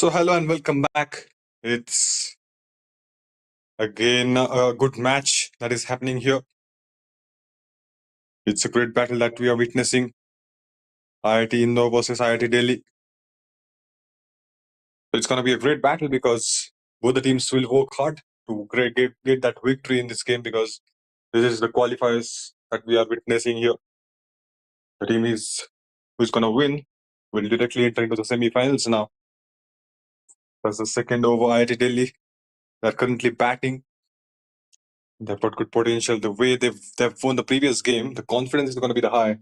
So, hello and welcome back. It's again a good match that is happening here. It's a great battle that we are witnessing. IIT Indore versus IIT Delhi. It's going to be a great battle because both the teams will work hard to get that victory in this game because this is the qualifiers that we are witnessing here. The team who's going to win will directly enter into the semi-finals now. That's the second over IIT Delhi. They're currently batting. They've got good potential. The way they've won the previous game, the confidence is going to be the high.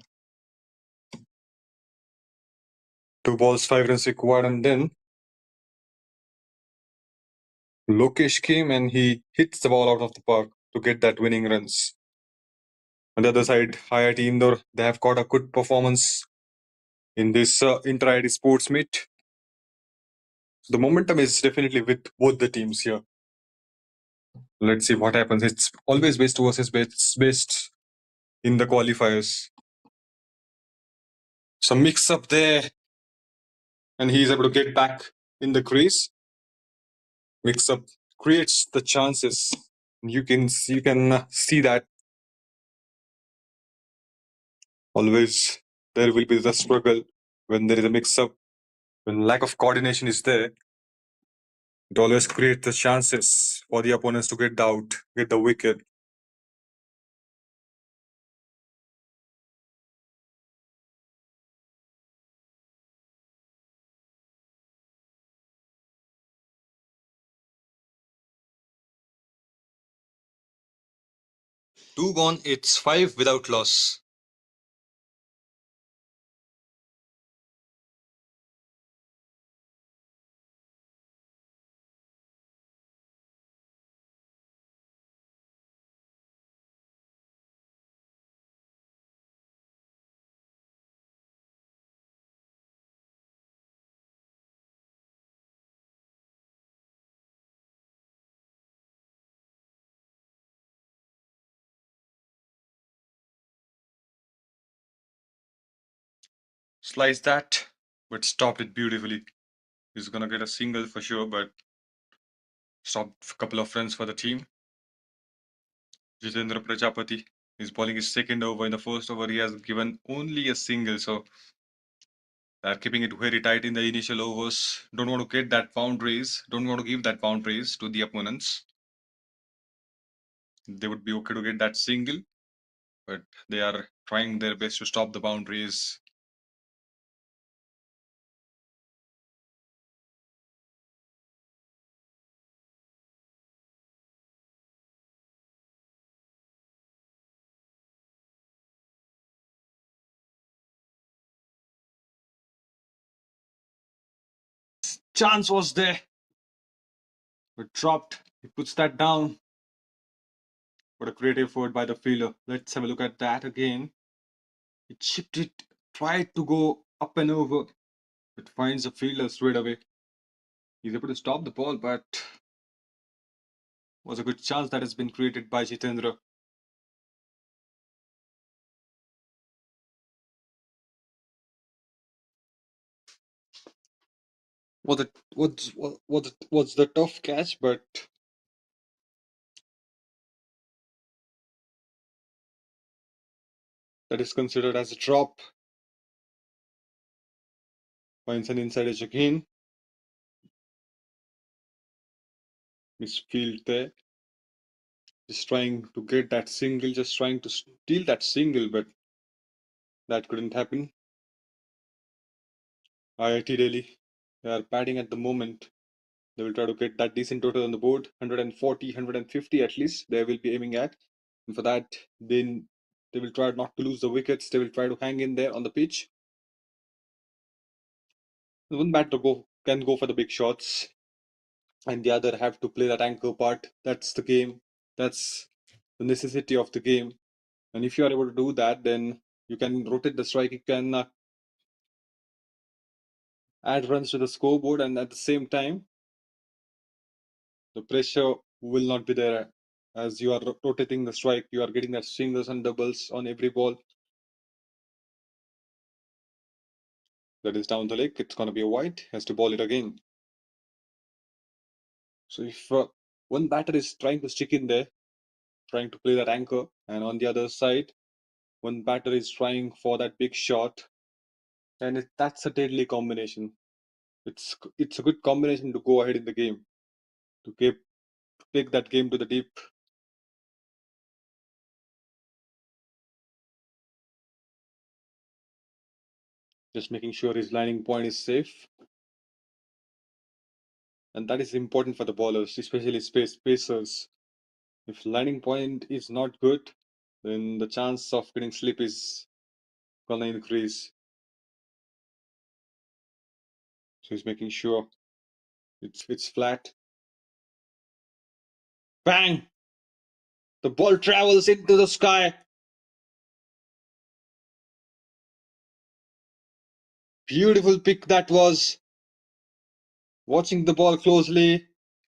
2 balls, 5 runs required, and then Lokesh came and he hits the ball out of the park to get that winning runs. On the other side, IIT Indore, they have got a good performance in this inter-IIT sports meet. So the momentum is definitely with both the teams here. Let's see what happens. It's always best versus best in the qualifiers. Some mix up there, and he's able to get back in the crease. Mix up creates the chances. You can see that always there will be the struggle when there is a mix up, when lack of coordination is there. It always creates the chances for the opponents to get out, get the wicket. Two gone, it's 5 without loss. Slice that, but stopped it beautifully. He's gonna get a single for sure, but stopped a couple of runs for the team. Jitendra Prajapati is bowling his second over. In the first over, he has given only a single, so they're keeping it very tight in the initial overs. Don't want to get that boundaries. Don't want to give that boundaries to the opponents. They would be okay to get that single, but they are trying their best to stop the boundaries. Chance was there, but dropped. He puts that down. What a great effort by the fielder. Let's have a look at that again. He chipped it, tried to go up and over, but finds the fielder straight away. He's able to stop the ball, but was a good chance that has been created by Jitendra. Was the tough catch, but that is considered as a drop. Finds an inside edge again. Misfield there. Just trying to get that single, just trying to steal that single, but that couldn't happen. IIT Delhi, they are batting at the moment. They will try to get that decent total on the board, 140, 150 at least. They will be aiming at, and for that, then they will try not to lose the wickets. They will try to hang in there on the pitch. One batter can go for the big shots, and the other have to play that anchor part. That's the game. That's the necessity of the game. And if you are able to do that, then you can rotate the strike. You can add runs to the scoreboard, and at the same time, the pressure will not be there as you are rotating the strike. You are getting that singles and doubles on every ball. That is down the leg. It's going to be a wide. Has to ball it again. So if one batter is trying to stick in there, trying to play that anchor, and on the other side, one batter is trying for that big shot, and that's a deadly combination. It's a good combination to go ahead in the game, to take that game to the deep. Just making sure his landing point is safe, and that is important for the bowlers, especially spacers. If landing point is not good, then the chance of getting slip is gonna increase. So he's making sure it's flat. Bang! The ball travels into the sky. Beautiful pick that was. Watching the ball closely,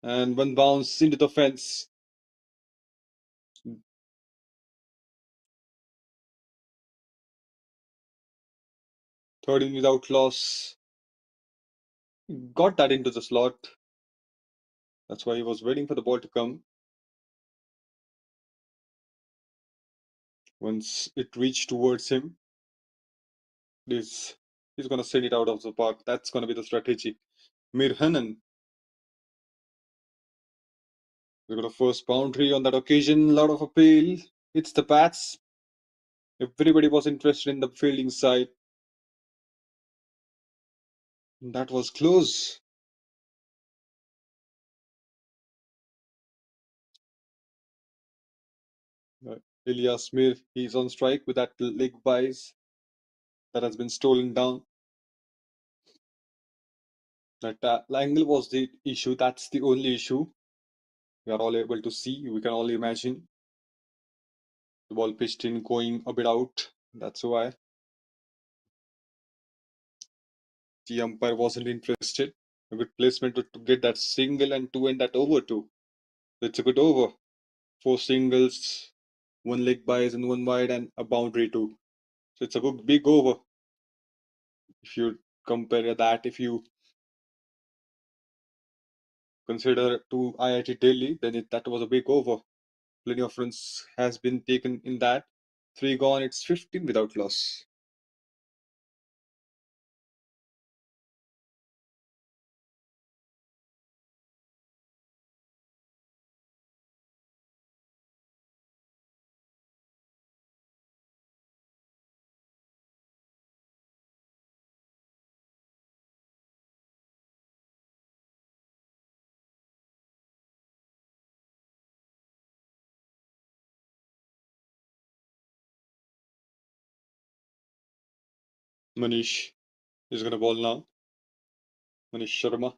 and one bounce into the fence. 13 without loss. Got that into the slot. That's why he was waiting for the ball to come. Once it reached towards him, he's going to send it out of the park. That's going to be the strategy. Mirhanan. We got a first boundary on that occasion. A lot of appeal. It's the bats. Everybody was interested in the fielding side. That was close. Ilyas Mir, he's on strike with that leg buys that has been stolen down. That angle was the issue. That's the only issue. We are all able to see. We can all imagine the ball pitched in, going a bit out. That's why the umpire wasn't interested. A good placement to get that single and to end that over too. It's a good over. 4 singles, 1 leg buys and 1 wide, and a boundary too. So it's a good big over. If you compare that, if you consider to IIT Delhi, then that was a big over. Plenty of runs has been taken in that. 3 gone, it's 15 without loss. Manish is going to ball now. Manish Sharma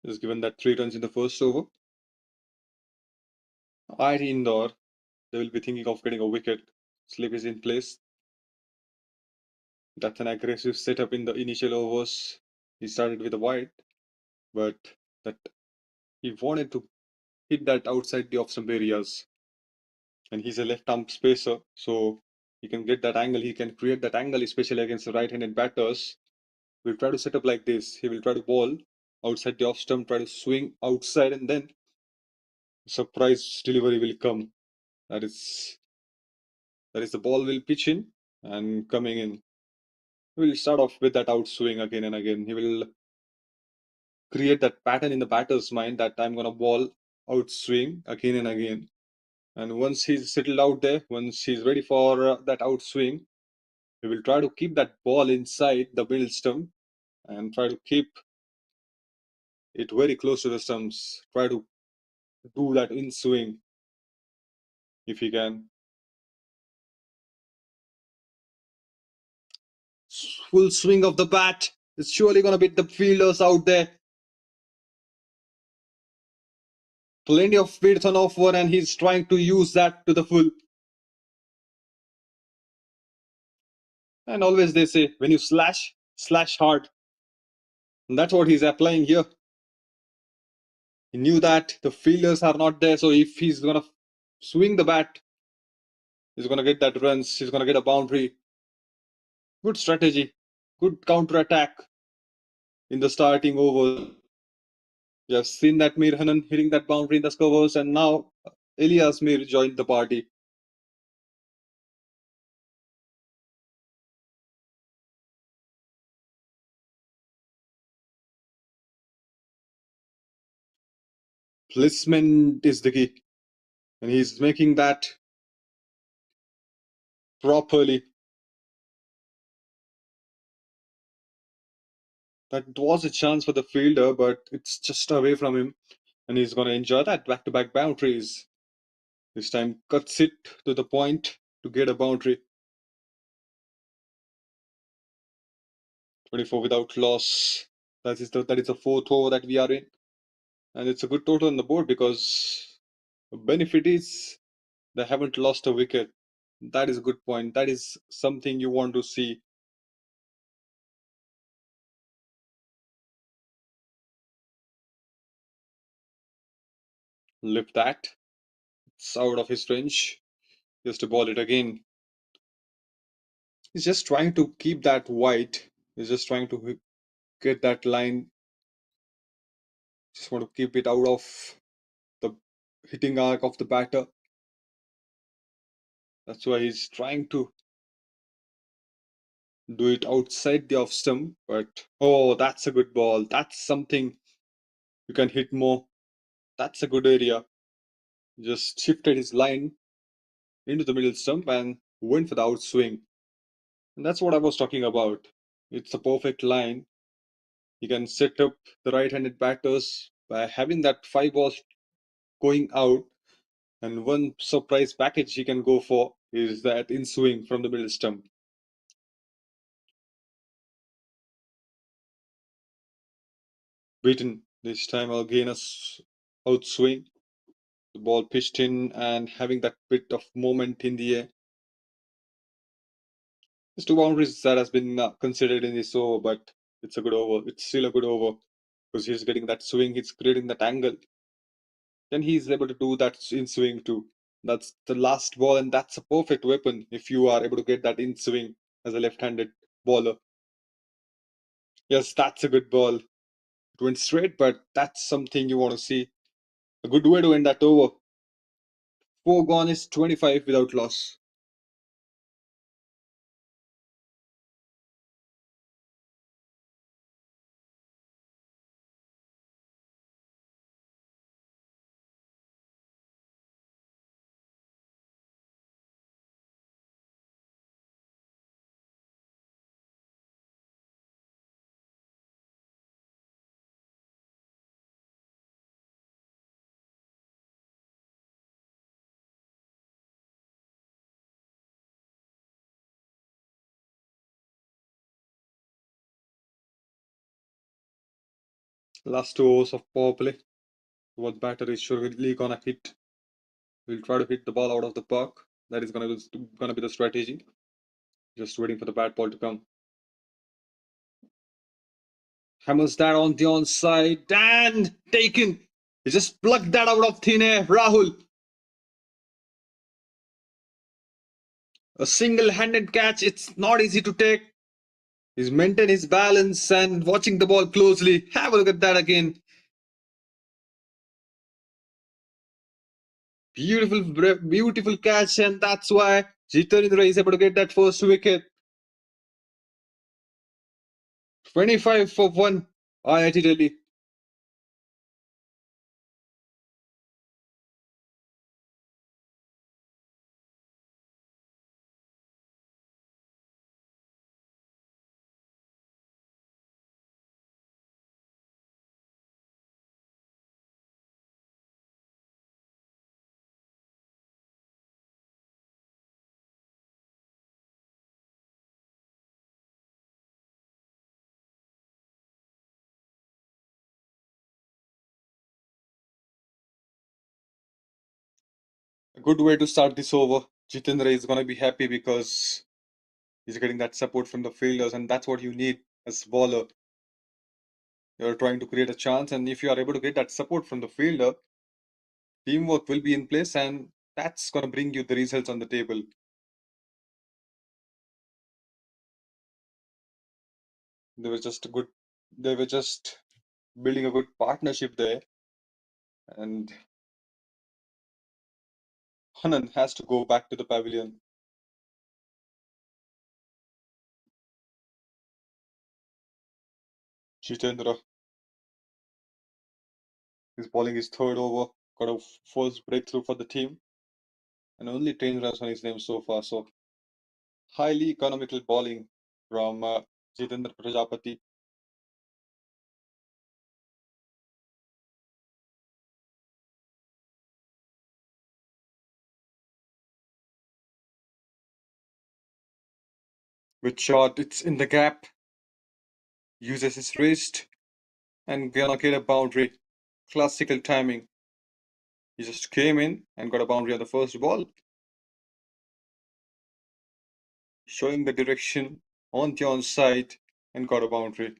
is given that 3 runs in the first over. IIT Indore, they will be thinking of getting a wicket. Slip is in place. That's an aggressive setup in the initial overs. He started with a wide, but that he wanted to hit that outside the off stump areas. And he's a left arm spacer, so he can get that angle. He can create that angle, especially against the right-handed batters. We'll try to set up like this. He will try to ball outside the off stump, try to swing outside, and then surprise delivery will come. That is the ball will pitch in and coming in. He will start off with that outswing again and again. He will create that pattern in the batter's mind that I'm gonna ball outswing again and again. And once he's settled out there, once he's ready for that outswing, he will try to keep that ball inside the middle stump and try to keep it very close to the stumps. Try to do that in swing if he can. Full swing of the bat. It's surely gonna beat the fielders out there. Plenty of speed on offer, and he's trying to use that to the full. And always they say, when you slash, slash hard. And that's what he's applying here. He knew that the fielders are not there, so if he's gonna swing the bat, he's gonna get that runs, he's gonna get a boundary. Good strategy, good counter attack in the starting over. You have seen that Mir Hanan hitting that boundary in the covers, and now Elias Mir joined the party. Placement is the key, and he's making that properly. That was a chance for the fielder, but it's just away from him, and he's going to enjoy that back-to-back boundaries. This time cuts it to the point to get a boundary. 24 without loss. That is the fourth over that we are in, and it's a good total on the board because the benefit is they haven't lost a wicket. That is a good point. That is something you want to see. Lift that. It's out of his range. Just to ball it again. He's just trying to keep that wide. He's just trying to get that line. Just want to keep it out of the hitting arc of the batter. That's why he's trying to do it outside the off stump. But oh, that's a good ball. That's something you can hit more. That's a good area. Just shifted his line into the middle stump and went for the outswing. And that's what I was talking about. It's a perfect line. You can set up the right-handed batters by having that five balls going out, and one surprise package you can go for is that in swing from the middle stump. Beaten this time again a outswing. The ball pitched in and having that bit of moment in the air. There's two boundaries that has been considered in this over, but it's a good over. It's still a good over because he's getting that swing. He's creating that angle. Then he's able to do that in swing too. That's the last ball, and that's a perfect weapon if you are able to get that in swing as a left-handed bowler. Yes, that's a good ball. It went straight, but that's something you want to see. A good way to end that over. Four gone is 25 without loss. Last two overs of power play. What batter is surely gonna hit? We'll try to hit the ball out of the park. That is gonna be the strategy. Just waiting for the bat ball to come. Hammers that on the onside and taken. He just plucked that out of thin air. Rahul. A single-handed catch. It's not easy to take. He's maintained his balance and watching the ball closely. Have a look at that again. Beautiful catch, and that's why Jitendra is able to get that first wicket. 25 for 1, IIT Delhi. A good way to start this over. Jitendra is going to be happy because he's getting that support from the fielders, and that's what you need as a bowler. You're trying to create a chance, and if you are able to get that support from the fielder, teamwork will be in place, and that's going to bring you the results on the table. They were just good. They were just building a good partnership there. And Hanan has to go back to the pavilion. Jitendra is bowling his third over, got a first breakthrough for the team, and only 10 runs on his name so far. So highly economical bowling from Jitendra Prajapati. With shot, it's in the gap, uses his wrist, and gonna get a boundary. Classical timing. He just came in and got a boundary on the first ball, showing the direction on the onside and got a boundary.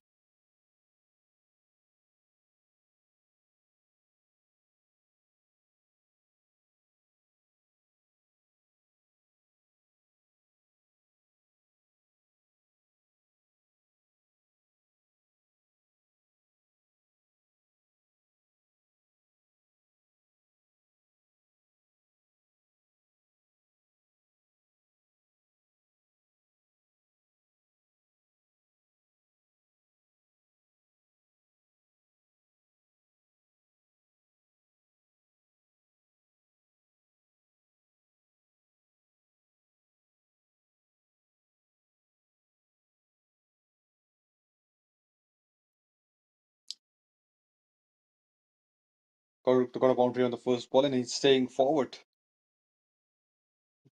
Got a boundary on the first ball, and he's staying forward.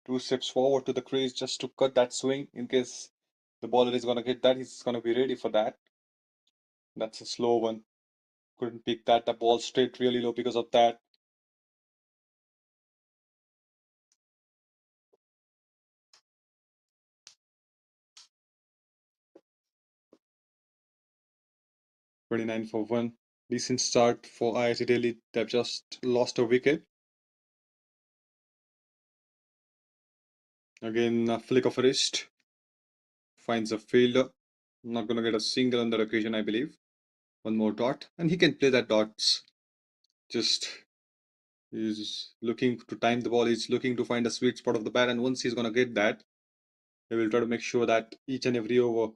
2 steps forward to the crease just to cut that swing in case the bowler is gonna get that. He's gonna be ready for that. That's a slow one. Couldn't pick that. The ball straight really low because of that. "29 for 1. Decent start for IIT Delhi. They've just lost a wicket. Again, a flick of a wrist. Finds a fielder. Not gonna get a single on that occasion, I believe. One more dot, and he can play that dots. Just he's looking to time the ball. He's looking to find a sweet spot of the bat, and once he's gonna get that, he will try to make sure that each and every over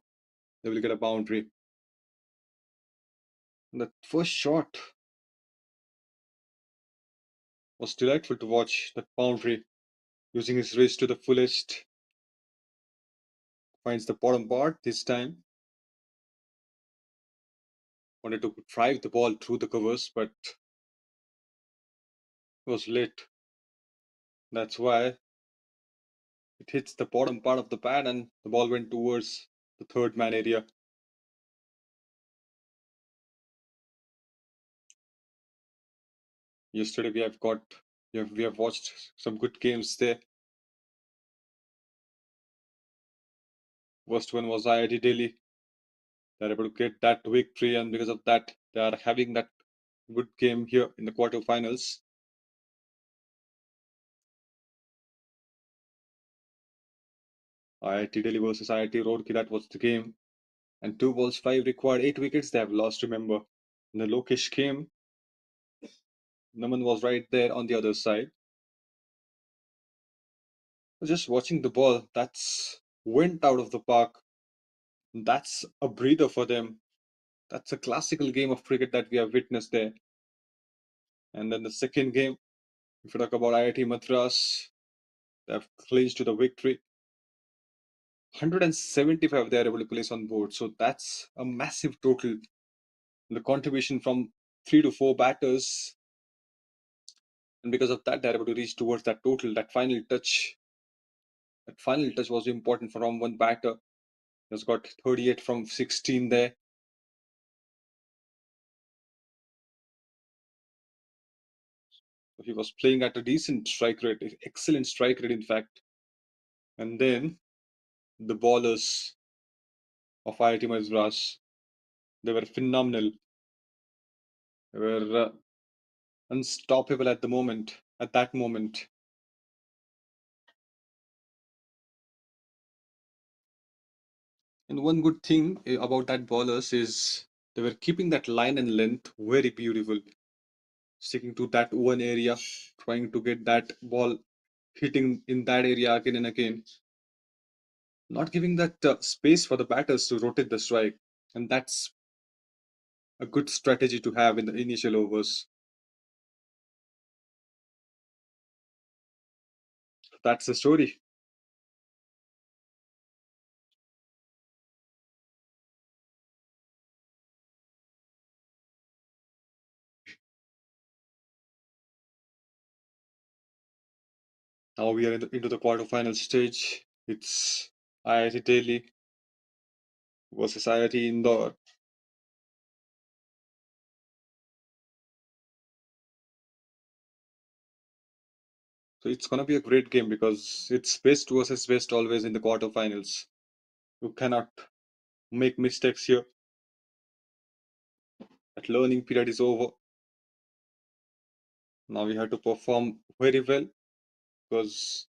they will get a boundary. And the first shot was delightful to watch. That boundary, using his wrist to the fullest, finds the bottom part this time. Wanted to drive the ball through the covers, but was late. That's why it hits the bottom part of the bat, and the ball went towards the third man area. Yesterday we have watched some good games there. First one was IIT Delhi. They're able to get that victory, and because of that, they are having that good game here in the quarterfinals. IIT Delhi versus IIT Roorkee, that was the game. And 2 balls, 5 required, 8 wickets they have lost, remember. And the Lokesh came. Naman was right there on the other side. Just watching the ball, that's went out of the park. That's a breather for them. That's a classical game of cricket that we have witnessed there. And then the second game, if you talk about IIT Madras, they have clinched to the victory. 175 they are able to place on board. So that's a massive total. The contribution from 3 to 4 batters. And because of that, they're able to reach towards that total, that final touch. That final touch was important from one batter. He has got 38 from 16 there. So he was playing at a decent strike rate, excellent strike rate, in fact. And then the bowlers of IIT Madras, they were phenomenal. They were unstoppable at the moment, at that moment. And one good thing about that bowlers is They were keeping that line and length very beautiful, sticking to that one area, trying to get that ball hitting in that area again and again, not giving that space for the batters to rotate the strike. And that's a good strategy to have in the initial overs. That's the story. Now we are into the quarterfinal stage. It's IIT Delhi versus IIT Indore. So it's gonna be a great game because it's best versus best always in the quarterfinals. You cannot make mistakes here. That learning period is over. Now we have to perform very well because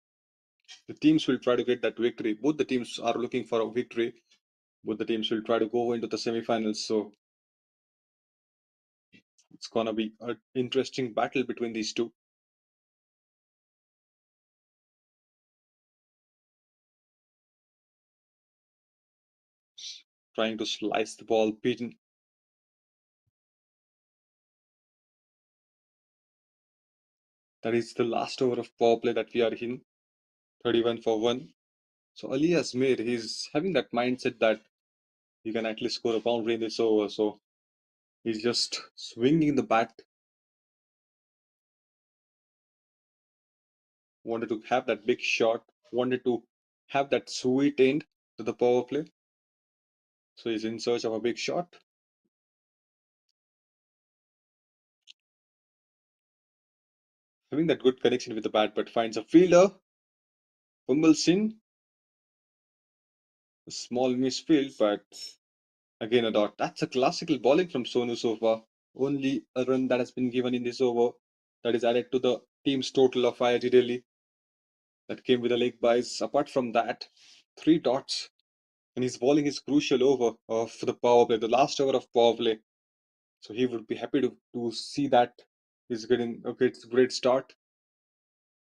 the teams will try to get that victory. Both the teams are looking for a victory. Both the teams will try to go into the semifinals. So it's gonna be an interesting battle between these two. Trying to slice the ball, beaten. That is the last over of power play that we are in. 31 for 1. So Ali has made, he's having that mindset that he can at least score a boundary in this over. So he's just swinging the bat, wanted to have that big shot, wanted to have that sweet end to the power play. So he's in search of a big shot. Having that good connection with the bat, but finds a fielder, fumbles in, a small misfield, but again a dot. That's a classical bowling from Sonu so far. Only a run that has been given in this over that is added to the team's total of IIT Delhi that came with a leg buys. Apart from that, three dots, and he's bowling his crucial over of the power play, the last over of power play. So he would be happy to see that he's getting a great start.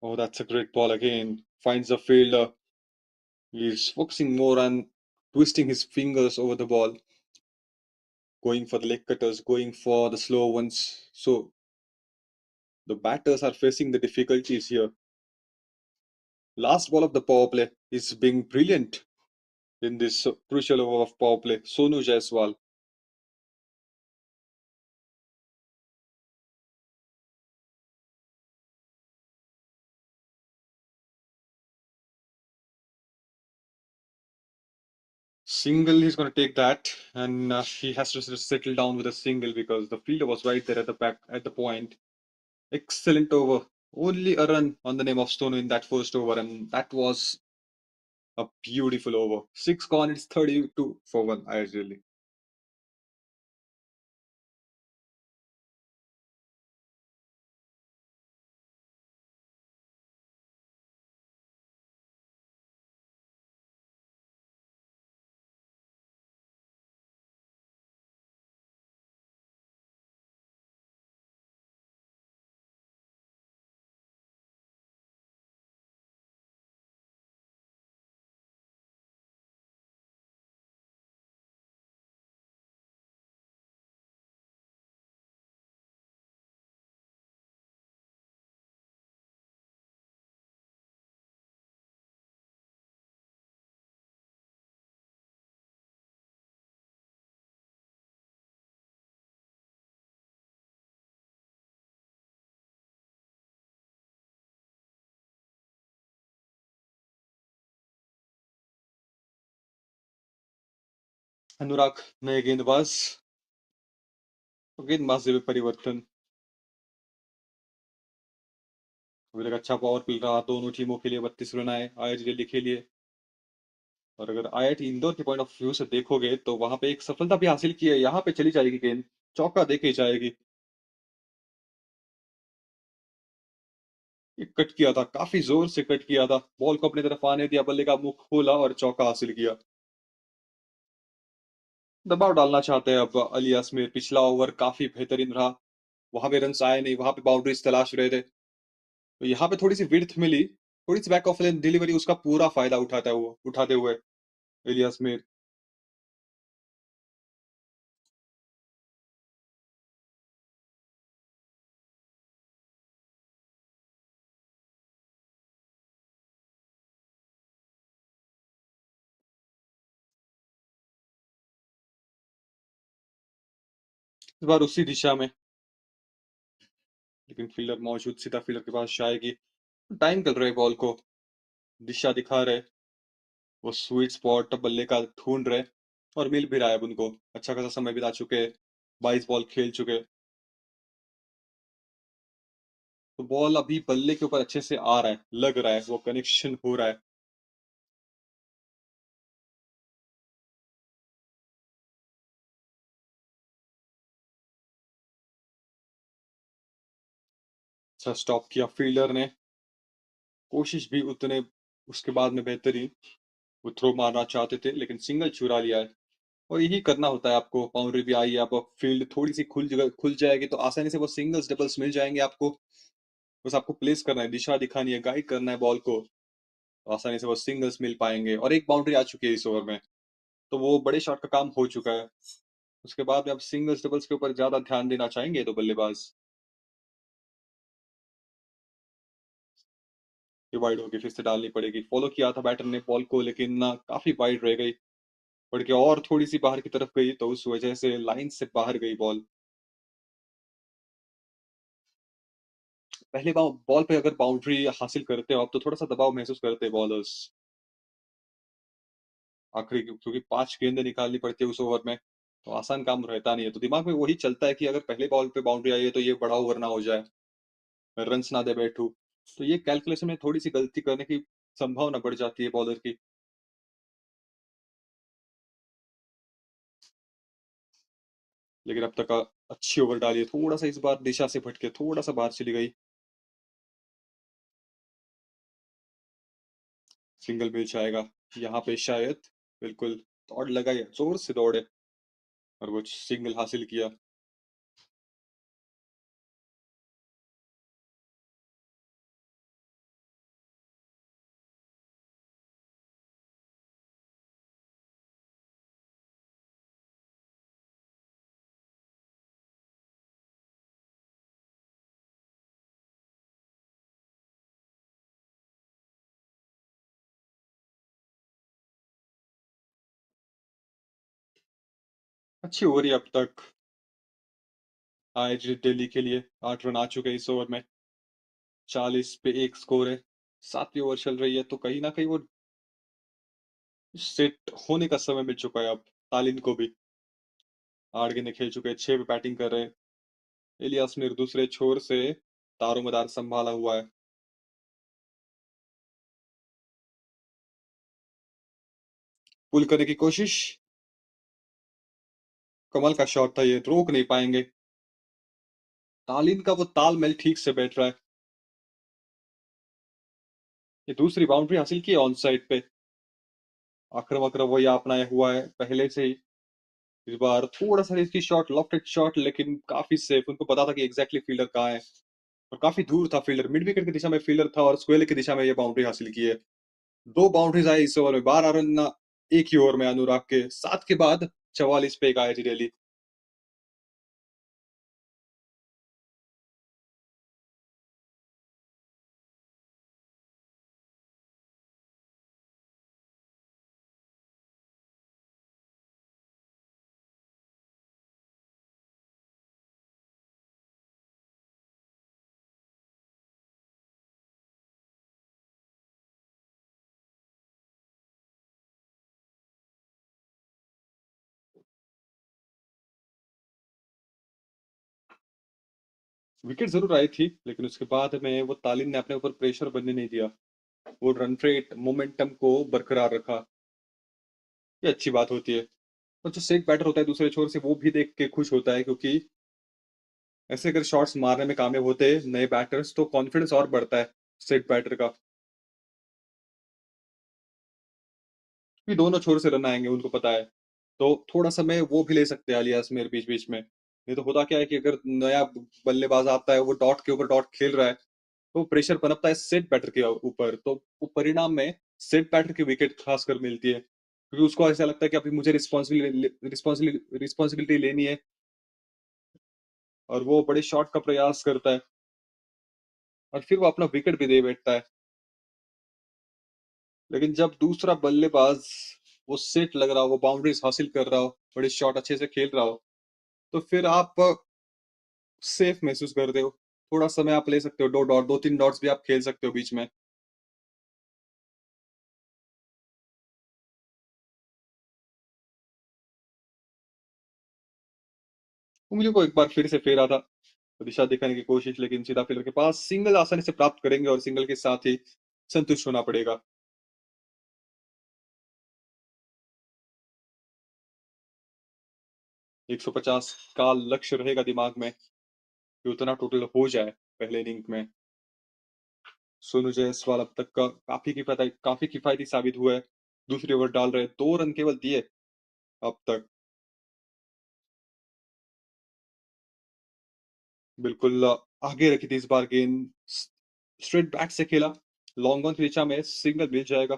Oh, that's a great ball again. Finds a fielder. He's focusing more on twisting his fingers over the ball, going for the leg cutters, going for the slow ones. So the batters are facing the difficulties here. Last ball of the power play is being brilliant in this crucial over of power play. Sonu Jaiswal. Single, he's going to take that, and he has to settle down with a single because the fielder was right there at the back at the point. Excellent over. Only a run on the name of Sonu in that first over, and that was a beautiful over. Six gone, it's 32 for 1, ideally. अनुराग नए गेंदबाज तो गेंदबाजी में परिवर्तन अभी तक अच्छा power मिल रहा दोनों टीमों के लिए 32 रन आए आईआईटी दिल्ली के लिए और अगर आईआईटी इंदौर के पॉइंट ऑफ व्यू से देखोगे तो वहां पे एक सफलता भी हासिल की है यहाँ पे चली जाएगी गेंद चौका देखी जाएगी ये कट किया था काफी जोर से कट किया था बॉल को अपनी तरफ आने दिया बल्ले का मुख खोला और चौका हासिल किया दबाव डालना चाहते हैं अब अलियास में। पिछला ओवर काफी बेहतरीन रहा, वहां पे रन आए नहीं, वहां पे बाउंड्रीज तलाश रहे थे, तो यहाँ पे थोड़ी सी विड्थ मिली, थोड़ी सी बैक ऑफ लेन डिलीवरी, उसका पूरा फायदा उठाते हुए इलियास मीर। इस बार उसी दिशा में, लेकिन फील्डर मौजूद, सीधा फील्डर के पास जाएगी। टाइम कर रहे बॉल को, दिशा दिखा रहे, वो स्वीट स्पॉट बल्ले का ढूंढ रहे, और मिल भी रहा है अब उनको। अच्छा खासा समय बिता चुके, 22 बॉल खेल चुके, तो बॉल अभी बल्ले के ऊपर अच्छे से आ रहा है, लग रहा है, वो कनेक्शन हो रहा है। अच्छा स्टॉप किया फील्डर ने, कोशिश भी उतने उसके बाद में बेहतरीन, वो थ्रो मारना चाहते थे लेकिन सिंगल चुरा लिया है। और यही करना होता है आपको, बाउंड्री भी आई है, अब फील्ड थोड़ी सी खुल जाएगी तो आसानी से वो सिंगल्स डबल्स मिल जाएंगे आपको। बस आपको प्लेस करना है, दिशा दिखानी है, गाइड करना है बॉल को, तो आसानी से वो सिंगल्स मिल पाएंगे। और एक बाउंड्री आ चुकी है इस ओवर में, तो वो बड़े शॉट का काम हो चुका है। उसके बाद में अब सिंगल्स डबल्स के ऊपर ज्यादा ध्यान देना चाहेंगे तो बल्लेबाज। ये वाइड होगी, फिर से डालनी पड़ेगी। फॉलो किया था बैटर ने बॉल को, लेकिन ना काफी वाइड रह गई, बढ़ के और थोड़ी सी बाहर की तरफ गई, तो उस वजह से लाइन से बाहर गई बॉल। पहले बॉल पे अगर बाउंड्री हासिल करते हो आप, तो थोड़ा सा दबाव महसूस करते हैं बॉलर्स, आखिरी क्योंकि 5 गेंदें निकालनी पड़ती है उस ओवर में, तो आसान काम रहता नहीं है। तो दिमाग में वही चलता है कि अगर पहले बॉल पे बाउंड्री आई है तो ये बड़ा ओवर ना हो जाए, मैं रन्स ना दे बैठूं, तो ये कैलकुलेशन में थोड़ी सी गलती करने की संभावना बढ़ जाती है बॉलर की। लेकिन अब तक अच्छी ओवर डाली है, थोड़ा सा इस बार दिशा से भटके, थोड़ा सा बाहर चली गई। सिंगल मिल जाएगा यहाँ पे शायद, बिल्कुल दौड़ लगाई, जोर से दौड़े और वो सिंगल हासिल किया। अच्छी ओवर है अब तक आईआईटी दिल्ली के लिए। 8 रन आ चुके हैं इस ओवर में, 40 पे 1 स्कोर है। 7वीं ओवर चल रही है, तो कहीं ना कहीं वो सेट होने का समय मिल चुका है अब तालिन को भी। 8 गेंदें खेल चुके हैं, 6 पे बैटिंग कर रहे हैं। इलियास ने दूसरे छोर से दारोमदार संभाला हुआ है। पुल करने की कोशिश, कमल का शॉट था ये, रोक नहीं पाएंगे। तालिन का वो तालमेल ठीक से बैठ रहा है। ये दूसरी बाउंड्री हासिल की है ऑन साइड पे, आक्रमक वक्र वही अपनाया हुआ है पहले से ही। इस बार थोड़ा सा इसकी शॉट, लॉफ्टेड शॉट, लेकिन काफी सेफ, उनको पता था कि एग्जैक्टली फील्डर कहाँ है, और काफी दूर था फील्डर, मिड विकेट की दिशा में फील्डर था, और स्क्वेयर की दिशा में ये बाउंड्री हासिल की है। 2 बाउंड्रीज आई इस ओवर में, 12 रन एक ही ओवर में अनुराग के, 7 के बाद 44 पे 1 आई थी दिल्ली। विकेट जरूर आई थी, लेकिन उसके बाद में वो तालिन ने अपने ऊपर प्रेशर बनने नहीं दिया, वो रन रेट मोमेंटम को बरकरार रखा। ये अच्छी बात होती है। और जो सेक बैटर होता है दूसरे छोर से, वो भी देख के खुश होता है, क्योंकि ऐसे अगर शॉट्स मारने में कामयाब होते नए बैटर्स, तो कॉन्फिडेंस और बढ़ता है सेट बैटर का, कि दोनों छोर से रन आएंगे, उनको पता है। तो थोड़ा समय वो भी ले सकते हैं अलियास मेरे बीच-बीच में। नहीं तो होता क्या है कि अगर नया बल्लेबाज आता है, वो डॉट के ऊपर डॉट खेल रहा है, तो प्रेशर पनपता है सेट बैटर के ऊपर, तो वो परिणाम में सेट बैटर की विकेट खासकर मिलती है। क्योंकि उसको ऐसा लगता है कि अभी मुझे रिस्पॉन्सिबिलिटी लेनी है और वो बड़े शॉट का प्रयास करता है और फिर वो अपना विकेट भी दे बैठता है। लेकिन जब दूसरा बल्लेबाज वो सेट लग रहा हो, वो बाउंड्रीज हासिल कर रहा हो, बड़े शॉट अच्छे से खेल रहा हो, तो फिर आप सेफ महसूस करते हो। थोड़ा समय आप ले सकते हो, 2 डॉट्स भी आप खेल सकते हो बीच में। उंगलियों को एक बार फिर से फेरा था, दिशा दिखाने की कोशिश, लेकिन सीधा फील्डर के पास सिंगल आसानी से प्राप्त करेंगे और सिंगल के साथ ही संतुष्ट होना पड़ेगा। 150 का लक्ष्य रहेगा दिमाग में कि उतना टोटल हो जाए पहले इनिंग में। सोनू जायसवाल अब तक का काफी किफायती साबित हुआ है। दूसरी ओवर डाल रहे, 2 रन केवल दिए अब तक। बिल्कुल आगे रखी थी इस बार गेंद, स्ट्रेट बैक से खेला, लॉन्ग ऑन की दिशा में सिंगल मिल जाएगा।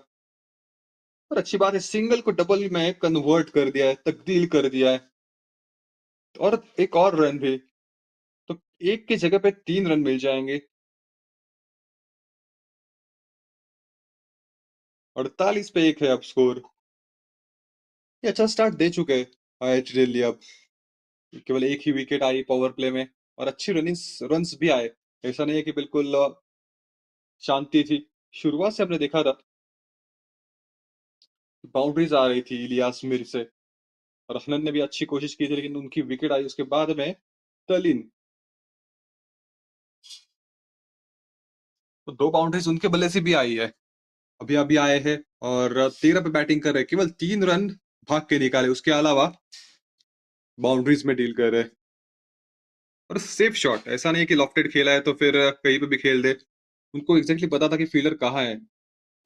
और अच्छी बात है, सिंगल को डबल में कन्वर्ट कर दिया है, तब्दील कर दिया है। और एक और रन भी, तो एक की जगह पे 3 रन मिल जाएंगे। 48 पे 1 है अब स्कोर। ये अच्छा स्टार्ट दे चुके हैं IIT दिल्ली अब। केवल एक ही विकेट आई पावर प्ले में और अच्छी रन्स भी आए। ऐसा नहीं है कि बिल्कुल शांति थी। शुरुआत से हमने देखा था बाउंड्रीज आ रही थी इलियास मीर से, और हनन ने भी अच्छी कोशिश की थी, लेकिन उनकी विकेट आई उसके बाद में। तलिन, तो 2 बाउंड्रीज उनके बल्ले से भी आई है। अभी अभी आए हैं और 13 पे बैटिंग कर रहे हैं, केवल 3 रन भाग के निकाले, उसके अलावा बाउंड्रीज में डील कर रहे हैं। और सेफ शॉट, ऐसा नहीं है कि लॉफ्टेड खेला है तो फिर कहीं पे भी खेल दे। उनको एग्जैक्टली पता था कि फील्डर कहाँ है,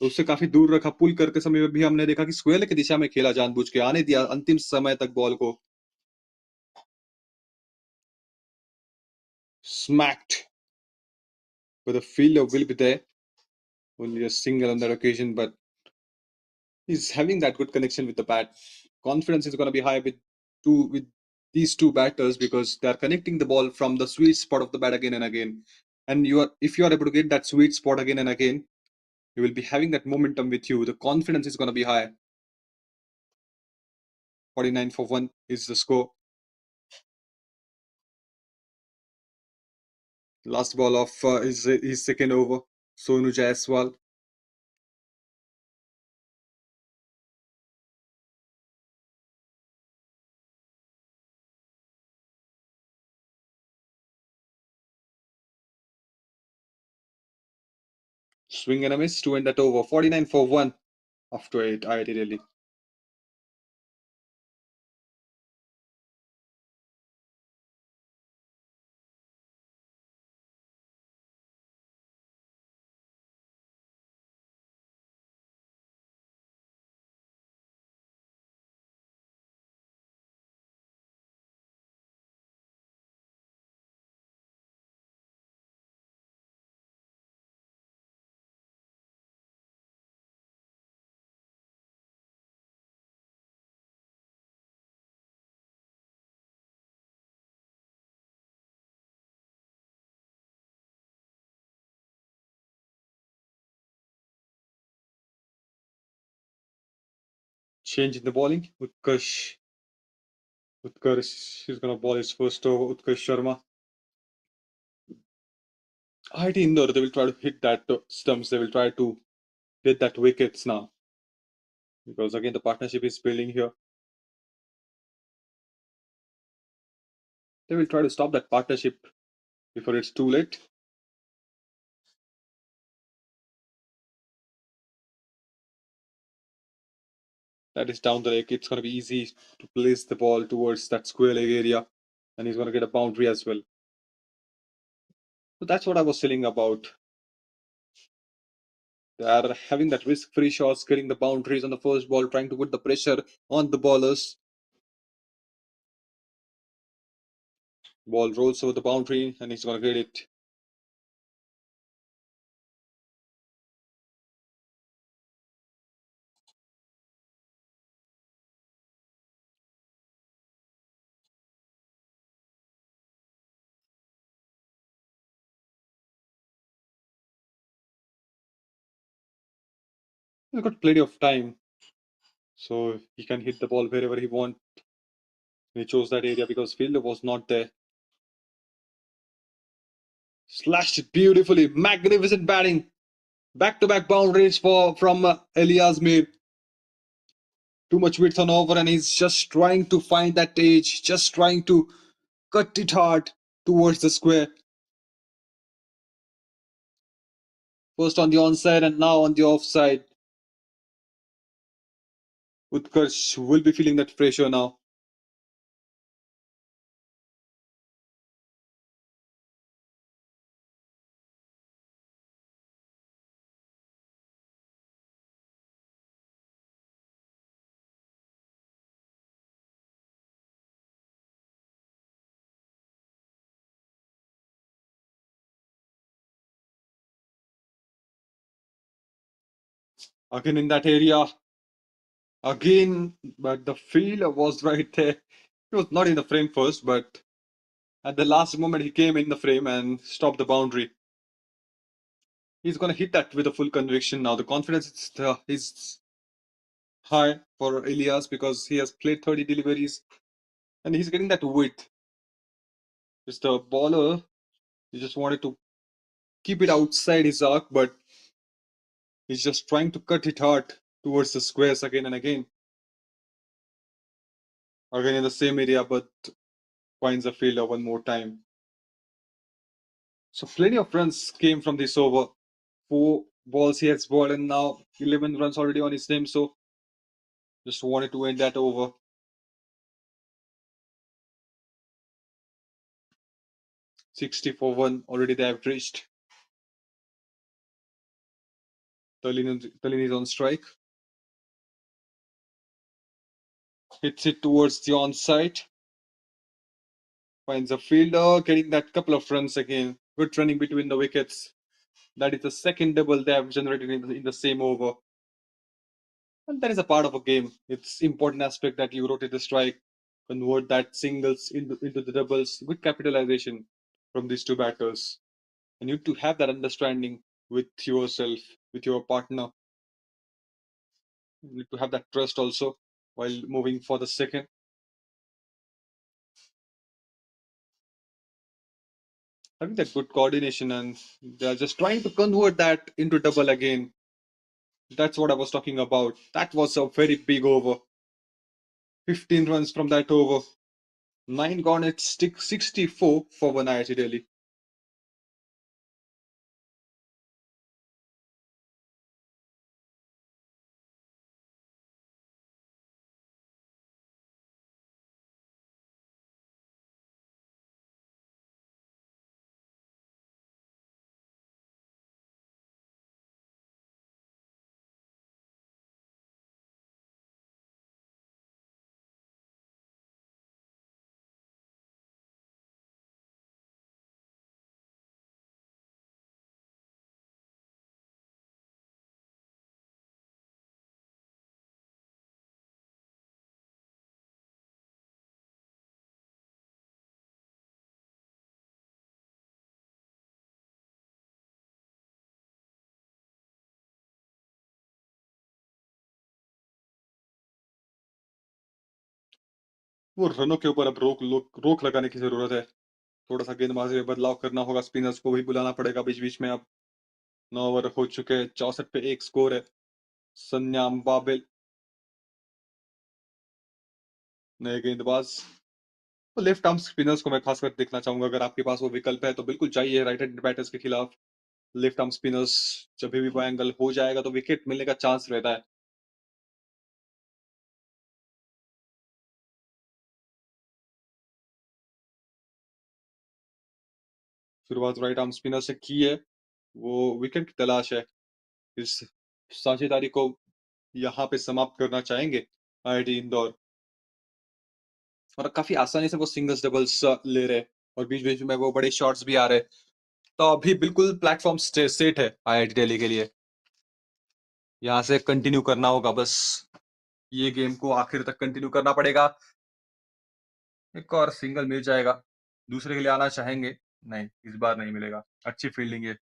तो उससे काफी दूर रखा। पुल करते समय में भी हमने देखा कि स्क्वेयर की दिशा में खेला, जानबूझ के आने दिया अंतिम समय तक बॉल को। Smacked, but the fielder will be there. Only a single on that occasion, but he's having that good connection with the bat. Confidence is going to be high with these two batters because they are connecting the ball from the sweet spot of the bat again and again. And if you are able to get that sweet spot again and again, you will be having that momentum with you. The confidence is going to be high. 49 for 1 is the score. Last ball of his second over. Sonu Jaiswal. Swing and a miss to end that over. 49 for 1 after 8. IIT Delhi. Change in the bowling. Utkarsh is going to bowl his first over. Utkarsh Sharma. IIT Indore, they will try to hit that stumps. They will try to get that wickets now. Because again, the partnership is building here. They will try to stop that partnership before it's too late. That is down the leg. It's going to be easy to place the ball towards that square leg area. And he's going to get a boundary as well. So that's what I was saying about. They are having that risk-free shots, getting the boundaries on the first ball, trying to put the pressure on the bowlers. Ball rolls over the boundary and he's gonna get it. He's got plenty of time, so he can hit the ball wherever he wants. He chose that area because fielder was not there. Slashed it beautifully. Magnificent batting. Back-to-back boundaries from Elias Mir. Too much width on over, and he's just trying to find that edge, just trying to cut it hard towards the square. First on the onside and now on the offside. Utkarsh will be feeling that pressure now. Again in that area. Again, but the fielder was right there. He was not in the frame first, but at the last moment he came in the frame and stopped the boundary. He's gonna hit that with a full conviction now. The confidence is high for Elias because he has played 30 deliveries and he's getting that width. Just the bowler, he just wanted to keep it outside his arc, but he's just trying to cut it hard towards the squares again and again. Again in the same area, but finds the fielder one more time. So plenty of runs came from this over. 4 balls he has bowled and now 11 runs already on his name. So just wanted to end that over. 60 for 1 already they have reached. Talin is on strike. Hits it towards the onside. Finds a fielder, getting that couple of runs again. Good running between the wickets. That is the second double they have generated in the same over. And that is a part of a game. It's important aspect that you rotate the strike, convert that singles into the doubles. Good capitalization from these two batters. And you need to have that understanding with yourself, with your partner. You need to have that trust also while moving for the second. Having that good coordination, and they're just trying to convert that into double again. That's what I was talking about. That was a very big over. 15 runs from that over. 9 gone at 64 for one IIT Delhi. वो रनों के ऊपर अब रोक लगाने की जरूरत है. थोड़ा सा गेंदबाजी में बदलाव करना होगा. स्पिनर्स को भी बुलाना पड़ेगा बीच बीच में. अब 9 ओवर हो चुके हैं. 64 पे 1 स्कोर है. सन्याम बाबिल नए गेंदबाज. तो लेफ्ट आर्म स्पिनर्स को मैं खासकर देखना चाहूंगा. अगर आपके पास वो विकल्प है तो बिल्कुल चाहिए राइट हैंड बैटर्स के खिलाफ. लेफ्ट आर्म स्पिनर्स जब भी वो एंगल हो जाएगा तो विकेट मिलने का चांस रहता है. शुरुआत राइट आर्म स्पिनर से की है. वो विकेट की तलाश है. इस साझेदारी को यहाँ पे समाप्त करना चाहेंगे आईआईटी इंदौर. और काफी आसानी से वो सिंगल्स डबल्स ले रहे. और बीच बीच में वो बड़े शॉट्स भी आ रहे। तो अभी बिल्कुल प्लेटफॉर्म सेट है आईआईटी दिल्ली के लिए। यहाँ से कंटिन्यू करना होगा बस, ये गेम को आखिर तक कंटिन्यू करना पड़ेगा। एक और सिंगल मिल जाएगा, दूसरे के लिए आना चाहेंगे, नहीं इस बार नहीं मिलेगा। अच्छी फील्डिंग है,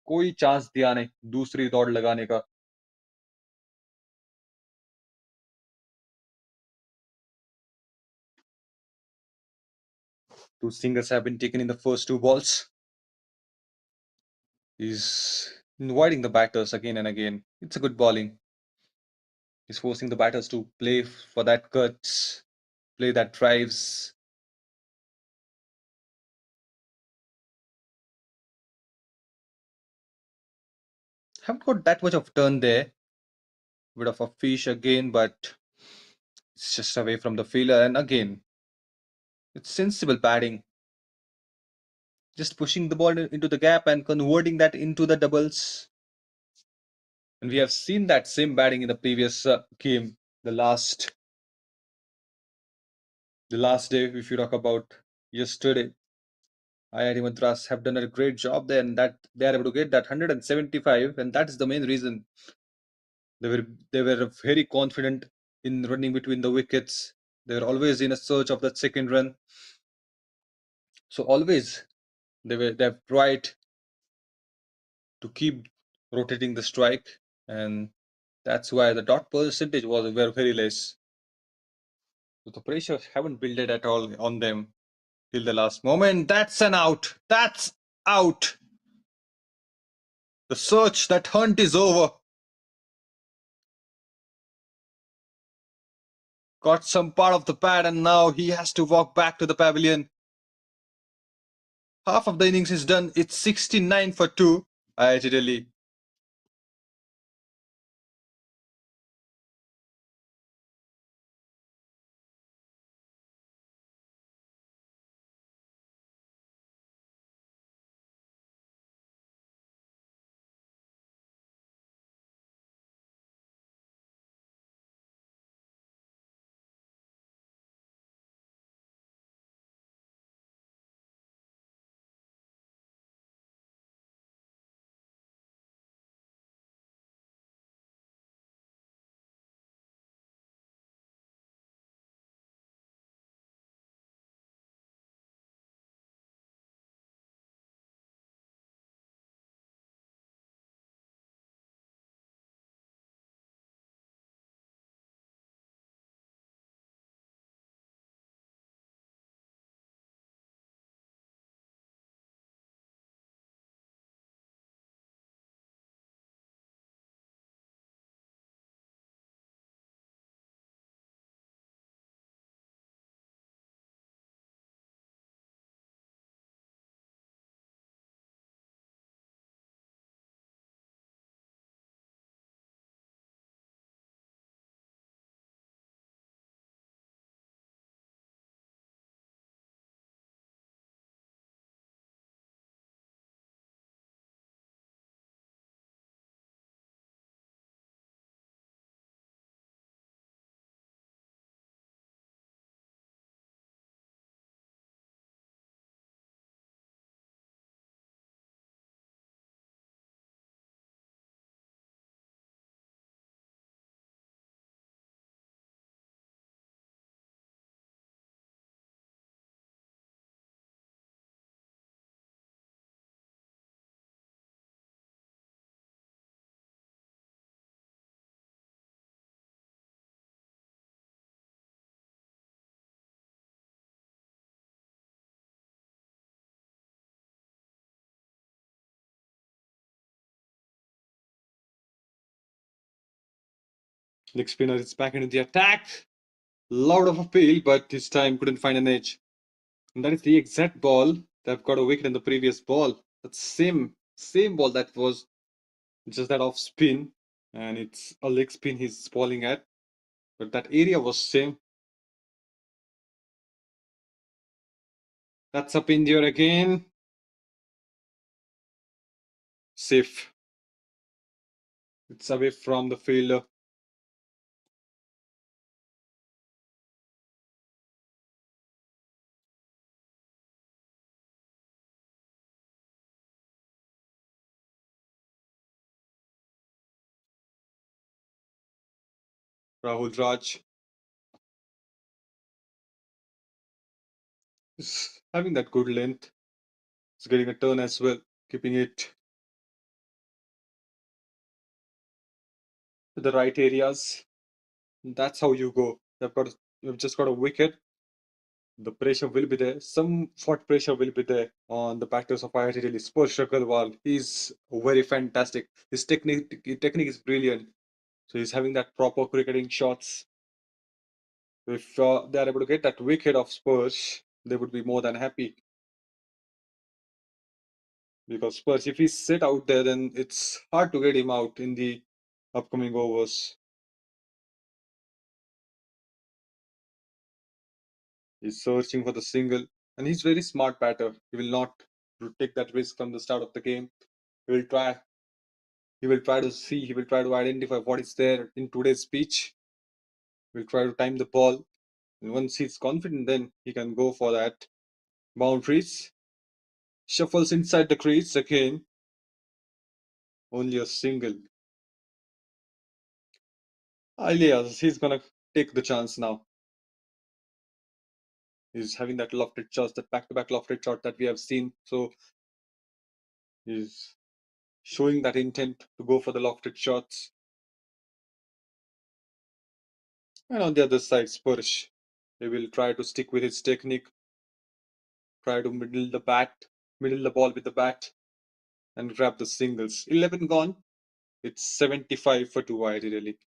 कोई चांस दिया नहीं दूसरी दौड़ लगाने का। Two singles have been taken in the first two balls. He's avoiding the batters again and again. It's a good bowling. He's forcing the batters to play for that cuts, play that drives. Haven't got that much of turn there. Bit of a fish again, but it's just away from the fielder. And again, it's sensible batting. Just pushing the ball into the gap and converting that into the doubles. And we have seen that same batting in the previous game, the last day. If you talk about yesterday, IIT Madras have done a great job there, and that they are able to get that 175, and that's the main reason they were very confident in running between the wickets. They were always in a search of that second run. So always they've tried to keep rotating the strike, and that's why the dot percentage was very less. So the pressure haven't built it at all on them till the last moment. That's an out. That's out. The search, that hunt is over. Got some part of the pad, and now he has to walk back to the pavilion. Half of the innings is done. It's 69 for 2. IIT Delhi. Leg spinner is back into the attack. Loud of appeal, but this time couldn't find an edge. And that is the exact ball. They've got a wicket in the previous ball. That same ball that was just that off spin, and it's a leg spin he's bowling at. But that area was same. That's up Indore again. Safe. It's away from the fielder. Rahul Raj is having that good length. He's getting a turn as well, keeping it to the right areas. That's how you go. You've just got a wicket. The pressure will be there. Some Somewhat pressure will be there on the batters of IIT Delhi. Spurs Agarwal, he's very fantastic. His technique is brilliant. So he's having that proper cricketing shots. If they are able to get that wicket of Spurs, they would be more than happy. Because Spurs, if he's sit out there, then it's hard to get him out in the upcoming overs. He's searching for the single, and he's very smart batter. He will not take that risk from the start of the game. He will try. He will try to see. He will try to identify what is there in today's pitch. He will try to time the ball, and once he's confident, then he can go for that boundaries. Shuffles inside the crease again. Only a single. Alias, he's gonna take the chance now. He's having that lofted shot, that back-to-back lofted shot that we have seen. So he's showing that intent to go for the lofted shots. And on the other side, Spursh, he will try to stick with his technique, try to middle the ball with the bat, and grab the singles. 11 gone. It's 75 for 2 ideally.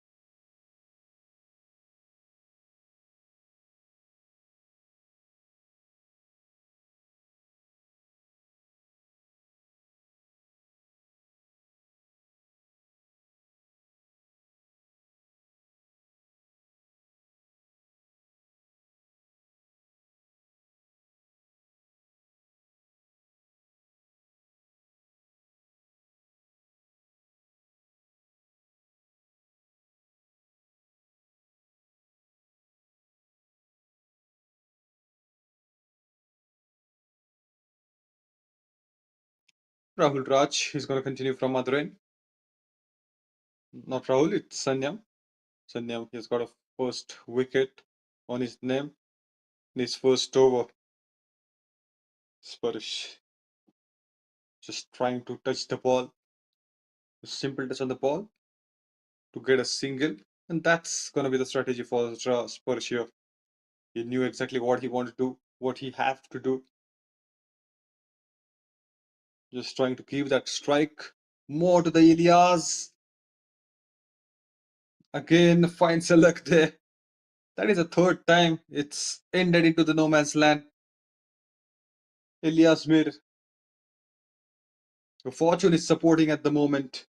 Rahul Raj, he's going to continue from other end. Not Rahul, it's Sanyam. Sanyam, he's got a first wicket on his name in his first over. Spursh just trying to touch the ball, a simple touch on the ball to get a single. And that's going to be the strategy for Spurs here. He knew exactly what he wanted to do, what he have to do. Just trying to give that strike more to the Ilias. Again, finds a luck there. That is the third time it's ended into the no man's land. Ilias Mir. The fortune is supporting at the moment.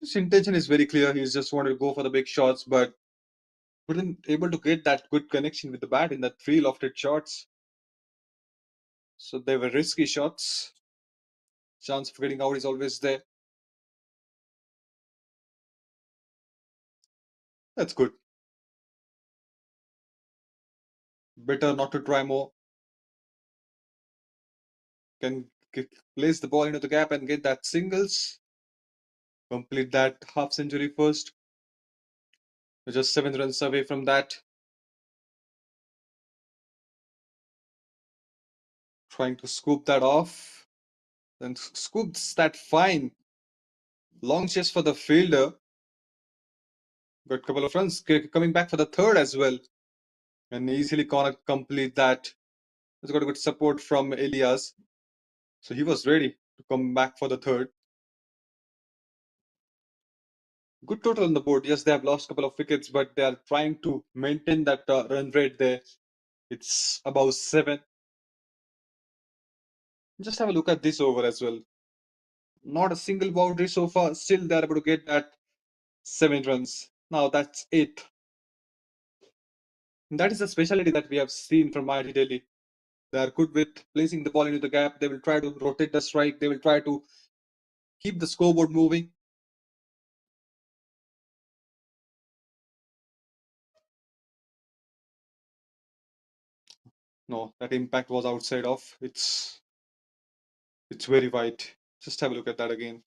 His intention is very clear. He's just wanted to go for the big shots, but couldn't able to get that good connection with the bat in the three lofted shots. So they were risky shots. Chance of getting out is always there. That's good. Better not to try more. Can place the ball into the gap and get that singles. Complete that half century first. We're just 7 runs away from that. Trying to scoop that off. Then scoops that fine. Long chase for the fielder. Got a couple of runs coming back for the third as well. And easily gonna complete that. He's got a good support from Elias. So he was ready to come back for the third. Good total on the board. Yes, they have lost a couple of wickets, but they are trying to maintain that run rate there. It's above 7. Just have a look at this over as well. Not a single boundary so far. Still, they're able to get that 7 runs. Now that's 8. And that is the specialty that we have seen from IIT Delhi. They are good with placing the ball into the gap. They will try to rotate the strike. They will try to keep the scoreboard moving. No, that impact was outside of. It's very wide. Just have a look at that again.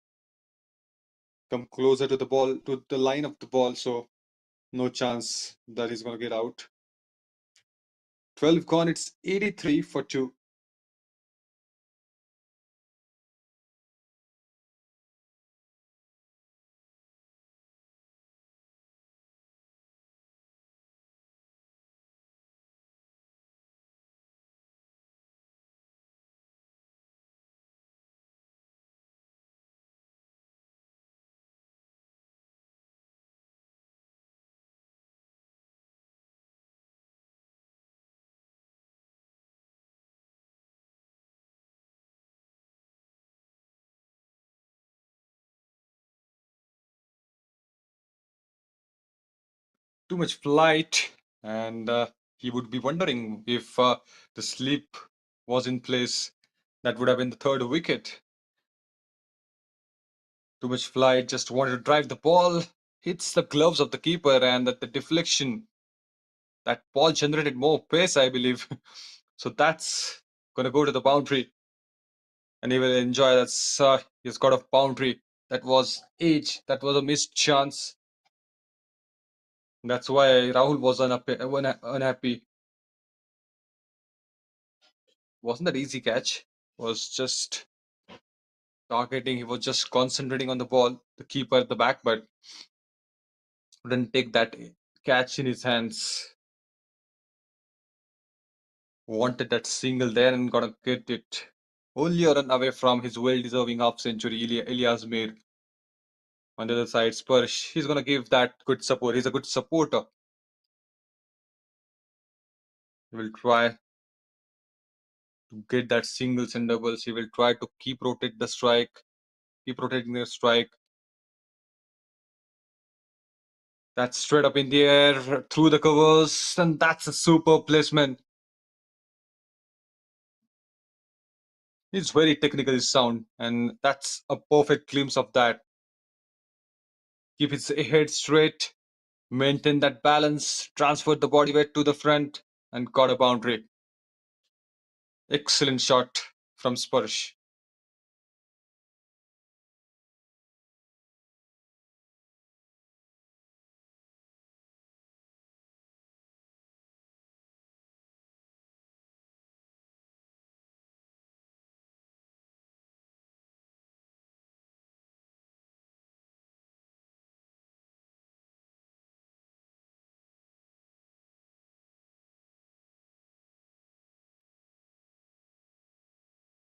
come closer to the ball, to the line of the ball, so no chance that he's going to get out. 12 gone, it's 83 for 2. Too much flight, and he would be wondering if the sleep was in place. That would have been the third wicket. Too much flight, just wanted to drive the ball, hits the gloves of the keeper, and that the deflection, that ball generated more pace, I believe. So that's going to go to the boundary, and he will enjoy that. He's got a boundary. That was age. That was a missed chance. That's why Rahul was unhappy. Wasn't that easy catch? Was just targeting. He was just concentrating on the ball. The keeper at the back, but didn't take that catch in his hands. Wanted that single there and gonna get it. Only a run away from his well-deserving half-century, Ilyas Mir. On the other side, Spursh, he's gonna give that good support. He's a good supporter. He will try to get that singles and doubles. He will try to keep rotate the strike, keep rotating the strike. That's straight up in the air, through the covers, and that's a super placement. He's very technically sound, and that's a perfect glimpse of that. Keep his head straight, maintain that balance, transferred the body weight to the front, and got a boundary. Excellent shot from Spursh.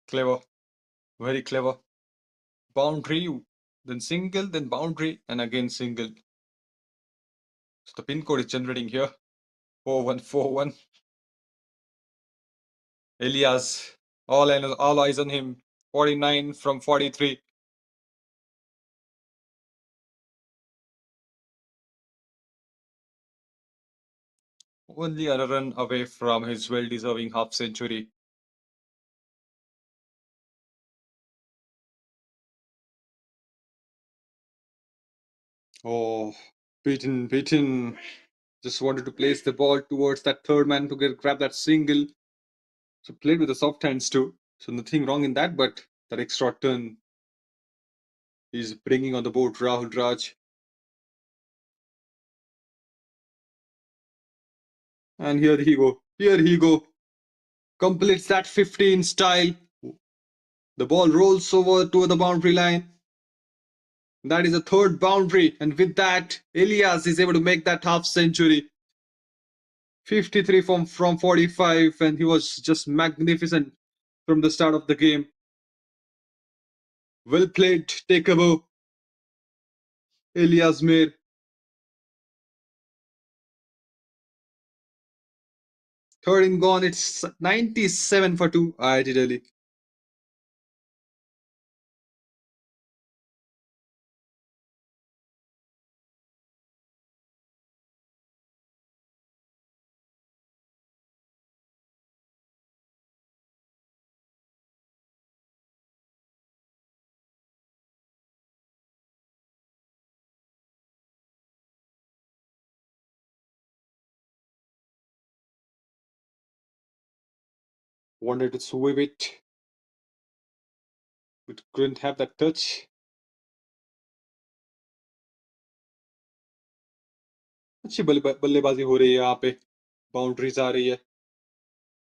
Clever, very clever. Boundary, then single, then boundary, and again single. So the pin code is generating here. 4141. Elias, all eyes on him. 49 from 43. Only a run away from his well-deserving half century. Oh, beaten, beaten. Just wanted to place the ball towards that third man to grab that single. So played with the soft hands too. So nothing wrong in that, but that extra turn is bringing on the board Rahul Raj. And here he go. Here he go. Completes that 15 style. The ball rolls over to the boundary line. That is a third boundary. And with that, Elias is able to make that half century. 53 from 45, and he was just magnificent from the start of the game. Well played, takeover, Elias Mir. Third and gone, it's 97 for 2, IIT Delhi. Wanted to sweep it, but couldn't have that touch. अच्छी बल्लेबाजी हो रही है यहाँ पे, boundaries आ रही है,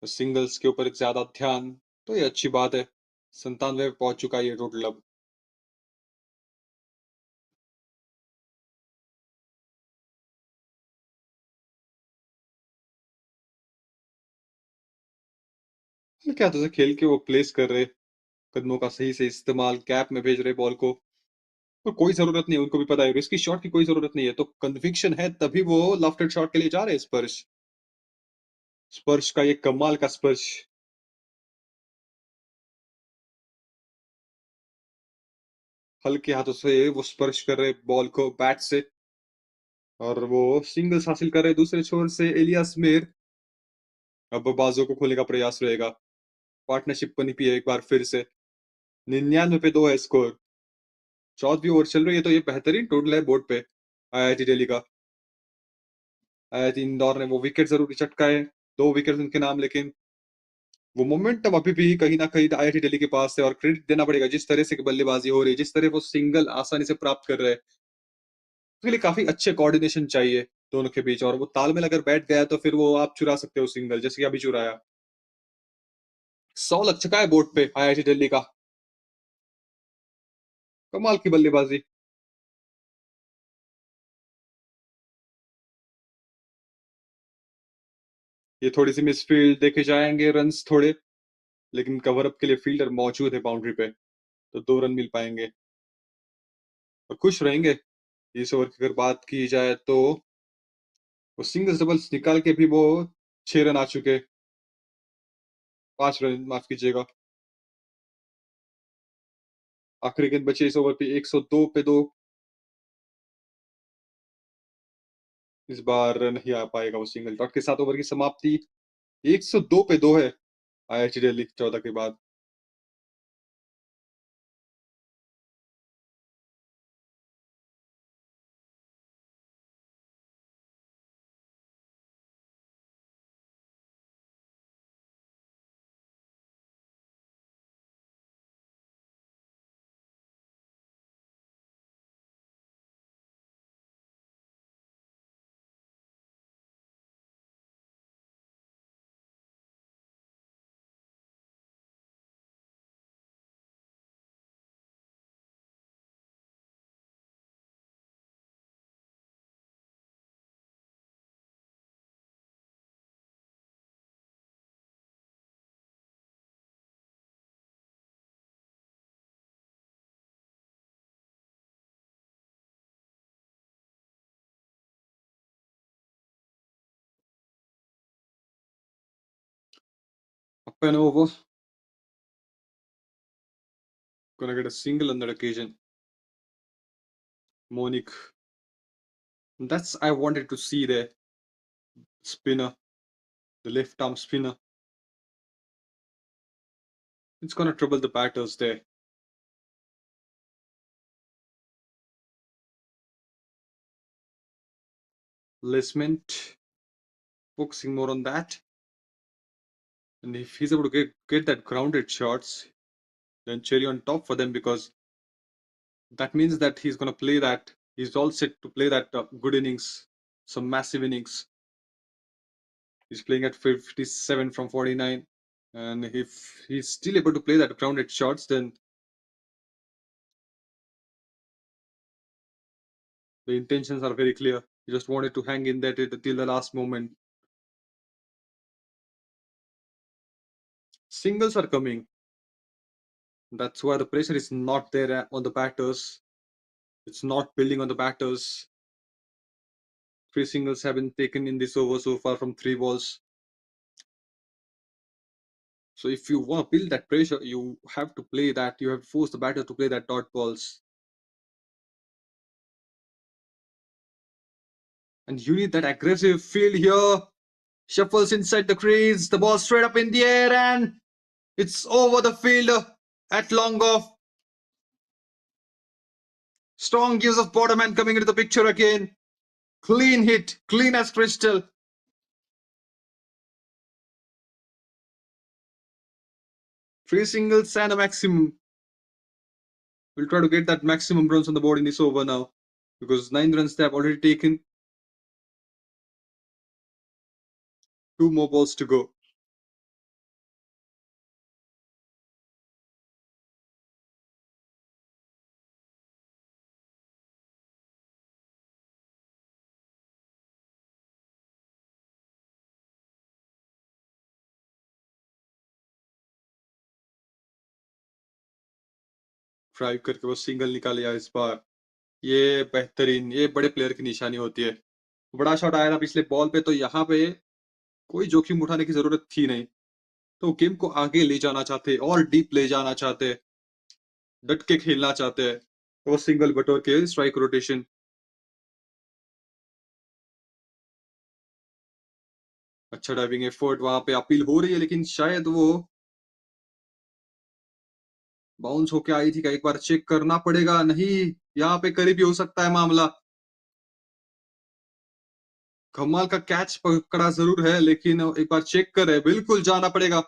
singles के ऊपर ज्यादा ध्यान, तो ये अच्छी बात है। 97 पे पहुंच चुका है ये टोटल अब। क्या तुझे खेल के वो प्लेस कर रहे, कदमों का सही से इस्तेमाल, कैप में भेज रहे बॉल को, तो कोई जरूरत नहीं है, उनको भी पता है रिस्की शॉट की कोई जरूरत नहीं है, तो कन्विक्शन है तभी वो लेफ्ट शॉट के लिए जा रहे हैं। स्पर्श, स्पर्श का ये कमाल का स्पर्श, हल्के हाथों से वो स्पर्श कर रहे बॉल को बैट से, और वो सिंगल्स हासिल कर रहे दूसरे छोर से एलियास मीर। अब बाजू को खोलने का प्रयास रहेगा, पार्टनरशिप बनी पी है एक बार फिर से। 99 पे 2 है स्कोर, 14वीं ओवर चल रही है, तो ये बेहतरीन टोटल है बोर्ड पे आईआईटी दिल्ली का। आईआईटी इंदौर ने वो विकेट जरूर चटकाए, 2 विकेट उनके नाम, लेकिन वो मोमेंटम अभी भी कहीं ना कहीं आईआईटी दिल्ली के पास है, और क्रेडिट देना पड़ेगा जिस तरह से बल्लेबाजी हो रही है, जिस तरह वो सिंगल आसानी से प्राप्त कर रहे हैं, उसके लिए काफी अच्छे कोऑर्डिनेशन चाहिए दोनों के बीच, और वो तालमेल अगर बैठ गया तो फिर वो आप चुरा सकते हो सिंगल, जैसे कि अभी चुराया। 100 लग चुका है बोर्ड पे आईआईटी दिल्ली का, कमाल की बल्लेबाजी। ये थोड़ी सी मिसफील्ड देखे जाएंगे, रन्स थोड़े, लेकिन कवर अप के लिए फील्डर मौजूद है बाउंड्री पे, तो 2 रन मिल पाएंगे और खुश रहेंगे। इस ओवर की अगर बात की जाए तो वो सिंगल्स डबल्स निकाल के भी वो 6 रन आ चुके, 5 रन माफ कीजिएगा। आखिरी गेंद बचे इस ओवर पे, 102 पे 2, इस बार नहीं आ पाएगा वो सिंगल डॉट के साथ। ओवर की समाप्ति, 102 पे 2 है आईआईटी दिल्ली 14 के बाद। Up and over, gonna get a single on that occasion. Monique, that's I wanted to see the spinner, the left arm spinner. It's gonna trouble the batters there. Placement, focusing more on that. And if he's able to get that grounded shots, then cherry on top for them, because that means that he's gonna play that. He's all set to play that good innings, some massive innings. He's playing at 57 from 49, and if he's still able to play that grounded shots, then the intentions are very clear. He just wanted to hang in there till the last moment. Singles are coming. That's why the pressure is not there on the batters. It's not building on the batters. 3 singles have been taken in this over so far from 3 balls. So if you want to build that pressure, you have to play that. You have to force the batter to play that dot balls. And you need that aggressive field here. Shuffles inside the crease. The ball straight up in the air, and it's over the field at long off. Strong gives of Bottom coming into the picture again. Clean hit, clean as crystal. 3 singles and a maximum. We'll try to get that maximum runs on the board in this over now, because 9 runs they have already taken. 2 more balls to go. Drive करके वो single निकालिया इस बार। ये बेहतरीन, ये बड़े player की निशानी होती है। बड़ा शॉट आया था पिछले बॉल पे, तो यहाँ पे कोई जोखिम उठाने की जरूरत थी नहीं। तो गेम को आगे ले जाना चाहते और डीप ले जाना चाहते, डट के खेलना चाहते हैं, तो वो सिंगल बटोर के स्ट्राइक रोटेशन। अच्छा डाइविंग एफर्ट, वहां पे अपील हो रही है, लेकिन शायद वो बाउंस होके आई थी। का एक बार चेक करना पड़ेगा। नहीं, यहाँ पे करीबी हो सकता है मामला। कमाल का कैच पकड़ा जरूर है, लेकिन एक बार चेक करे, बिल्कुल जाना पड़ेगा।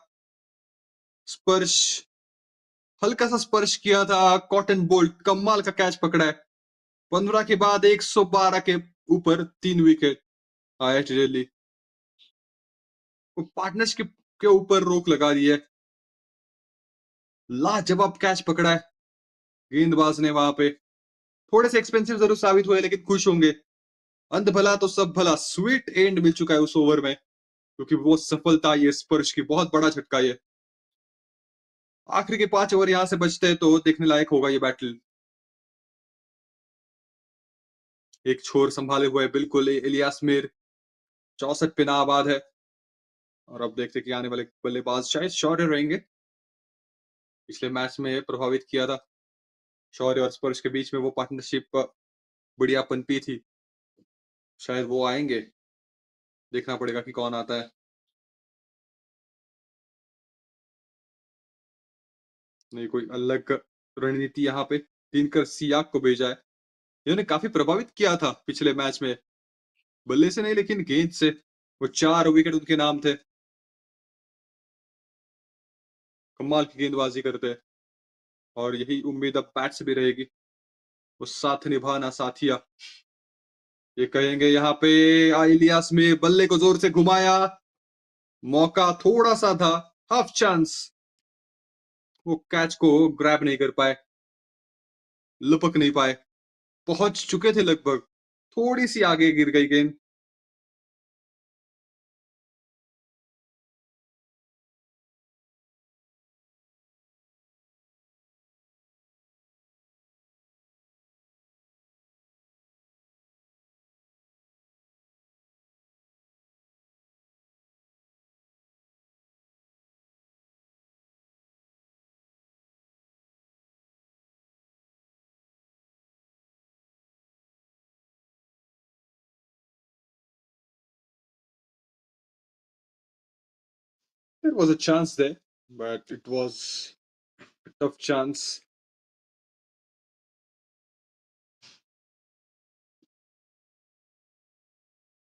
स्पर्श, हल्का सा स्पर्श किया था। कॉटन बोल्ट कमाल का कैच पकड़ा है। 15 के बाद 112 के ऊपर 3 विकेट। IIT दिल्ली को पार्टनरशिप के ऊपर रोक लगा दी है। लाजवाब कैच पकड़ा है गेंदबाज ने वहां पे। थोड़े से एक्सपेंसिव जरूर साबित हुए, लेकिन खुश होंगे। अंत भला तो सब भला, स्वीट एंड मिल चुका है उस ओवर में, क्योंकि वो सफलता, ये स्पर्श की बहुत बड़ा झटका। ये आखिरी के 5 ओवर यहां से बचते हैं तो देखने लायक होगा ये बैटल। एक छोर संभाले हुए बिल्कुल इलियास मीर 64 पे नाबाद है। और अब देखते कि आने वाले बल्लेबाज शायद शौर्य रहेंगे। पिछले मैच में प्रभावित किया था शौर्य और स्पर्श के बीच में वो पार्टनरशिप, बढ़िया पनपी थी। शायद वो आएंगे, देखना पड़ेगा कि कौन आता है। नहीं, कोई अलग रणनीति यहाँ पे दिनकर सियाक को भेजा है। इन्होंने काफी प्रभावित किया था पिछले मैच में, बल्ले से नहीं लेकिन गेंद से। वो 4 विकेट उनके नाम थे। कमाल की गेंदबाजी करते हैं, और यही उम्मीद अब बैट से भी रहेगी। वो साथ निभाना साथिया, ये कहेंगे यहाँ पे। इलियास में बल्ले को जोर से घुमाया, मौका थोड़ा सा था, हाफ चांस। वो कैच को ग्रैब नहीं कर पाए, लपक नहीं पाए। पहुंच चुके थे लगभग, थोड़ी सी आगे गिर गई गेंद। There was a chance there, but it was a tough chance.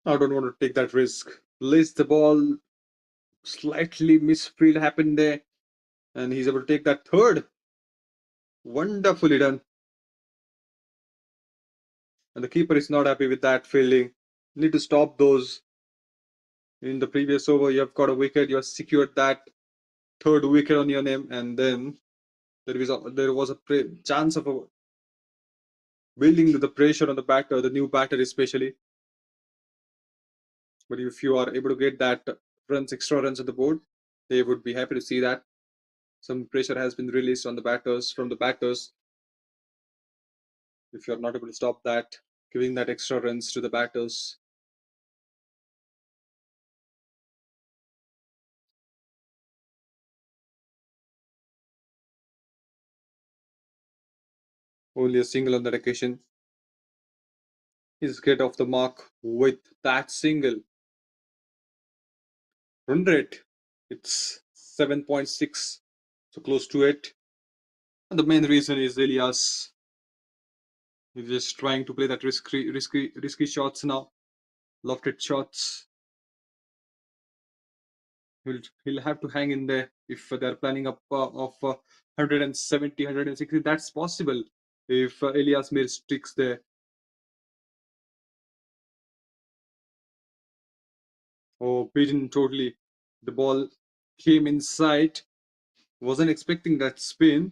I don't want to take that risk. Lays the ball, slightly misfield happened there, and he's able to take that third. Wonderfully done. And the keeper is not happy with that fielding. Need to stop those. In the previous over, you have got a wicket, you have secured that third wicket on your name, and then there was a chance of building the pressure on the batter, the new batter especially. But if you are able to get that extra runs on the board, they would be happy to see that. Some pressure has been released on the batters from the batters. If you are not able to stop that, giving that extra runs to the batters. Only a single on that occasion. He's get off the mark with that single. Run rate, it's 7.6, so close to it. And the main reason is Elias. He's just trying to play that risky shots now, lofted shots. He'll have to hang in there if they're planning up of 170, 160. That's possible if Elias Mir sticks there. Oh, beaten totally. The ball came inside. Wasn't expecting that spin.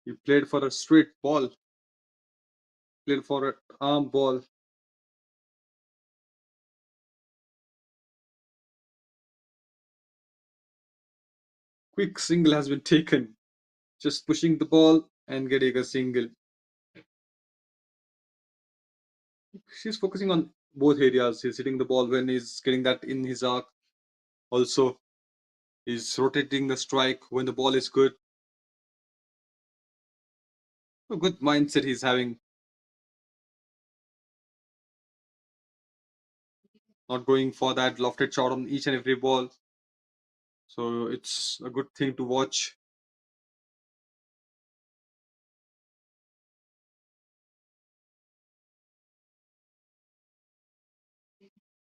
He played for a straight ball. Played for an arm ball. Quick single has been taken. Just pushing the ball and getting a single. She's focusing on both areas. He's hitting the ball when he's getting that in his arc. Also, he's rotating the strike when the ball is good. A good mindset he's having. Not going for that lofted shot on each and every ball. So it's a good thing to watch.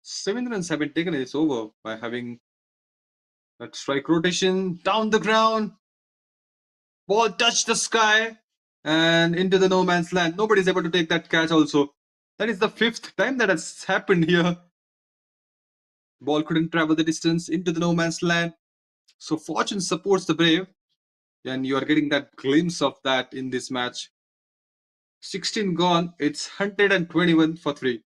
7 runs have been taken. It's over by having that strike rotation down the ground. Ball touched the sky and into the no man's land. Nobody's able to take that catch also. That is the fifth time that has happened here. Ball couldn't travel the distance into the no man's land. So fortune supports the brave. And you are getting that glimpse of that in this match. 16 gone. It's 121 for 3.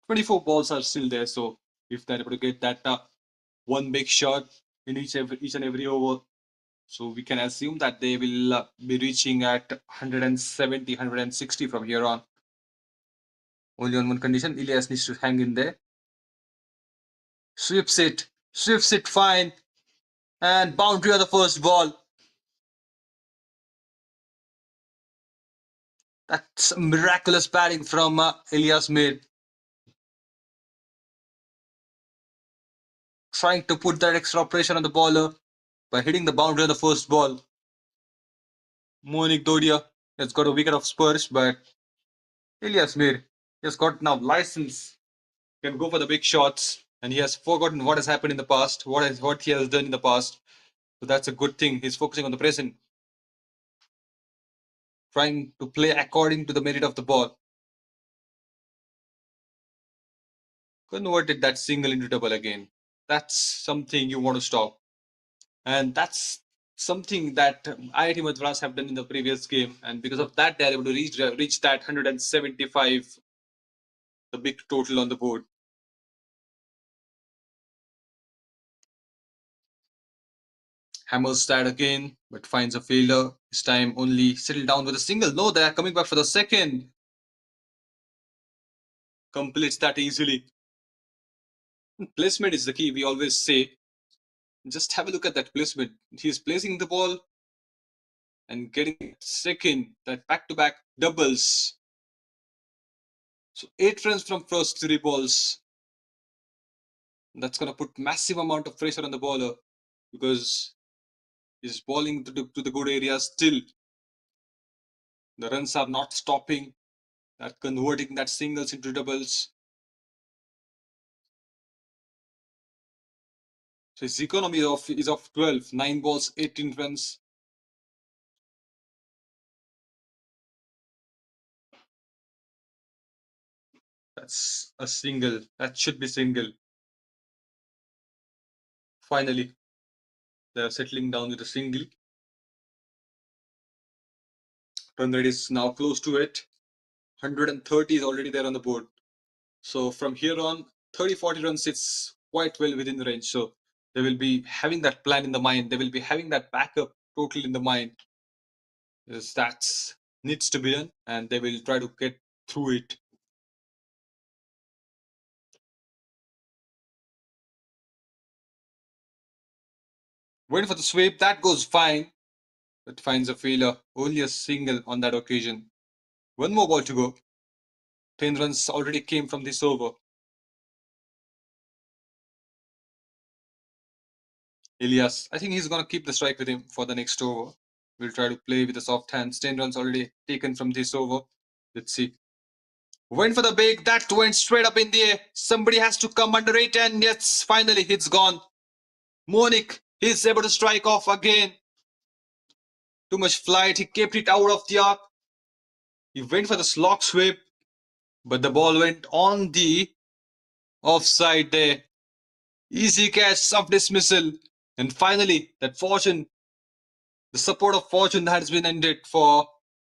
Twenty-four balls are still there. So if they're able to get that one big shot in each and every over, so we can assume that they will be reaching at 170, 160 from here on. Only on one condition, Elias needs to hang in there. Sweeps it fine, and boundary on the first ball. That's miraculous batting from Elias Mir. Trying to put that extra pressure on the bowler by hitting the boundary on the first ball. Monik Dodia has got a wicket of Spurs, but Elias Mir has got now license, can go for the big shots, and he has forgotten what has happened in the past, what he has done in the past. So that's a good thing. He's focusing on the present, trying to play according to the merit of the ball. Converted that single into double again. That's something you want to stop. And that's something that IIT Madras have done in the previous game. And because of that, they're able to reach that 175, the big total on the board. Hammers that again, but finds a fielder. This time only settled down with a single. No, they are coming back for the second. Completes that easily. Placement is the key, we always say. Just have a look at that placement. He's placing the ball and getting second, that back-to-back doubles. So 8 runs from first 3 balls. That's going to put massive amount of pressure on the bowler because he's bowling to the good areas still. The runs are not stopping. They're converting that singles into doubles. So his economy is of 12, 9 balls, 18 runs. That's a single. That should be single. Finally, they are settling down with a single. Run rate is now close to it. 130 is already there on the board. So from here on, 30-40 runs sits quite well within the range. So they will be having that plan in the mind. They will be having that backup totally in the mind. That needs to be done, and they will try to get through it. Waiting for the sweep, that goes fine. But finds a failure. Only a single on that occasion. One more ball to go. 10 runs already came from this over. Elias, I think he's going to keep the strike with him for the next over. We'll try to play with the soft hands. 10 runs already taken from this over. Let's see. Went for the big. That went straight up in the air. Somebody has to come under it. And yes, finally, it's gone. Monik is able to strike off again. Too much flight. He kept it out of the arc. He went for the slog sweep. But the ball went on the offside there. Easy catch, soft dismissal. And finally, that fortune, the support of fortune has been ended for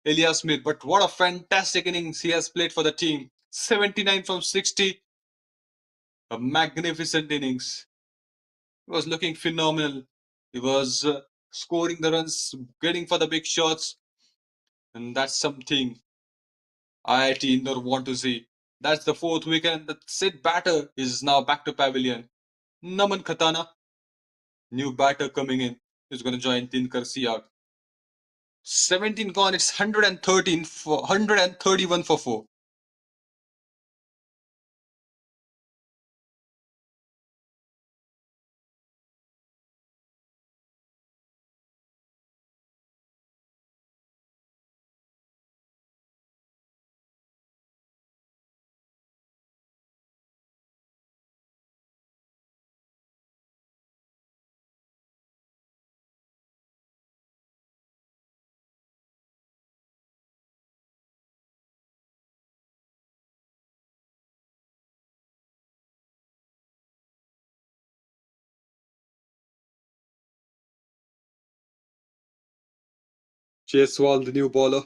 Elias Smith. But what a fantastic innings he has played for the team. 79 from 60. A magnificent innings. He was looking phenomenal. He was scoring the runs, getting for the big shots. And that's something IIT Indore want to see. That's the fourth wicket, and the Sid batter is now back to pavilion. Naman Khatana, new batter coming in, is going to join Dinkar Siak. 17 gone, it's 113 for 131 for 4. Jaiswal, the new bowler,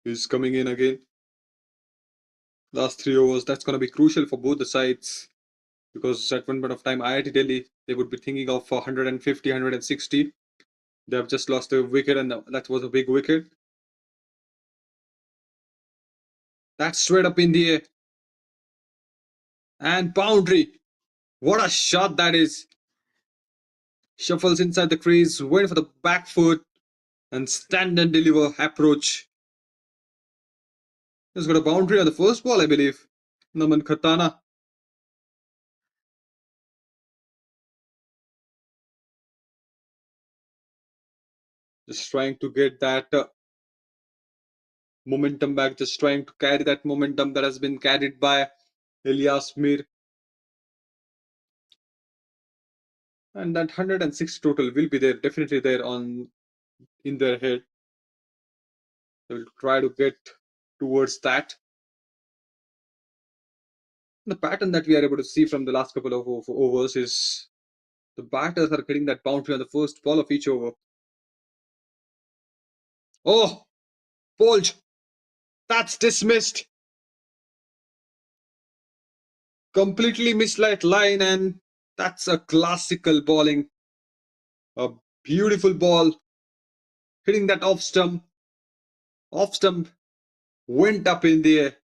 is coming in again. Last 3 overs, that's going to be crucial for both the sides because at one point of time, IIT Delhi, they would be thinking of 150, 160. They have just lost a wicket, and that was a big wicket. That's straight up in the air. And boundary. What a shot that is. Shuffles inside the crease, went for the back foot, and stand and deliver approach. He's got a boundary on the first ball, I believe. Naman Khatana. Just trying to get that momentum back, just trying to carry that momentum that has been carried by Elias Mir. And that 106 total will be there, definitely there on in their head. They will try to get towards that. The pattern that we are able to see from the last couple of overs is the batters are getting that boundary on the first ball of each over. Oh, Polj, that's dismissed. Completely misled line, and that's a classical bowling. A beautiful ball hitting that off stump. Off stump went up in the air.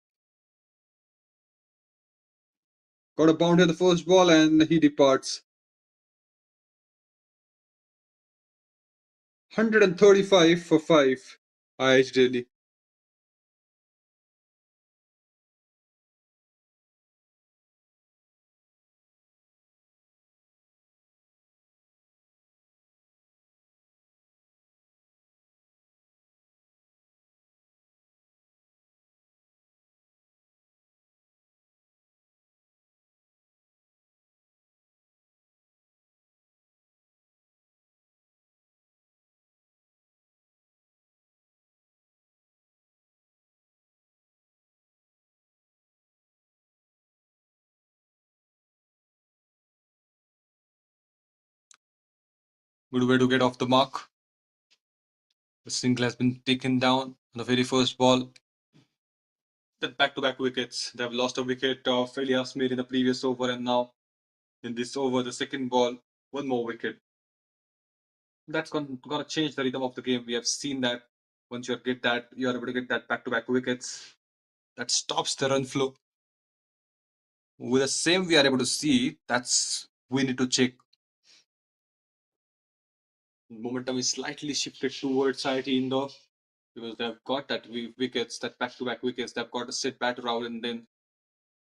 Got a boundary on the first ball, and he departs. 135 for 5. IH Delhi. Good way to get off the mark. The single has been taken down on the very first ball. Then back-to-back wickets. They have lost a wicket of Elias Mir in the previous over, and now in this over, the second ball, one more wicket. That's going to change the rhythm of the game. We have seen that once you get that, you are able to get that back-to-back wickets. That stops the run flow. With the same, we are able to see that's we need to check. Momentum is slightly shifted towards IIT Indore because they've got that wickets, that back-to-back wickets. They've got to sit batter out, and then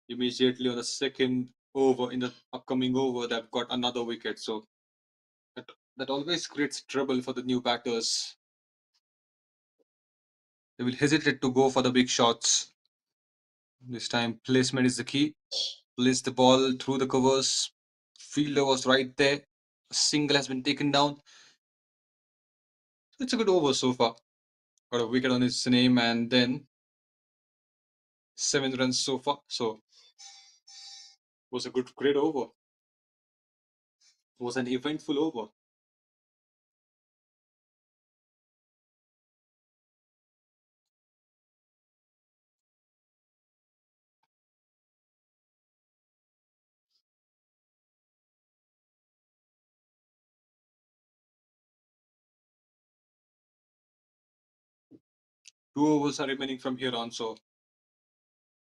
immediately on the second over in the upcoming over, they've got another wicket. So That always creates trouble for the new batters. They will hesitate to go for the big shots. This time, placement is the key. Place the ball through the covers. Fielder was right there. A single has been taken down. It's a good over so far. Got a wicket on his name and then 7 runs so far. So was a great over. Was an eventful over. Two overs are remaining from here on. So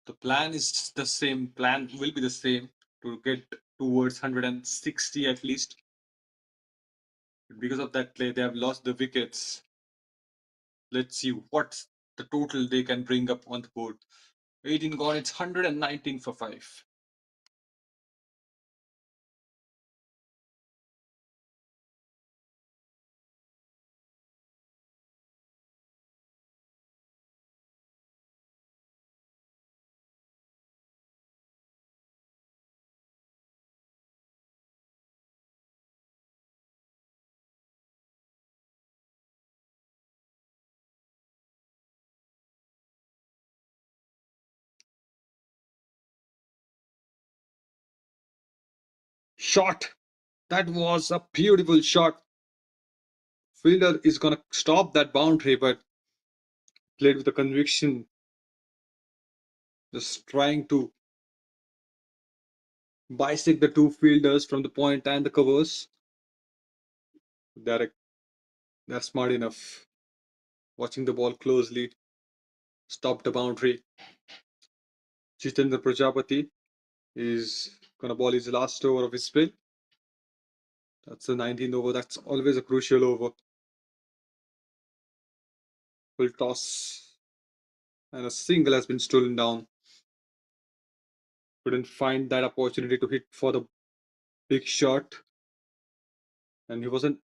the plan is the same. Plan will be the same to get towards 160 at least. Because of that play, they have lost the wickets. Let's see what's the total they can bring up on the board. 18 gone, it's 119 for 5. Shot! That was a beautiful shot. Fielder is going to stop that boundary, but played with a conviction. Just trying to bisect the two fielders from the point and the covers. They're, they're smart enough. Watching the ball closely. Stop the boundary. Jitendra Prajapati is going to ball his last over of his spell. That's the 19th over. That's always a crucial over. Full toss. And a single has been stolen down. Couldn't find that opportunity to hit for the big shot. And he wasn't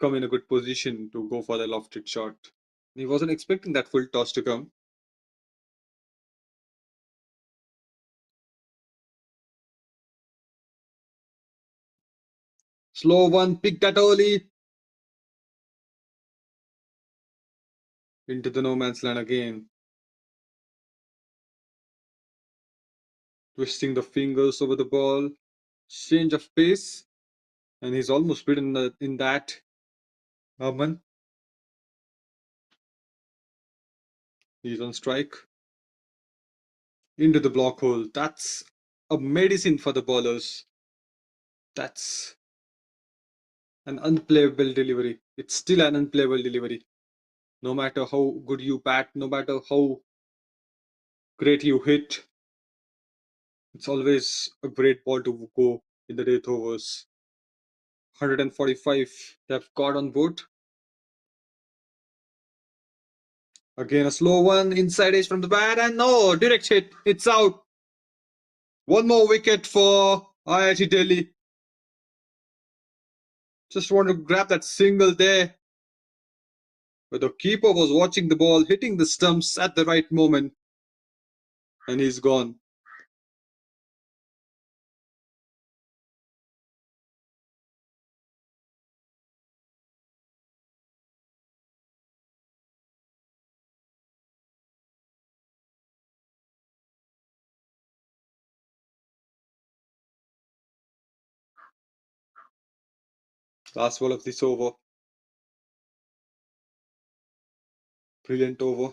come in a good position to go for the lofted shot. He wasn't expecting that full toss to come. Slow one, pick that early. Into the no man's land again. Twisting the fingers over the ball. Change of pace. And he's almost beaten in that. Aman. He's on strike. Into the block hole. That's a medicine for the bowlers. That's an unplayable delivery. It's still an unplayable delivery. No matter how good you bat, no matter how great you hit, it's always a great ball to go in the death overs. 145 they have got on board. Again, a slow one, inside edge from the bat, and no, direct hit. It's out. One more wicket for IIT Delhi. Just want to grab that single there. But the keeper was watching the ball, hitting the stumps at the right moment. And he's gone. Last ball of this over. Brilliant over.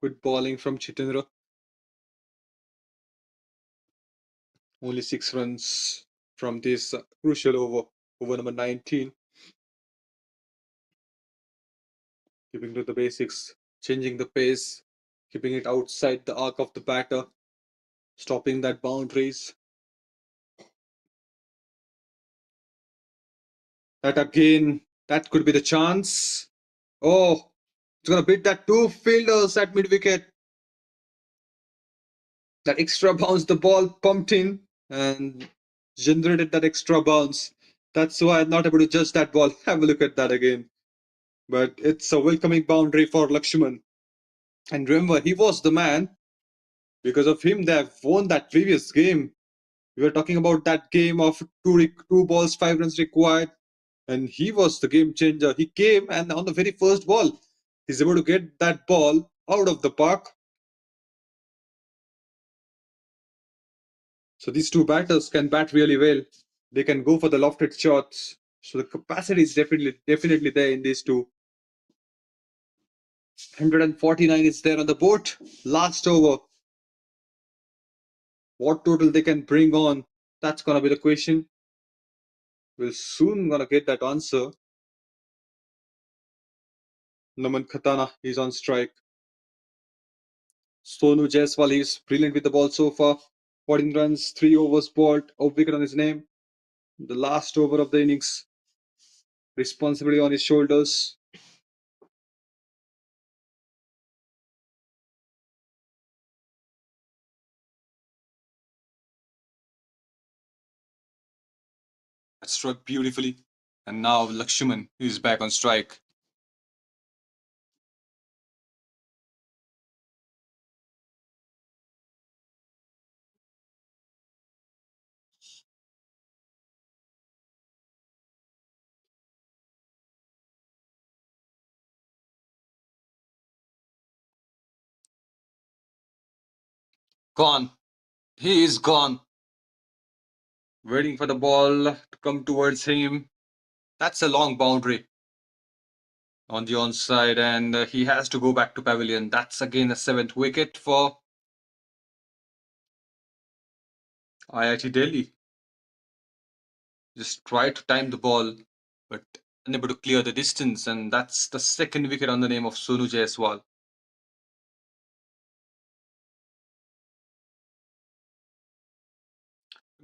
Good bowling from Chitendra. Only 6 runs from this crucial over number 19. Keeping to the basics, changing the pace, keeping it outside the arc of the batter, stopping that boundaries. That again, that could be the chance. Oh, it's gonna beat that two fielders at mid wicket. That extra bounce, the ball pumped in and generated that extra bounce. That's why I'm not able to judge that ball. Have a look at that again. But it's a welcoming boundary for Lakshman. And remember, he was the man. Because of him, they have won that previous game. We were talking about that game of two balls, 5 runs required, and he was the game changer. He came and on the very first ball, he's able to get that ball out of the park. So these two batters can bat really well. They can go for the lofted shots. So the capacity is definitely there in these two. 149 is there on the board. Last over. What total they can bring on? That's gonna be the question. We'll soon gonna get that answer. Naman Khatana is on strike. Sonu Jaiswal is brilliant with the ball so far. 14 runs, 3 overs balled, a wicket on his name. The last over of the innings. Responsibility on his shoulders. That struck beautifully. And now Lakshman is back on strike. Gone. He is gone. Waiting for the ball to come towards him. That's a long boundary on the onside, and he has to go back to pavilion. That's again a 7th wicket for IIT Delhi. Just try to time the ball, but unable to clear the distance, and that's the 2nd wicket on the name of Sonu Jaiswal.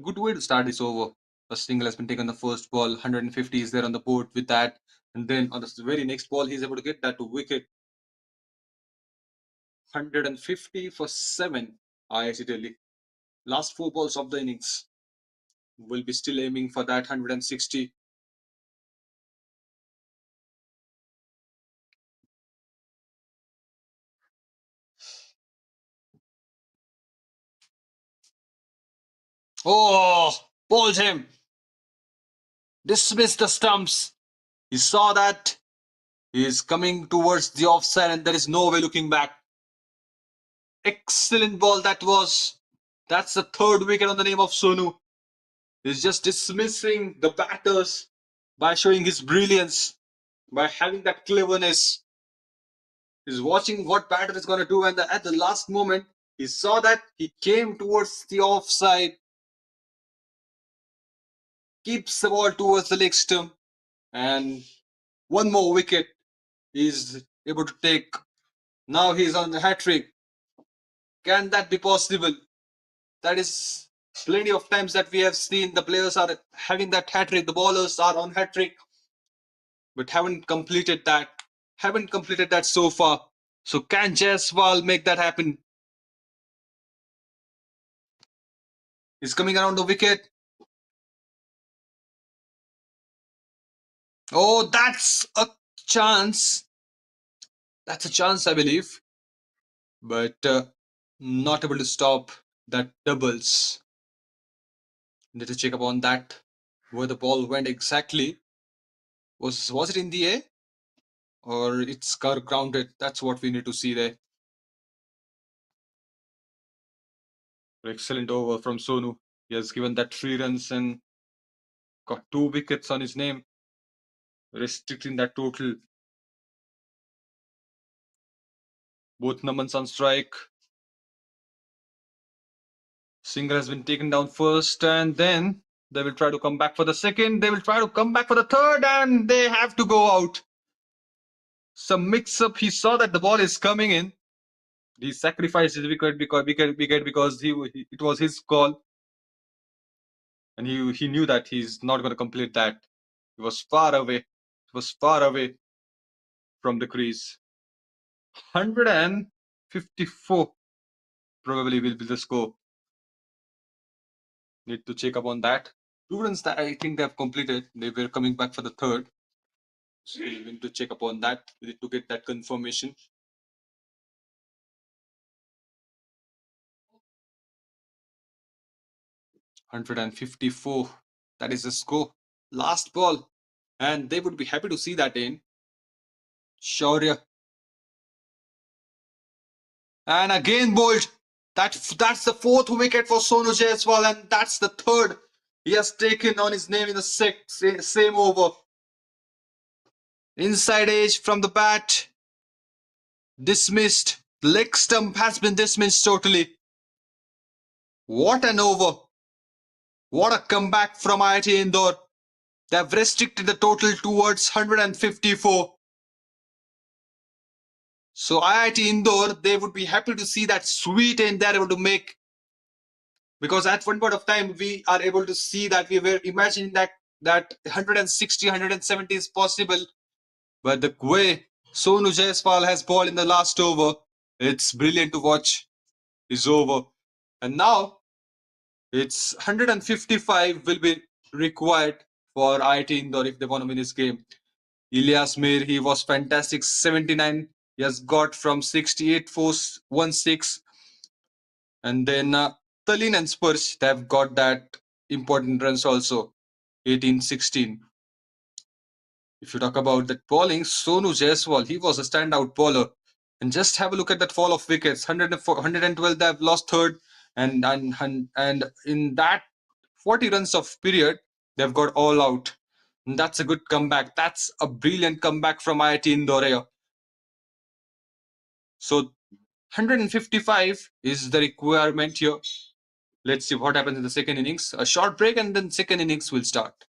Good way to start this over. A single has been taken on the first ball, 150 is there on the board with that, and then on the very next ball, he's able to get that wicket. 150 for 7, IIT Delhi. Last 4 balls of the innings will be still aiming for that 160. Oh, bowled him. Dismissed the stumps. He saw that. He is coming towards the offside and there is no way looking back. Excellent ball that was. That's the 3rd wicket on the name of Sonu. He's just dismissing the batters by showing his brilliance, by having that cleverness. He's watching what batter is going to do, and at the last moment, he saw that he came towards the offside, keeps the ball towards the leg stump, and one more wicket he's able to take. Now he's on the hat trick. Can that be possible? That is plenty of times that we have seen the players are having that hat trick, the bowlers are on hat trick, but haven't completed that. Haven't completed that so far. So can Jaiswal make that happen? He's coming around the wicket. Oh, that's a chance. That's a chance, I believe. But not able to stop that doubles. Need to check up on that. Where the ball went exactly. Was it in the air? Or it's grounded? That's what we need to see there. Excellent over from Sonu. He has given that 3 runs and got 2 wickets on his name, restricting that total. Both Namans on strike. Single has been taken down first, and then they will try to come back for the second. They will try to come back for the third, and they have to go out. Some mix-up. He saw that the ball is coming in. He sacrificed his wicket because it was his call, and he knew that he's not going to complete that. He was far away. He was far away from the crease. 154 probably will be the score. Need to check up on that. 2 runs that I think they have completed. They were coming back for the third. So we need to check upon that. We need to get that confirmation. 154. That is the score. Last ball. And they would be happy to see that in. Shaurya. And again bowled. That's the fourth wicket for Sonu Jaiswal, and that's the third he has taken on his name in the same over. Inside edge from the bat. Dismissed. The leg stump has been dismissed totally. What an over. What a comeback from IIT Indore. They have restricted the total towards 154. So IIT Indore, they would be happy to see that sweet end they're able to make. Because at one point of time, we are able to see that we were imagining that 160, 170 is possible. But the way Sonu Jaiswal has bowled in the last over, it's brilliant to watch. Is over. And now, it's 155 will be required for IIT Indore if they want to win this game. Ilyas Mir, he was fantastic. 79 he has got from 68 force 16. And then Talin and Spurs, they have got that important runs also. 18-16. If you talk about that bowling, Sonu Jaiswal, he was a standout bowler. And just have a look at that fall of wickets. 112 they have lost third. And in that 40 runs of period, they've got all out. And that's a good comeback. That's a brilliant comeback from IIT Indore. So 155 is the requirement here. Let's see what happens in the second innings. A short break and then second innings will start.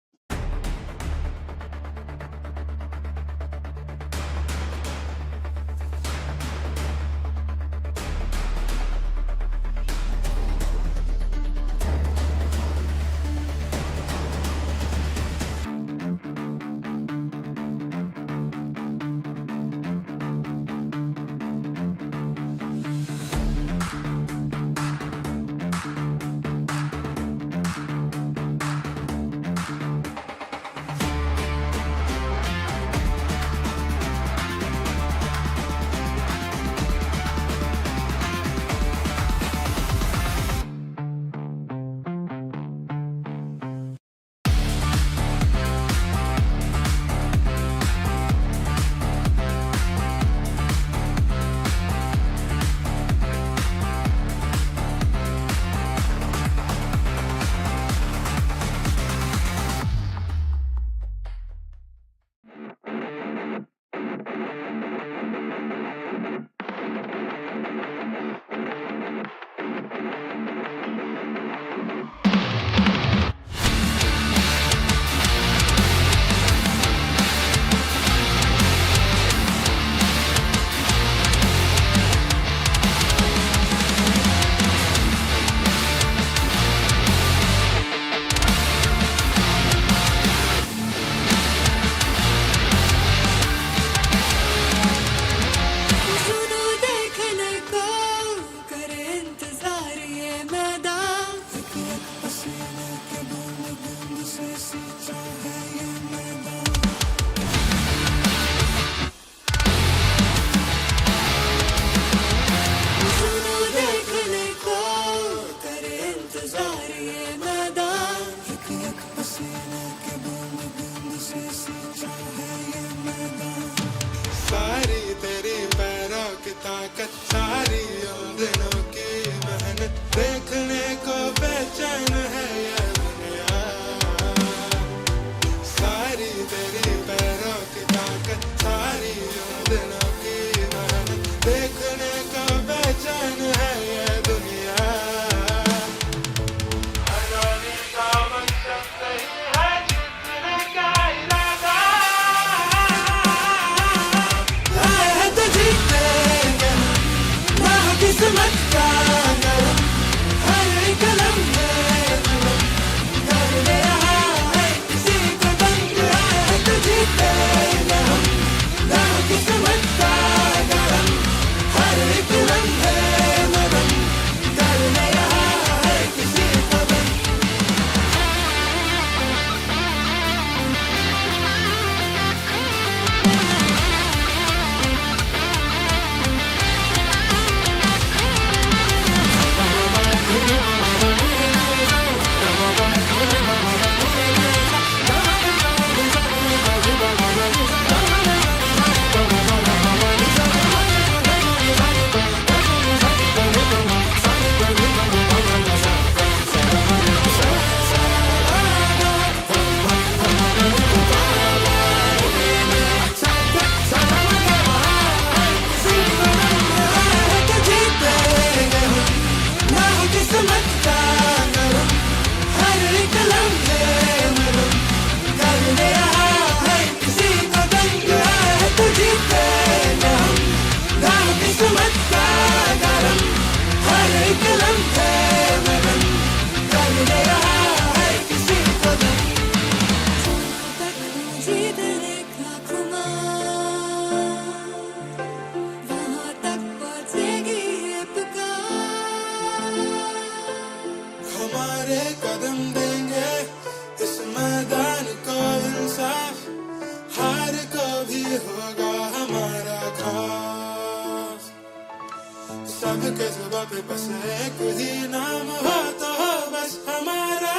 जुबां पे बस एक ही नाम हो तो हो बस हमारा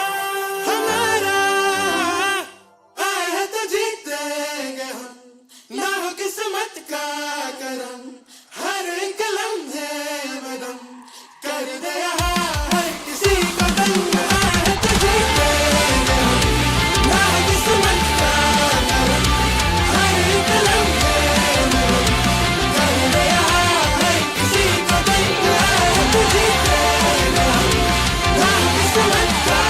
हमारा आए हैं तो जीतेंगे हम ना हो किस्मत का करम हर एक लम्हे में दम कर दे यहाँ हर किसी को दंग आए हैं तो जीतेंगे हम ना हो किस्मत का करम हर एक लम्हे में दम कर दे यहाँ हर किसी को दंग आए हैं तो जीतेंगे हम ना हो किस्मत का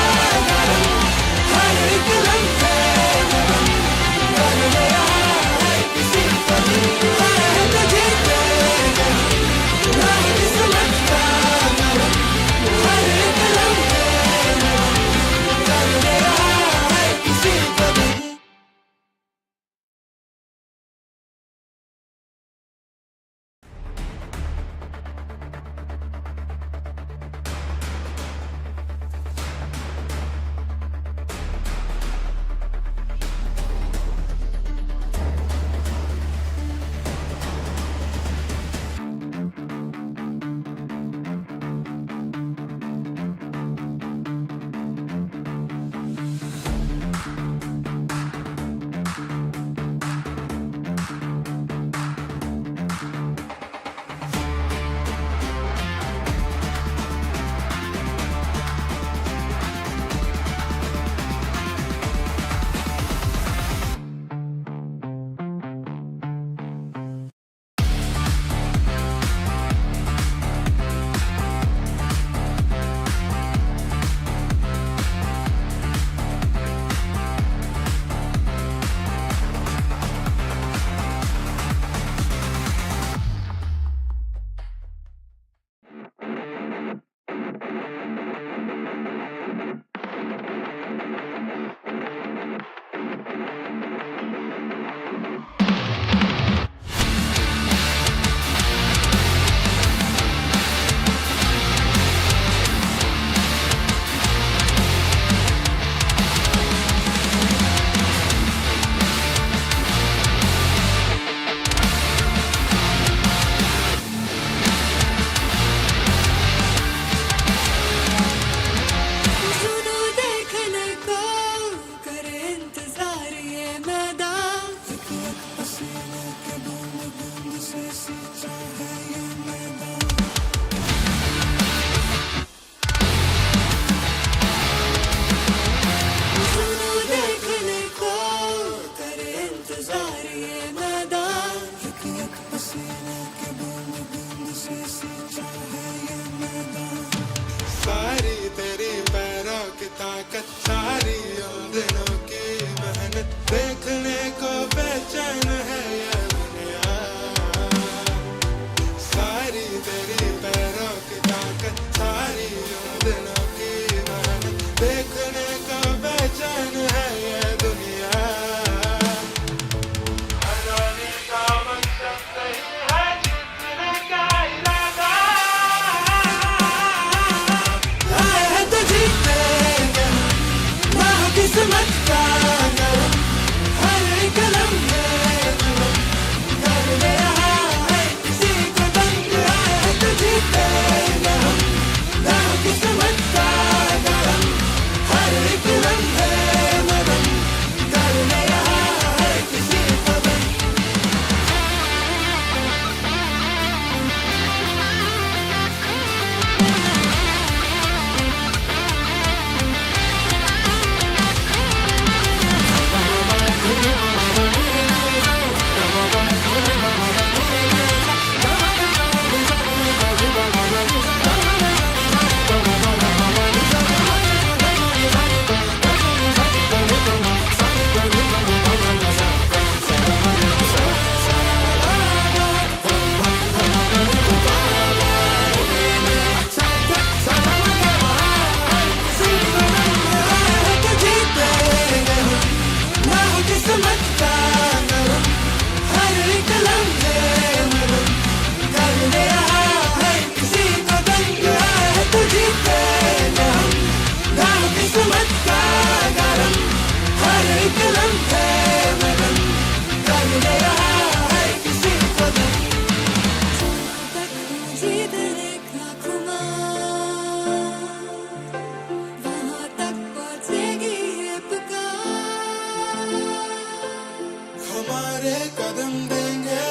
कदम देंगे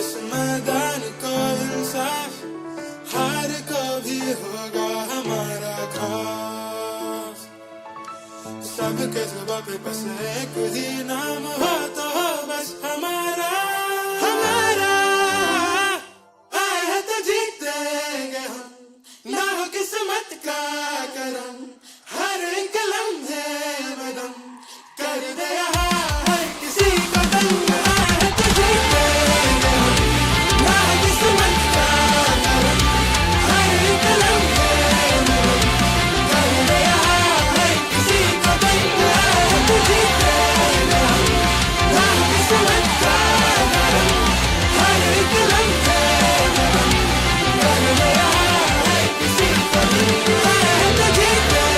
इस मैदान को इंसाफ, हार कभी होगा हमारा खास। सबके जुबां पे बस एक ही नाम हो तो हो बस हमारा, हमारा। आए हैं तो जीतेंगे हम, ना हो किस्मत का करम, हर एक लम्हे में दम कर दे हर किसी को दंग। आए हैं तो जीतेंगे हम, ना हो किस्मत का करम, हर एक लम्हे में दम कर दे हर किसी को दंग। आए हैं तो जीतेंगे हम, ना हो किस्मत का करम, हर एक लम्हे में दम कर दे हर किसी को दंग। आए हैं तो जीतेंगे।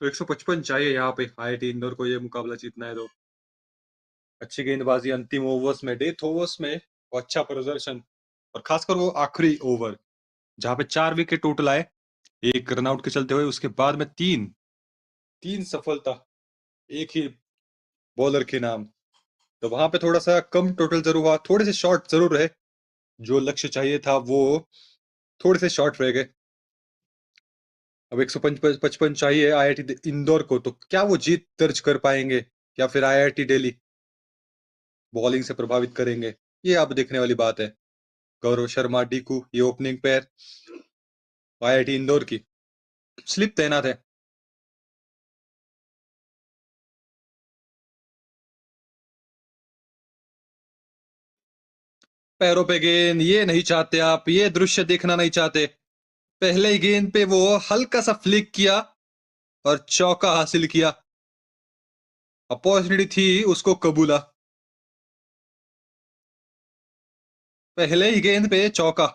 तो 155 चाहिए यहाँ पे आईआईटी इंदौर को ये मुकाबला जीतना है तो। अच्छी गेंदबाजी अंतिम ओवर्स में, डेथ ओवर्स में वो अच्छा प्रदर्शन, और खासकर वो आखिरी ओवर जहां पे 4 विकेट टोटल आए, एक रनआउट के चलते हुए, उसके बाद में तीन तीन सफलता एक ही बॉलर के नाम। तो वहां पे थोड़ा सा कम टोटल जरूर हुआ, थोड़े से शॉर्ट जरूर रहे, जो लक्ष्य चाहिए था वो थोड़े से शॉर्ट रह गए। अब 155 चाहिए आईआईटी इंदौर को, तो क्या वो जीत दर्ज कर पाएंगे या फिर आईआईटी दिल्ली बॉलिंग से प्रभावित करेंगे, ये अब देखने वाली बात है। गौरव शर्मा, डीकू, ये ओपनिंग पेयर आईआईटी इंदौर की। स्लिप तैनात है। पैरों पे गेंद, ये नहीं चाहते आप, ये दृश्य देखना नहीं चाहते। पहले ही गेंद पे वो हल्का सा फ्लिक किया और चौका हासिल किया। अपॉर्चुनिटी थी, उसको कबूला। पहले ही गेंद पे चौका।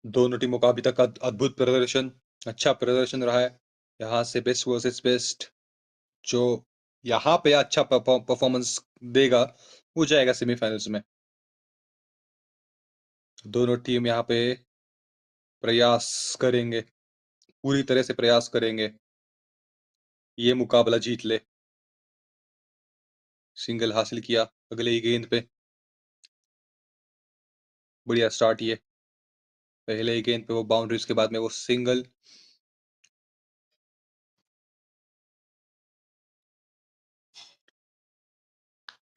दोनों टीमों का अभी तक अद्भुत प्रदर्शन, अच्छा प्रदर्शन रहा है। यहाँ से बेस्ट वर्सेस बेस्ट, जो यहाँ पे अच्छा परफॉर्मेंस देगा वो जाएगा सेमीफाइनल्स में। दोनों टीम यहाँ पे प्रयास करेंगे, पूरी तरह से प्रयास करेंगे ये मुकाबला जीत ले। सिंगल हासिल किया अगले ही गेंद पे, बढ़िया स्टार्ट ये। पहले ही गेंद पे वो बाउंड्रीज के बाद में वो single.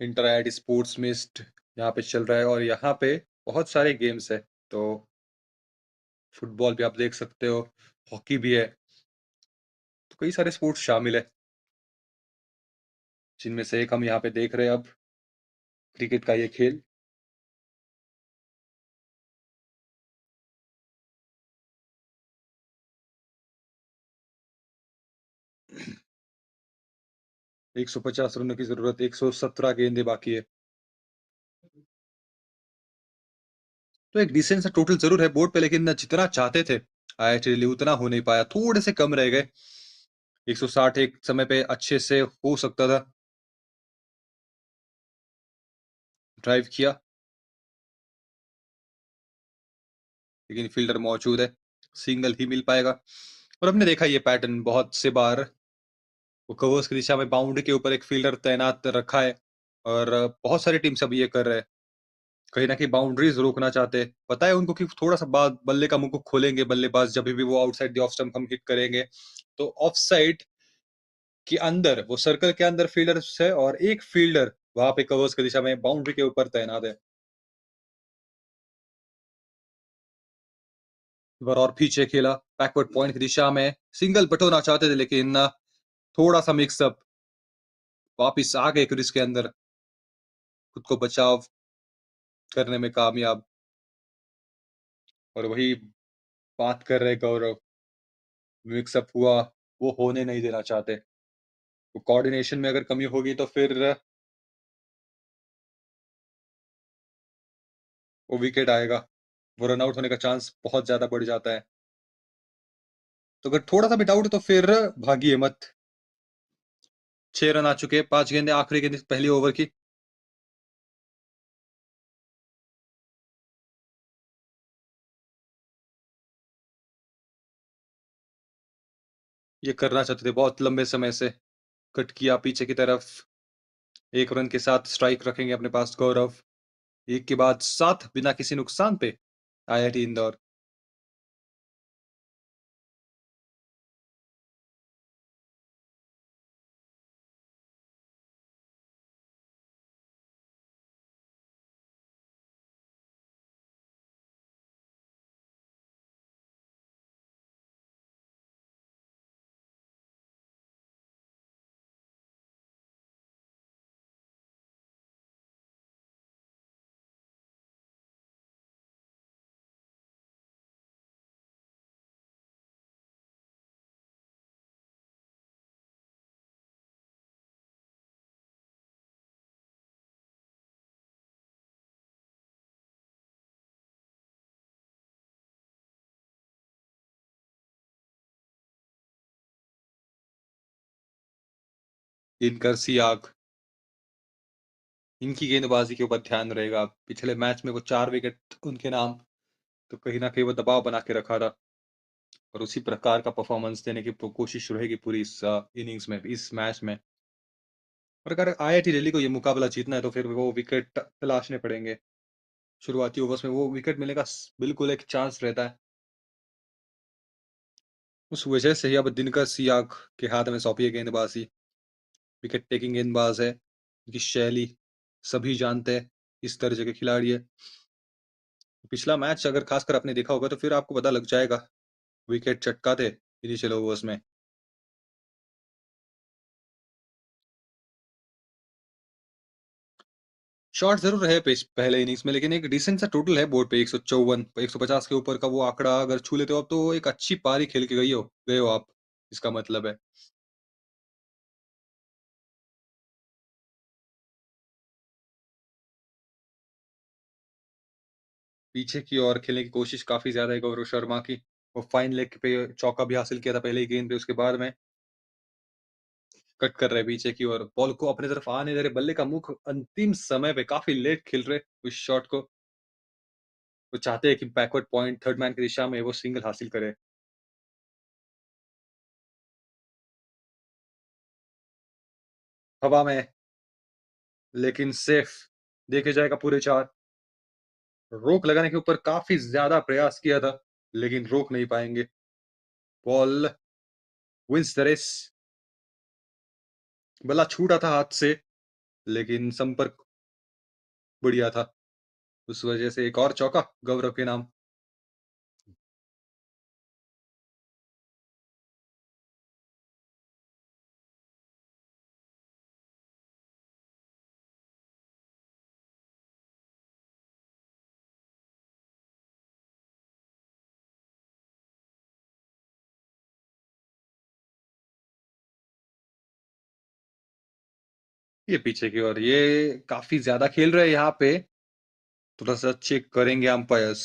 Inter IIT sports mist यहाँ पे चल रहा है, और यहाँ पे बहुत सारे गेम्स है। तो फुटबॉल भी आप देख सकते हो, हॉकी भी है, तो कई सारे स्पोर्ट्स शामिल है, जिनमें से एक हम यहाँ पे देख रहे हैं अब, क्रिकेट का ये खेल। एक 150 रनों की जरूरत, 117 गेंदे बाकी है। तो एक डिसेंट सा टोटल जरूर है बोर्ड पे, लेकिन जितना चाहते थे आईआईटी दिल्ली उतना हो नहीं पाया, थोड़े से कम रह गए। 160 एक समय पे अच्छे से हो सकता था। ड्राइव किया, लेकिन फील्डर मौजूद है, सिंगल ही मिल पाएगा। और हमने देखा ये पैटर्न बहुत से बार, वो कवर्स की दिशा में बाउंड्री के ऊपर एक फील्डर तैनात रखा है, और बहुत सारी टीम्स अब ये कर रहे हैं, कहीं ना कहीं बाउंड्रीज रोकना चाहते हैं। पता है उनको कि थोड़ा सा बाद बल्ले का मुंह को खोलेंगे बल्लेबाज, जब भी वो आउटसाइड द ऑफ स्टंप हम हिट करेंगे, तो ऑफ साइड के अंदर, वो सर्कल के अंदर फील्डर है, और एक फील्डर वहां पे कवर्स की दिशा में बाउंड्री के ऊपर तैनात है। एक बार और पीछे खेला, बैकवर्ड पॉइंट की दिशा में सिंगल बटोरना चाहते थे, लेकिन थोड़ा सा मिक्सअप, वापिस आ गए क्रीज के अंदर, खुद को बचाव करने में कामयाब। और वही बात कर रहे गौरव, मिक्सअप हुआ, वो होने नहीं देना चाहते। तो कोऑर्डिनेशन में अगर कमी होगी तो फिर वो विकेट आएगा, वो रन आउट होने का चांस बहुत ज्यादा बढ़ जाता है। तो अगर थोड़ा सा भी डाउट है तो फिर भागिए मत। 6 रन आ चुके हैं, 5 गेंदें, आखिरी गेंद पहली ओवर की। ये करना चाहते थे बहुत लंबे समय से, कट किया पीछे की तरफ। 1 रन के साथ स्ट्राइक रखेंगे अपने पास गौरव, एक के बाद 7 बिना किसी नुकसान पे आईआईटी इंदौर। दिनकर सियाग, इनकी गेंदबाजी के ऊपर ध्यान रहेगा। पिछले मैच में वो 4 विकेट उनके नाम, तो कहीं न कहीं वो दबाव बना के रखा था और उसी प्रकार का परफॉर्मेंस देने की कोशिश रहेगी पूरी इस इनिंग्स में, इस मैच में। और अगर आईआईटी दिल्ली को ये मुकाबला जीतना है तो फिर वो विकेट तलाशने पड़ेंगे। शुरुआती ओवर्स में वो विकेट मिलने का बिल्कुल एक चांस रहता है। उस वजह से ही अब दिनकर सियाग के हाथ में सौंपी है गेंदबाजी। विकेट टेकिंग गेंदबाज है, उनकी शैली सभी जानते हैं, इस दर्जे के खिलाड़ी है। पिछला मैच अगर खासकर आपने देखा होगा तो फिर आपको पता लग जाएगा, विकेट चटका थे इनिशियल ओवर्स में। शॉट ज़रूर रहे पहले इनिंग्स में, लेकिन एक डिसेंट सा टोटल है बोर्ड पे 154, 150 के ऊपर का वो आंकड़ा अगर छू लेते हो आप तो एक अच्छी पारी खेल के गए हो आप, इसका मतलब है। पीछे की ओर खेलने की कोशिश काफ़ी ज़्यादा है गौरव शर्मा की। वो फाइन लेग पे चौका भी हासिल किया था पहले ही गेंद पे, उसके बाद में कट कर रहे पीछे की ओर। बॉल को अपनी तरफ आने दे रहे, बल्ले का मुख अंतिम समय पे काफ़ी लेट खेल रहे उस शॉट को। वो चाहते हैं कि बैकवर्ड पॉइंट थर्ड मैन की दिशा में वो सिंगल हासिल करे। हवा में, लेकिन सेफ देखे जाएगा पूरे 4। रोक लगाने के ऊपर काफ़ी ज़्यादा प्रयास किया था, लेकिन रोक नहीं पाएँगे। बॉल विंस द रेस, बल्ला छूटा था हाथ से, लेकिन संपर्क बढ़िया था। उस वजह से एक और चौका गौरव के नाम। ये पीछे की ओर, ये काफ़ी ज़्यादा खेल रहे हैं यहाँ पे। थोड़ा-सा चेक करेंगे अंपायर्स।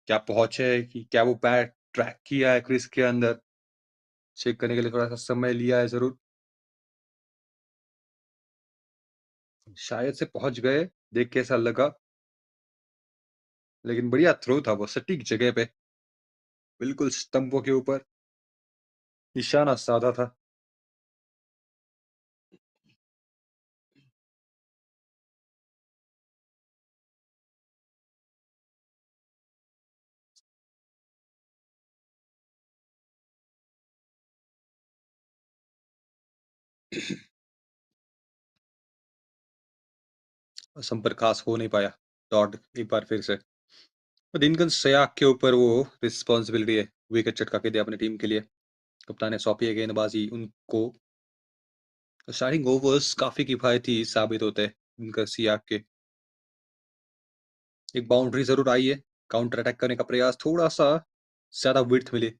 क्या पहुँचे कि क्या वो बैट ट्रैक किया है क्रीज़ के अंदर? चेक करने के लिए थोड़ा-सा समय लिया है ज़रूर। शायद से पहुँच गए, देख के ऐसा लगा। लेकिन बढ़िया थ्रो था वो, सटीक जगह पे, बिल्कुल स्टंपों के ऊपर निशाना साधा था। संपर्क खास हो नहीं पाया। डॉट एक बार फिर से। और दिनकर सहवाग के ऊपर वो रिस्पॉन्सिबिलिटी है, विकेट चटका के दिया अपनी टीम के लिए। कप्तान ने सौंपी है गेंदबाजी उनको। स्टार्टिंग ओवर्स काफ़ी किफ़ायती साबित होते हैं दिनकर सहवाग के। एक बाउंड्री ज़रूर आई है, काउंटर अटैक करने का प्रयास, थोड़ा-सा ज़्यादा विड्थ मिली।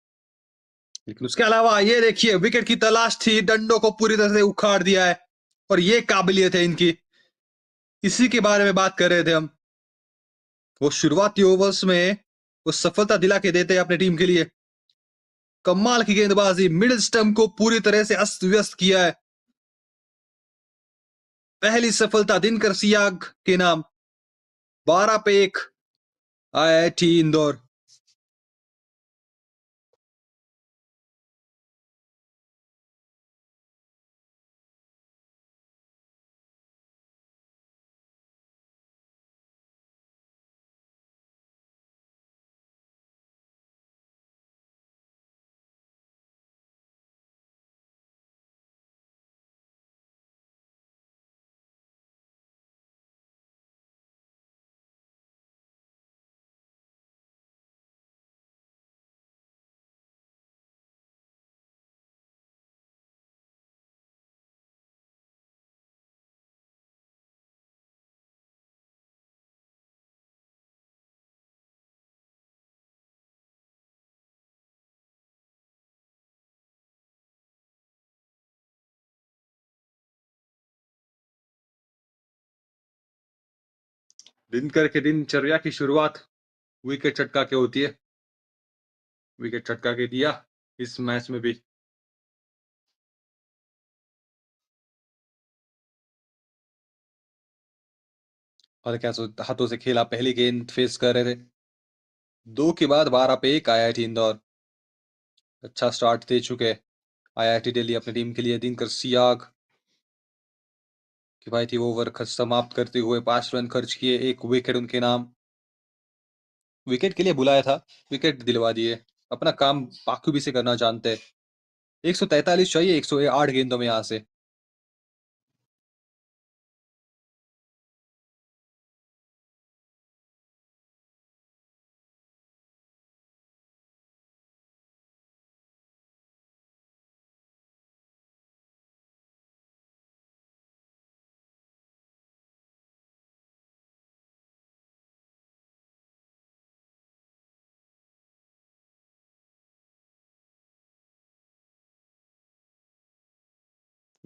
लेकिन उसके अलावा ये देखिए, विकेट की तलाश थी, डंडों को पूरी तरह से उखाड़ दिया है और ये काबिलियत है इनकी। इसी के बारे में बात कर रहे थे हम। वो शुरुआती ओवर्स में वो सफलता दिला के देते हैं अपनी टीम के लिए। कमाल की गेंदबाजी, मिडिल स्टंप को पूरी तरह से अस्त व्यस्त किया है। पहली सफलता दिनकर सियाग के नाम। 12 पे 1 आईआईटी इंदौर। दिनकर के दिनचर्या की शुरुआत विकेट चटका के होती है। विकेट चटका के दिया इस मैच में भी। और क्या हाथों से खेला, पहली गेंद फेस कर रहे थे। 2 के बाद 12 पे 1 IIT इंदौर। अच्छा स्टार्ट दे चुके IIT दिल्ली अपनी टीम के लिए। दिनकर सियाग किफायती ओवर समाप्त करते हुए 5 रन खर्च किए, 1 विकेट उनके नाम। विकेट के लिए बुलाया था, विकेट दिलवा दिए। अपना काम बाखूबी से करना जानते हैं। 143 चाहिए 108 गेंदों में यहाँ से।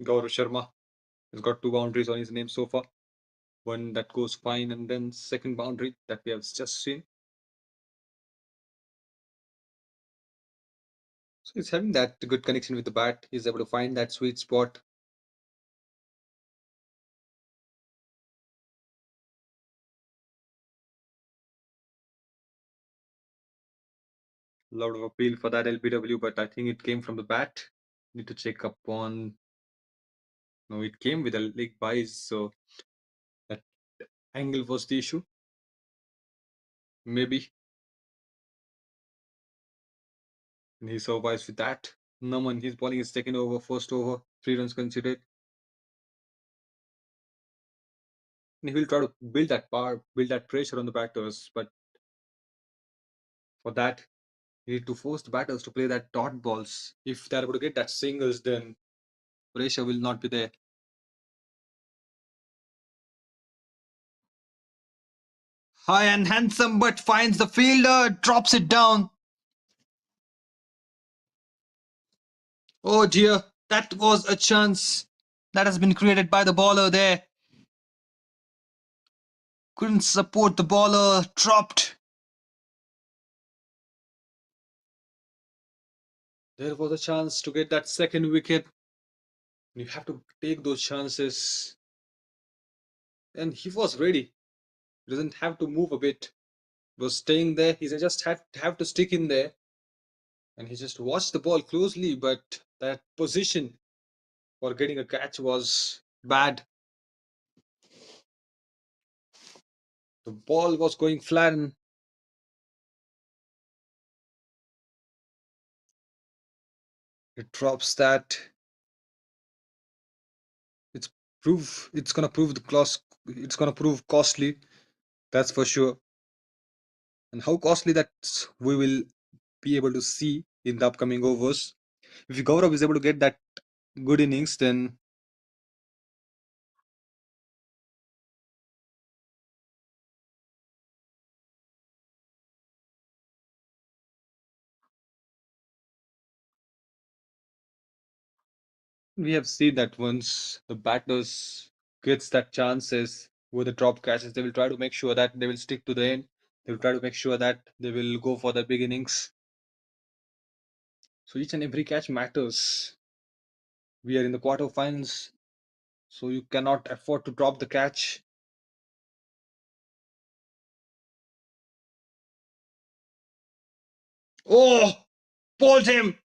Gaurav Sharma has got 2 boundaries on his name so far. One that goes fine, and then second boundary that we have just seen. So he's having that good connection with the bat. He's able to find that sweet spot. A lot of appeal for that LBW, but I think it came from the bat. Need to check up on. No, it came with a leg bias, so that angle was the issue. Maybe. And he survives with that. Naman, his bowling is taken over, first over, 3 runs considered. And he will try to build that power, build that pressure on the batters, but for that, you need to force the batters to play that dot balls. If they're able to get that singles, then pressure will not be there. High and handsome, but finds the fielder, drops it down. Oh dear, that was a chance that has been created by the bowler there. Couldn't support the bowler, dropped. There was a chance to get that second wicket. You have to take those chances. And he was ready. He doesn't have to move a bit. He was staying there. He just had to have to stick in there. And he just watched the ball closely, but that position for getting a catch was bad. The ball was going flat and it drops that. It's gonna prove the class. It's gonna prove costly. That's for sure. And how costly that we will be able to see in the upcoming overs. If Gaurav is able to get that good innings, then we have seen that once the batters gets that chances with the drop catches, they will try to make sure that they will stick to the end. They will try to make sure that they will go for the big innings. So each and every catch matters. We are in the quarterfinals, so you cannot afford to drop the catch. Oh, pulled him.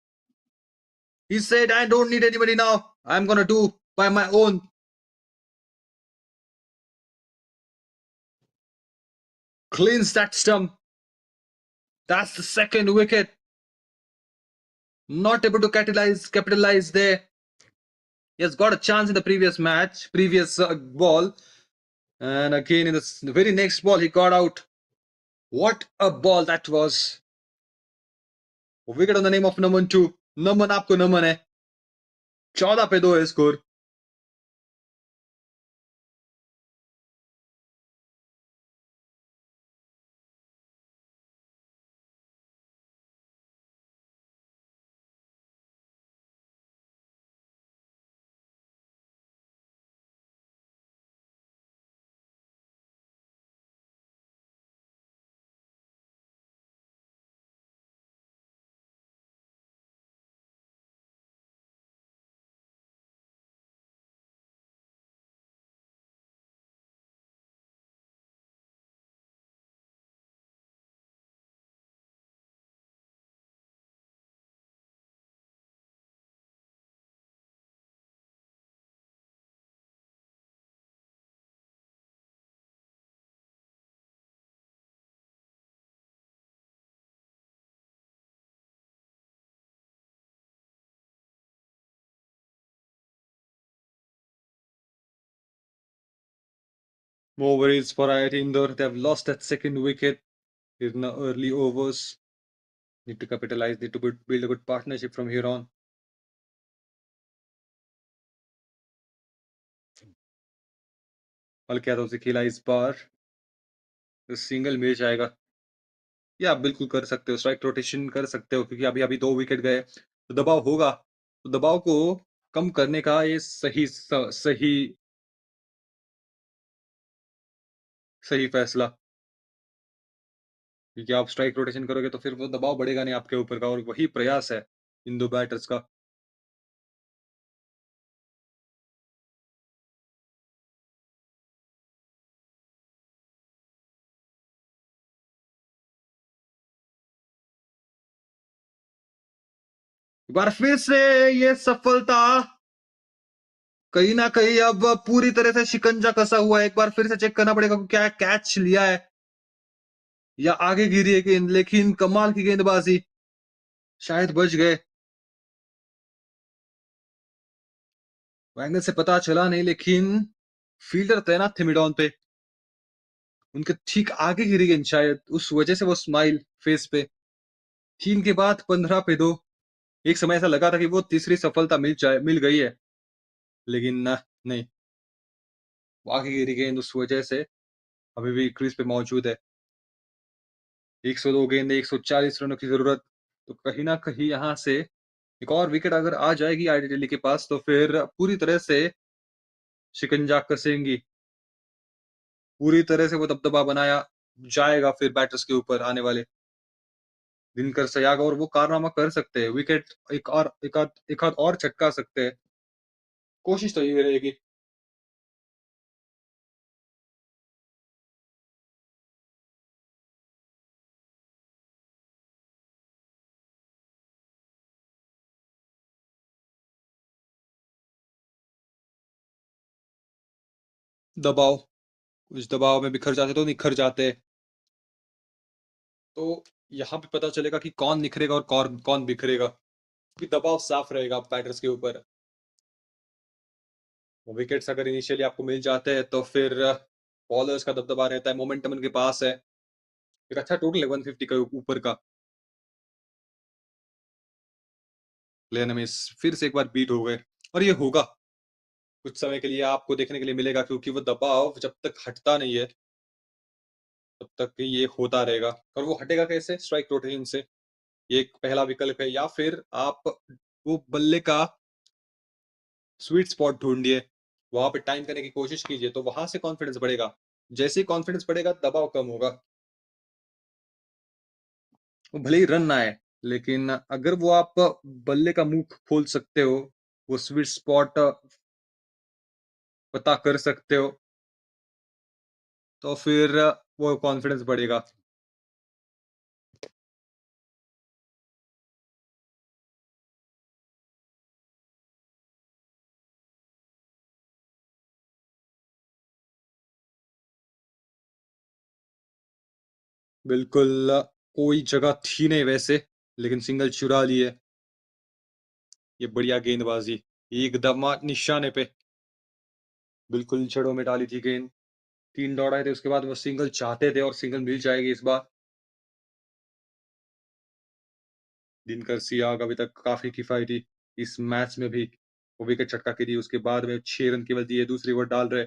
He said, I don't need anybody now. I'm gonna do by my own. Cleans that stump. That's the second wicket. Not able to capitalize there. He has got a chance in the previous ball. And again, in the very next ball, he got out. What a ball that was. Wicket on the name of Naman 2. Naman आपको नमन है. 14 पे 2 है score. No worries for IIT Indore. They have lost that second wicket in the early overs. Need to capitalize, need to build a good partnership from here on. हल्के हाथों से खेला इस बार, तो सिंगल मिल जाएगा। या आप बिल्कुल कर सकते हो, स्ट्राइक रोटेशन कर सकते हो, क्योंकि अभी अभी 2 विकेट गए, तो दबाव होगा। तो दबाव को कम करने का ये सही फैसला, क्योंकि आप स्ट्राइक रोटेशन करोगे तो फिर वो दबाव बढ़ेगा नहीं आपके ऊपर का, और वही प्रयास है इन 2 बैटर्स का। एक बार फिर से ये सफलता कहीं ना कहीं अब पूरी तरह से शिकंजा कसा हुआ है। एक बार फिर से चेक करना पड़ेगा कि क्या कैच लिया है या आगे गिरी है गेंद, लेकिन कमाल की गेंदबाजी, शायद बच गए। एंगल से पता चला नहीं, लेकिन फील्डर तैनात थे मिड ऑन पे, उनके ठीक आगे गिरी गेंद, शायद उस वजह से वो स्माइल फेस पे। 3 के बाद 15 पे 2। एक समय ऐसा लगा था कि वो तीसरी सफलता मिल गई है, लेकिन नहीं, वो आगे गिरी गेंद उस वजह से अभी भी क्रीज पे मौजूद है। 102 गेंद, 140 रनों की जरूरत, तो कहीं ना कहीं यहाँ से एक और विकेट अगर आ जाएगी आईआईटी के पास, तो फिर पूरी तरह से शिकंजा कसेंगी, पूरी तरह से वो दबदबा बनाया जाएगा फिर बैटर्स के ऊपर आने वाले। दिनकर सहवाग और वो कारनामा कर सकते हैं, विकेट एक आध और चटका सकते हैं, कोशिश तो यही रहेगी। दबाव, कुछ दबाव में बिखर जाते तो निखर जाते, तो यहाँ पे पता चलेगा कि कौन निखरेगा और कौन कौन बिखरेगा, कि दबाव साफ रहेगा बैटर्स के ऊपर। विकेट्स अगर इनिशियली आपको मिल जाते हैं तो फिर बॉलर्स का दबदबा रहता है, मोमेंटम उनके पास है, एक अच्छा टोटल है 150 के ऊपर का। लेन में फिर से एक बार बीट हो गए, और ये होगा कुछ समय के लिए आपको देखने के लिए मिलेगा, क्योंकि वो दबाव जब तक हटता नहीं है तब तक ये होता रहेगा। और वो हटेगा कैसे? स्ट्राइक रोटेशन से। ये एक पहला विकल्प है, या फिर आप वो बल्ले का स्वीट स्पॉट ढूंढिए, वहां पे टाइम करने की कोशिश कीजिए, तो वहां से कॉन्फिडेंस बढ़ेगा। जैसे ही कॉन्फिडेंस बढ़ेगा, दबाव कम होगा। वो भले ही रन ना आए, लेकिन अगर वो आप बल्ले का मुंह खोल सकते हो, वो स्वीट स्पॉट पता कर सकते हो, तो फिर वो कॉन्फिडेंस बढ़ेगा। बिल्कुल कोई जगह थी नहीं वैसे, लेकिन सिंगल चुरा लिए। ये बढ़िया गेंदबाजी, एकदम निशाने पे, बिल्कुल छड़ों में डाली थी गेंद। 3 दौड़ाए थे, उसके बाद वो सिंगल चाहते थे और सिंगल मिल जाएगी इस बार। दिनकर सियाग अभी तक काफी किफायती इस मैच में भी, वो विकेट चटका के दी, उसके बाद में 6 रन केवल दिए, दूसरी ओवर डाल रहे।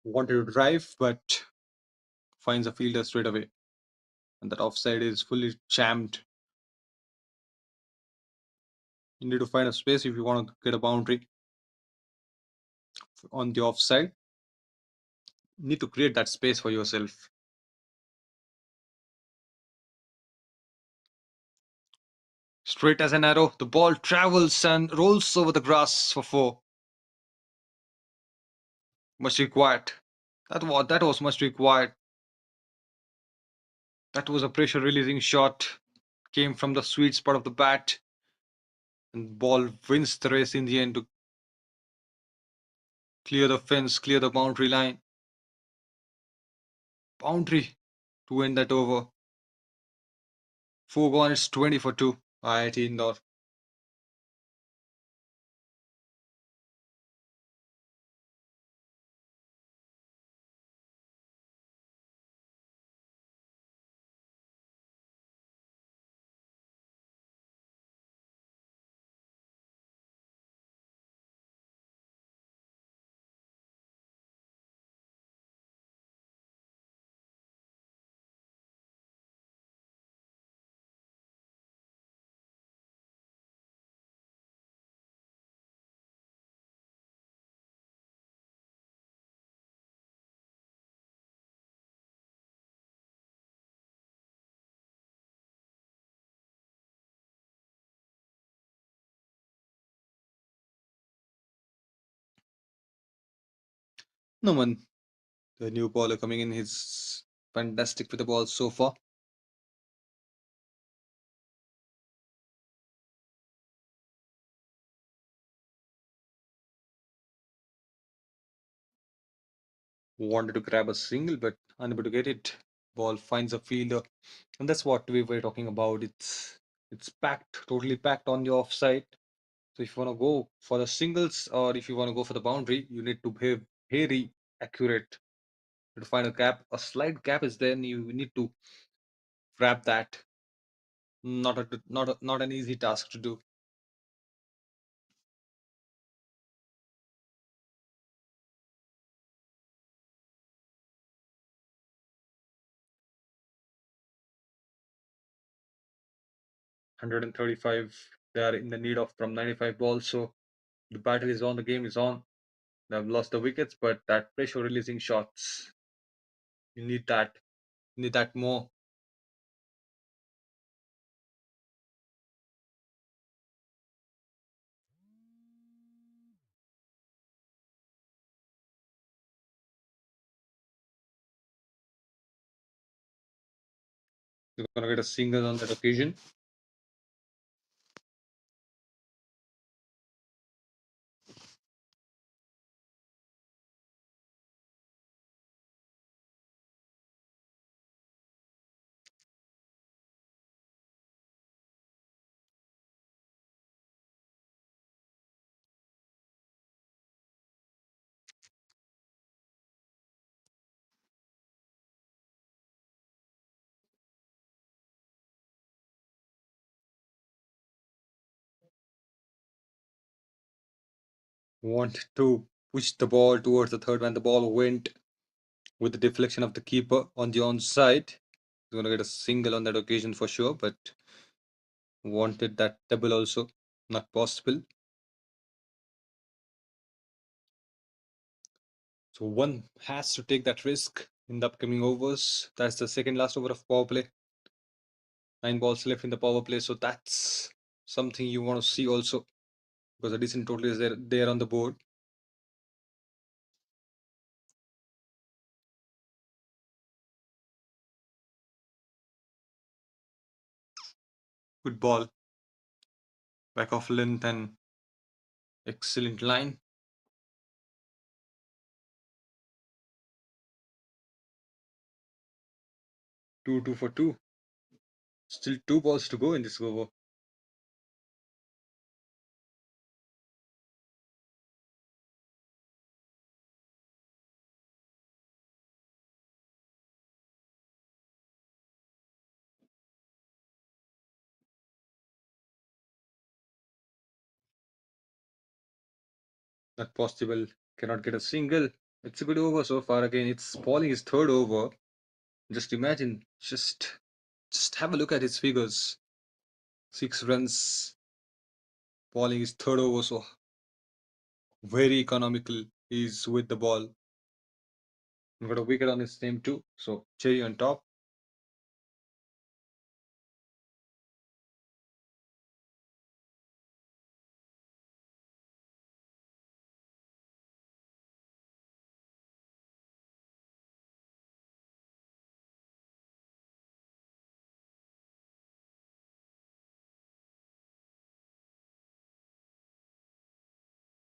Wanted to drive, but finds a fielder straight away, and that offside is fully jammed. You need to find a space if you want to get a boundary on the offside. You need to create that space for yourself. Straight as an arrow, the ball travels and rolls over the grass for 4. Much required. That was much required. That was a pressure releasing shot. Came from the sweet spot of the bat. And ball wins the race in the end. Clear the fence, clear the boundary line. Boundary to end that over. 4 gone, it's 20 for 2. IIT Indore. No man, the new bowler coming in, he's fantastic with the ball so far. Wanted to grab a single, but unable to get it. Ball finds a fielder, and that's what we were talking about. It's packed, totally packed on the offside. So if you want to go for the singles or if you want to go for the boundary, you need to be very accurate to find a gap. A slight gap is there, and you need to grab that. Not an easy task to do. Hundred and 35. They are in the need of from 95 balls. So the battle is on. The game is on. They have lost the wickets, but that pressure releasing shots. You need that. You need that more. You're gonna get a single on that occasion. Want to push the ball towards the third when the ball went with the deflection of the keeper on the onside. You're gonna get a single on that occasion for sure, but wanted that double also. Not possible. So one has to take that risk in the upcoming overs. That's the second last over of power play. 9 balls left in the power play, so that's something you want to see also because a decent total is there on the board. Good ball, back off length and excellent line. 2 for 2. Still 2 balls to go in this over. Not possible. Cannot get a single. It's a good over so far. Again, it's falling his third over. Just imagine. Just have a look at his figures. 6 runs. Falling his third over, so very economical. He's with the ball. Got a wicket on his name too. So cherry on top.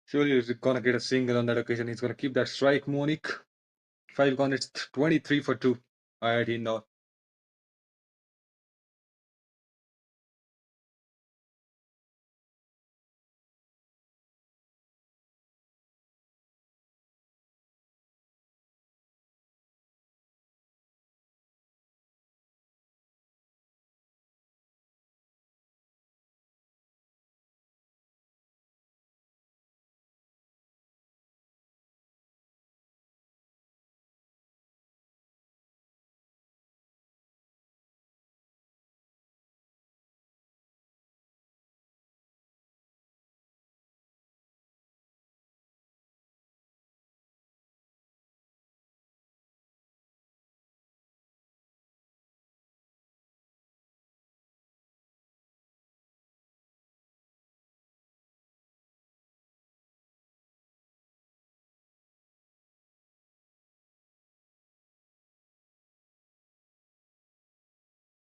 Surely he's gonna get a single on that occasion. He's gonna keep that strike, Monique. 5 gone, it's 23 for 2. IIT Indore.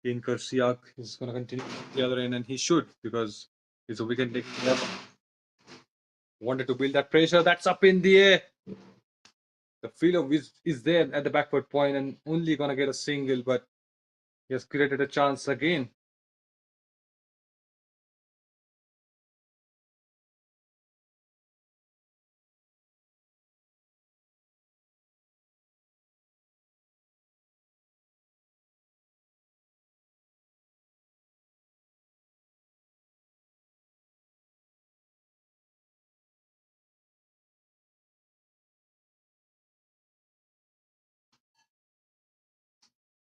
Inkar Siak is going to continue the other end, and he should because he's a wicket taker. Wanted to build that pressure. That's up in the air. The fielder is there at the backward point and only going to get a single, but he has created a chance again.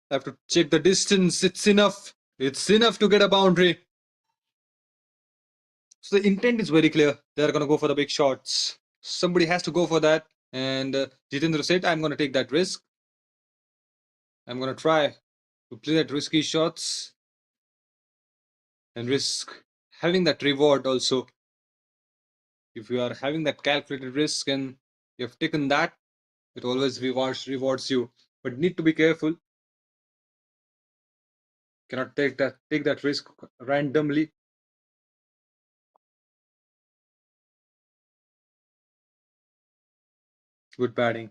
I have to check the distance. It's enough. It's enough to get a boundary. So the intent is very clear. They're going to go for the big shots. Somebody has to go for that. And Jitendra said, I'm going to take that risk. I'm going to try to play that risky shots and risk having that reward also. If you are having that calculated risk and you have taken that, it always rewards you. But need to be careful. Cannot take that risk randomly. Good batting.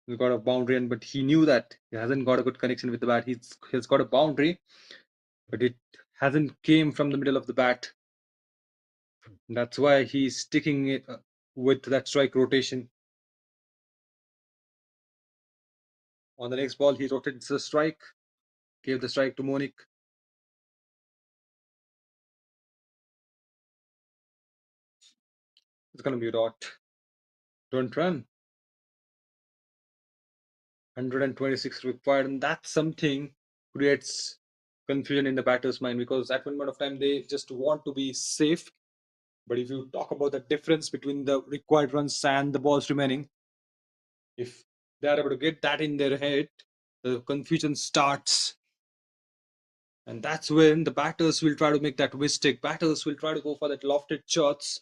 He got a boundary, but he knew that he hasn't got a good connection with the bat. He's got a boundary, but it hasn't came from the middle of the bat. That's why he's sticking it with that strike rotation. On the next ball, he rotates the strike, gave the strike to Monique. It's gonna be a dot. Don't run. 126 required, and that's something creates confusion in the batter's mind because at one point of time they just want to be safe. But if you talk about the difference between the required runs and the balls remaining, if they are able to get that in their head, the confusion starts. And that's when the batters will try to make that mistake. Batters will try to go for that lofted shots.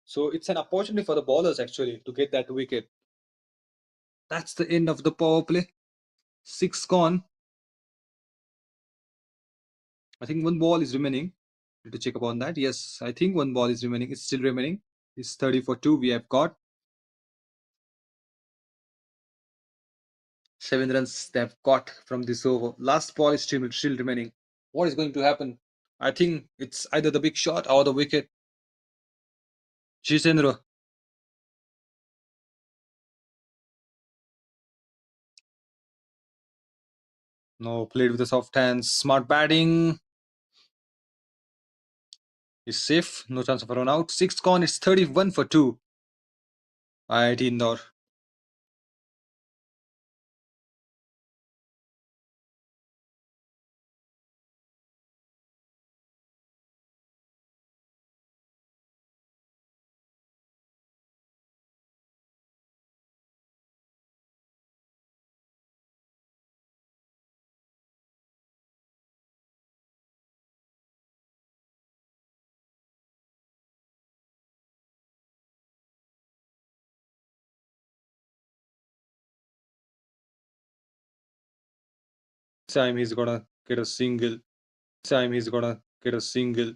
So it's an opportunity for the bowlers actually to get that wicket. That's the end of the power play. 6 gone. I think one ball is remaining. Need to check upon that. Yes, I think one ball is remaining. It's still remaining. It's 30 for 2. We have got 7 runs they have got from this over. Last ball is still remaining. What is going to happen? I think it's either the big shot or the wicket. Jitendra. No, played with the soft hands. Smart batting. Is safe. No chance of a run out. 6 gone. It's 31 for 2. IIT Indore. Time he's gonna get a single. Time he's gonna get a single.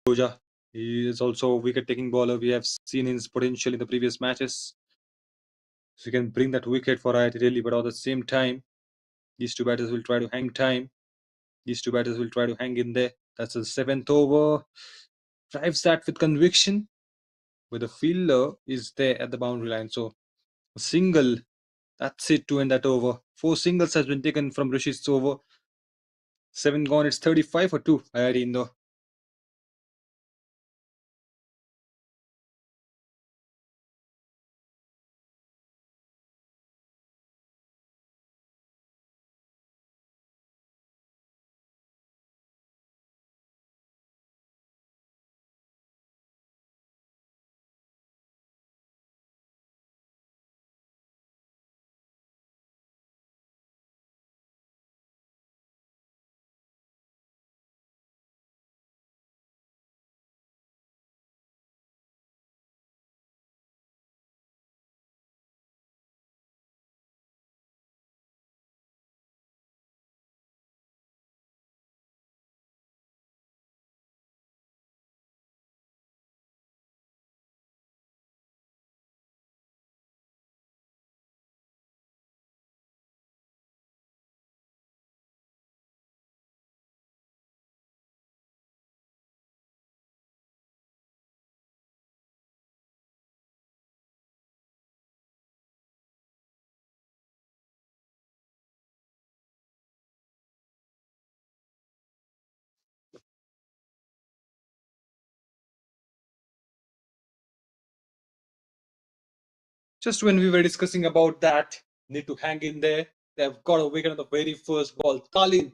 Roja. He is also a wicket-taking bowler. We have seen his potential in the previous matches. So he can bring that wicket for IIT Delhi, but at the same time, these two batters will try to hang time. These two batters will try to hang in there. That's the seventh over. Drives that with conviction. But the fielder is there at the boundary line. So a single. That's it to end that over. 4 singles has been taken from Rishit's over. 7 gone. It's 35 for 2. IIT Indore. Just when we were discussing about that, need to hang in there. They've got a wicket on the very first ball. Talin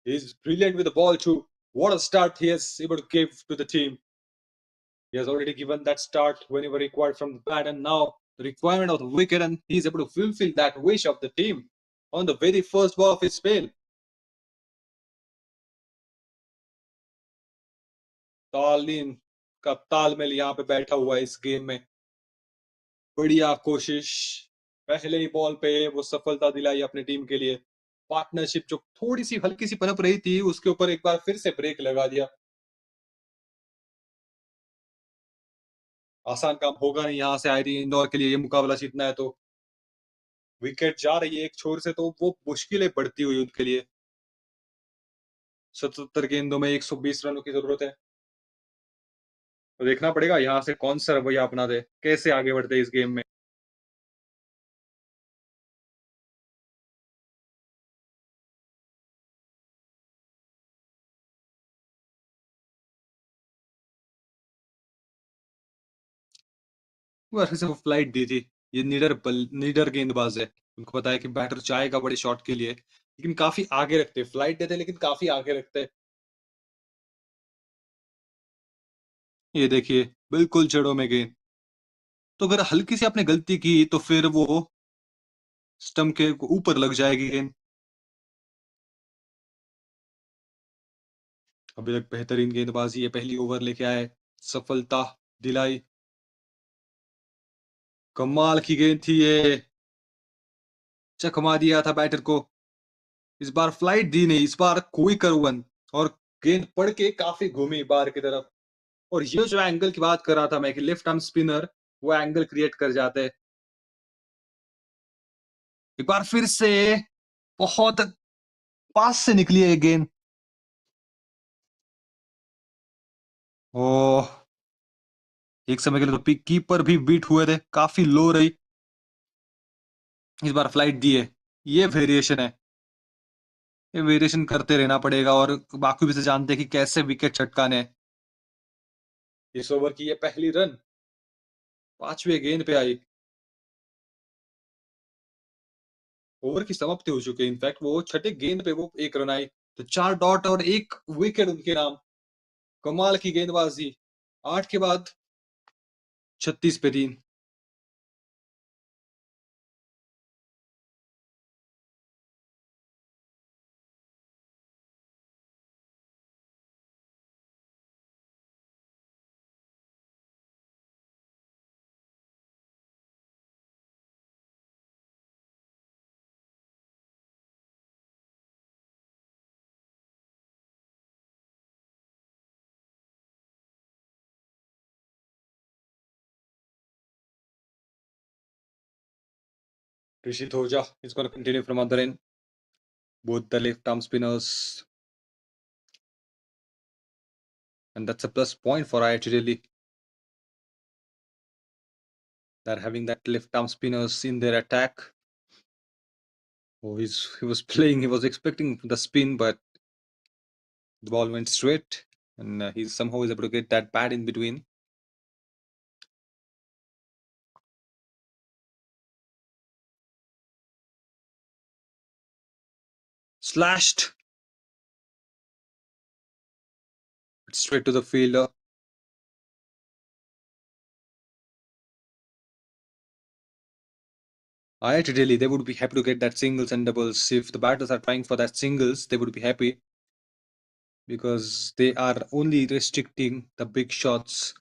is brilliant with the ball too. What a start he has able to give to the team. He has already given that start whenever required from the bat, and now the requirement of the wicket, and he is able to fulfill that wish of the team on the very first ball of his spell. तालीन का तालमेल यहाँ पे बैठा हुआ है इस game में. बढ़िया कोशिश. पहले ही बॉल पे वो सफलता दिलाई अपनी टीम के लिए. पार्टनरशिप जो थोड़ी सी हल्की सी पनप रही थी, उसके ऊपर एक बार फिर से ब्रेक लगा दिया. आसान काम होगा नहीं यहाँ से आईआईटी इंदौर के लिए ये मुकाबला जीतना है. तो विकेट जा रही है एक छोर से, तो वो मुश्किलें बढ़ती हुई उनके लिए. 77 गेंदों में 120 रनों की जरूरत है. तो देखना पड़ेगा यहाँ से कौन सा रवैया अपनाते, कैसे आगे बढ़ते इस गेम में. वो सिर्फ फ्लाइट दी थी. ये नीडर गेंदबाज है. उनको पता है कि बैटर जाएगा बड़े शॉट के लिए, लेकिन काफी आगे रखते. फ्लाइट देते लेकिन काफी आगे रखते. ये देखिए, बिल्कुल जड़ों में गेंद. तो अगर हल्की सी आपने गलती की तो फिर वो स्टंप के ऊपर लग जाएगी गेंद. अभी तक बेहतरीन गेंदबाजी है. पहली ओवर लेके आए, सफलता दिलाई. कमाल की गेंद थी ये. चकमा दिया था बैटर को. इस बार फ्लाइट दी नहीं, इस बार कोई वन. और गेंद पड़ के काफी घूमी बाहर की तरफ. और ये जो एंगल की बात कर रहा था मैं कि लेफ्ट आर्म स्पिनर वो एंगल क्रिएट कर जाते हैं. एक बार फिर से बहुत पास से निकली है ये गेंद. ओह, एक समय के लिए तो कीपर भी बीट हुए थे. काफी लो रही. इस बार फ्लाइट दी है. ये वेरिएशन है. ये वेरिएशन करते रहना पड़ेगा, और बाकी भी से जानते हैं कि कैसे विकेट चटकाने हैं. इस ओवर की ये पहली रन 5वें गेंद पे आई. ओवर की समाप्ति हो चुकी है. इनफैक्ट वो छठे गेंद पे वो एक रन आई. तो 4 डॉट और एक विकेट उनके नाम. कमाल की गेंदबाजी. 8 के बाद 36 पे 3. Rishi Thoja is going to continue from other end. Both the left arm spinners. And that's a plus point for IIT Delhi. They're having that left arm spinners in their attack. Oh, he was playing, he was expecting the spin, but the ball went straight. And he somehow is able to get that bat in between. Slashed. Straight to the fielder. IIT Delhi, they would be happy to get that singles and doubles. If the batters are trying for that singles, they would be happy because they are only restricting the big shots.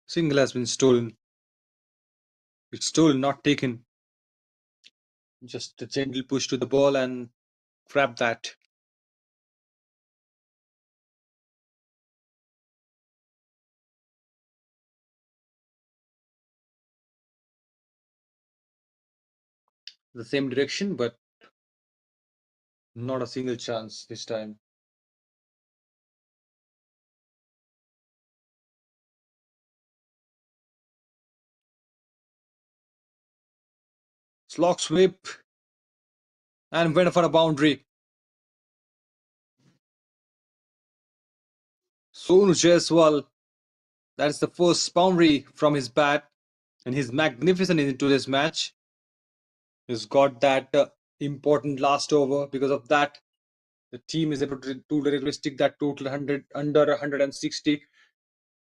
Single has been stolen. It's stolen, not taken. Just a gentle push to the ball and grab that. The same direction, but not a single chance this time. Slog sweep and went for a boundary. Sonu Jaiswal, that's the first boundary from his bat, and he's magnificent in today's match. He's got that important last over. Because of that, the team is able to realistic that total 100 under 160.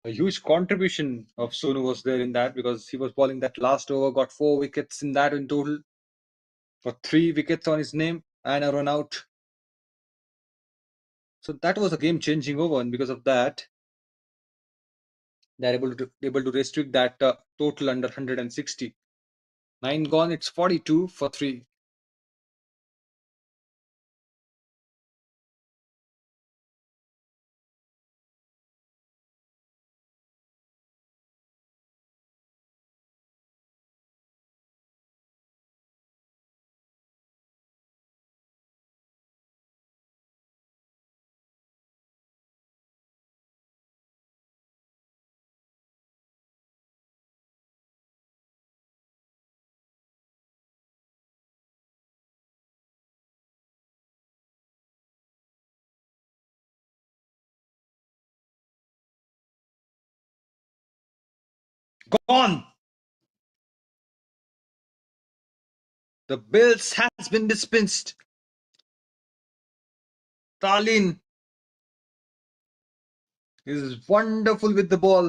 A huge contribution of Sonu was there in that because he was bowling that last over, got 4 wickets in that in total. For 3 wickets on his name and a run out. So that was a game-changing over, and because of that, they're able to restrict that total under 160. 9 gone, it's 42 for 3. Gone! The bills has been dispensed. Talin is wonderful with the ball.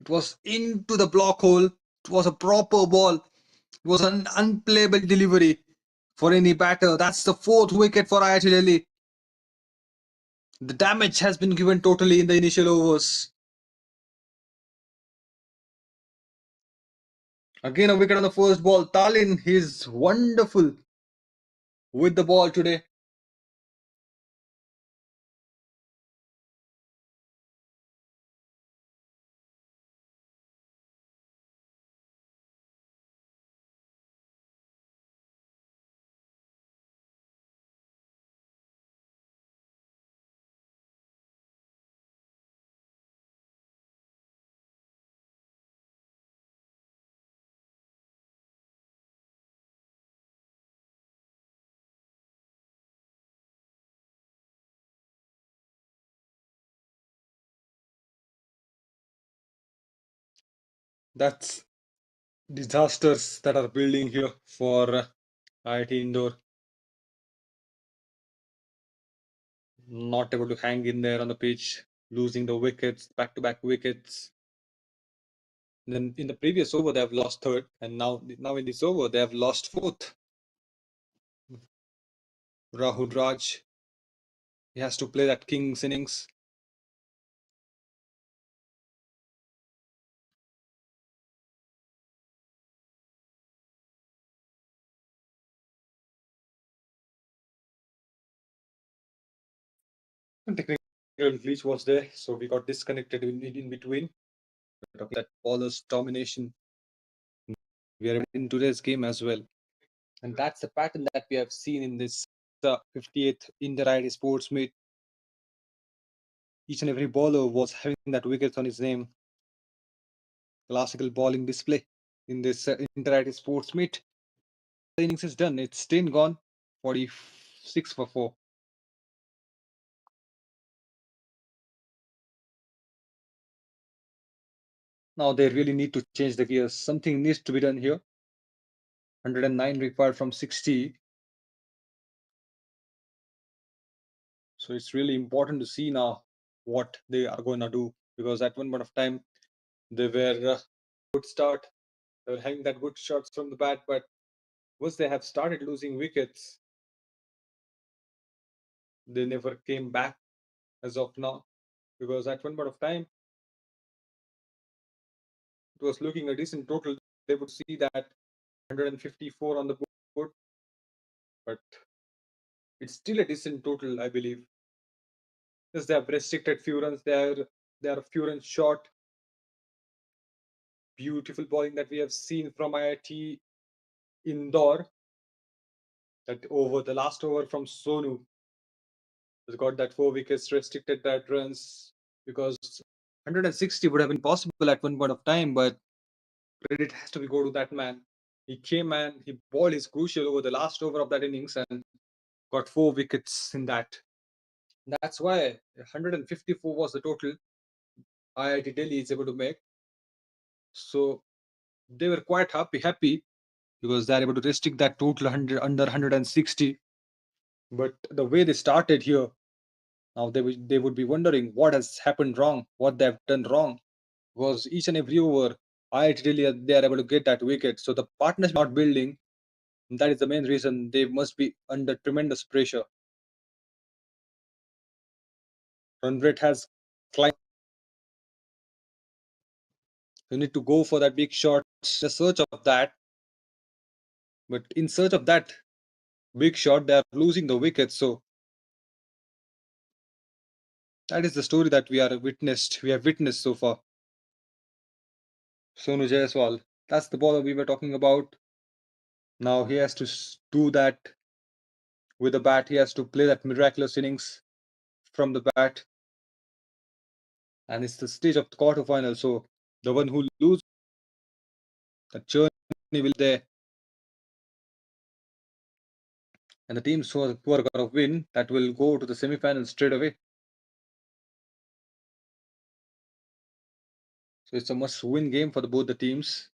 It was into the block hole. It was a proper ball. It was an unplayable delivery for any batter. That's the 4th wicket for IIT Delhi. The damage has been given totally in the initial overs. Again, a wicket on the first ball. Talin, he's wonderful with the ball today. That's disasters that are building here for IIT Indore. Not able to hang in there on the pitch, losing the wickets, back-to-back wickets. Then in the previous over, they have lost 3rd, and now in this over, they have lost 4th. Rahul Raj, he has to play that King's innings. And technical glitch was there, so we got disconnected in between. talking that bowlers domination. We are in today's game as well, and that's the pattern that we have seen in this 58th Indore IIT sports meet. Each and every bowler was having that wicket on his name. Classical bowling display in this Indore IIT sports meet. The innings is done. It's 10 gone, 46 for 4. Now they really need to change the gears. Something needs to be done here. 109 required from 60. So it's really important to see now what they are going to do, because at one point of time they were good start. They were having that good shots from the bat, but once they have started losing wickets, they never came back as of now. Because at one point of time it was looking a decent total. They would see that 154 on the board, but it's still a decent total, I believe. Yes, they have restricted few runs. They are few runs short. Beautiful bowling that we have seen from IIT Indore. That over the last over from Sonu has got that 4 wickets, restricted that runs, because 160 would have been possible at one point of time, but credit has to be go to that man. He came and he bowled his crucial over the last over of that innings and got 4 wickets in that. That's why 154 was the total IIT Delhi is able to make. So they were quite happy because they're able to restrict that total under 160. But the way they started here, now they would be wondering what has happened wrong, what they have done wrong. Because each and every over, IIT Delhi they are able to get that wicket. So the partnership not building. That is the main reason they must be under tremendous pressure. Run rate has climbed. You need to go for that big shot. The search of that, but in search of that big shot, they are losing the wicket. So that is the story that we have witnessed so far. Sonu Jaiswal, that's the bowler we were talking about. Now he has to do that with the bat. He has to play that miraculous innings from the bat, and it's the stage of the quarterfinal. So the one who loses, the journey will there, and the teams who are going to win that will go to the semi-final straight away. So it's a must-win game for both the teams.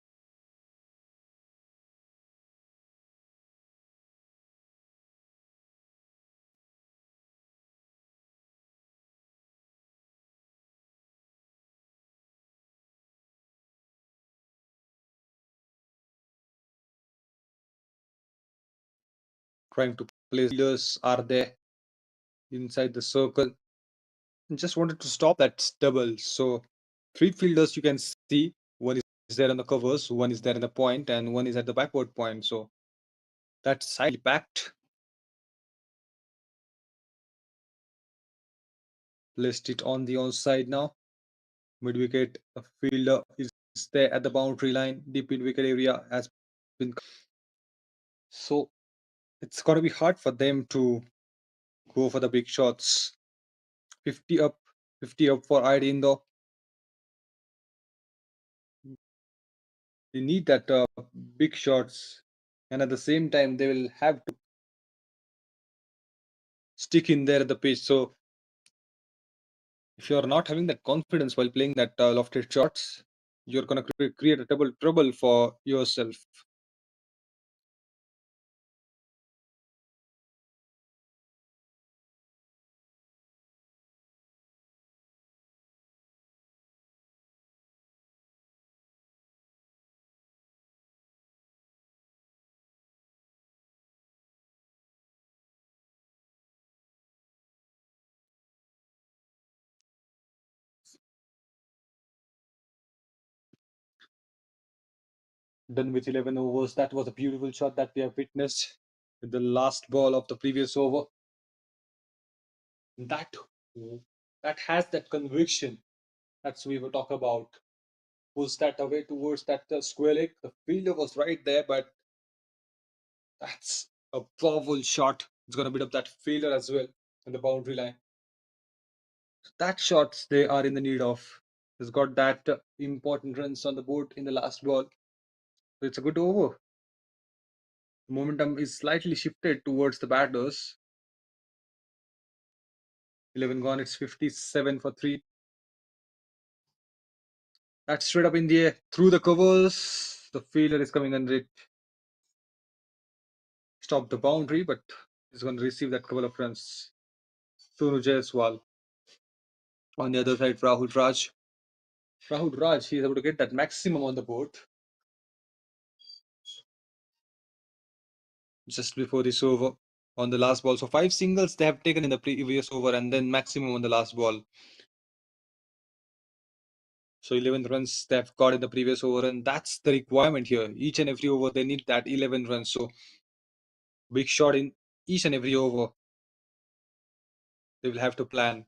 Trying to place fielders are there inside the circle. And just wanted to stop that double. So 3 fielders you can see. One is there on the covers, one is there in the point, and one is at the backward point. So that's side packed. Placed it on the onside now. Mid wicket, a fielder is there at the boundary line. Deep mid wicket area has been. So it's going to be hard for them to go for the big shots. 50 up, 50 up for IIT Indore. They need that big shots, and at the same time they will have to stick in there at the pitch. So if you are not having that confidence while playing that lofted shots, you're going to create a trouble for yourself. Done with 11 overs. That was a beautiful shot that we have witnessed with the last ball of the previous over. That that has that conviction. That's what we will talk about. pulls that away towards that square leg. The fielder was right there, but that's a powerful shot. It's gonna beat up that fielder as well in the boundary line. That shots they are in the need of. He's got that important runs on the board in the last ball. So it's a good over. The momentum is slightly shifted towards the batters. 11 gone, it's 57 for 3. That's straight up in the air, through the covers. The fielder is coming under it. Stop the boundary, but he's going to receive that couple of runs. Sonu Jaiswal. On the other side, Rahul Raj. Rahul Raj, he's able to get that maximum on the board. Just before this over on the last ball. So 5 singles they have taken in the previous over and then maximum on the last ball. So 11 runs they have got in the previous over, and that's the requirement here. Each and every over they need that 11 runs. So big shot in each and every over. They will have to plan.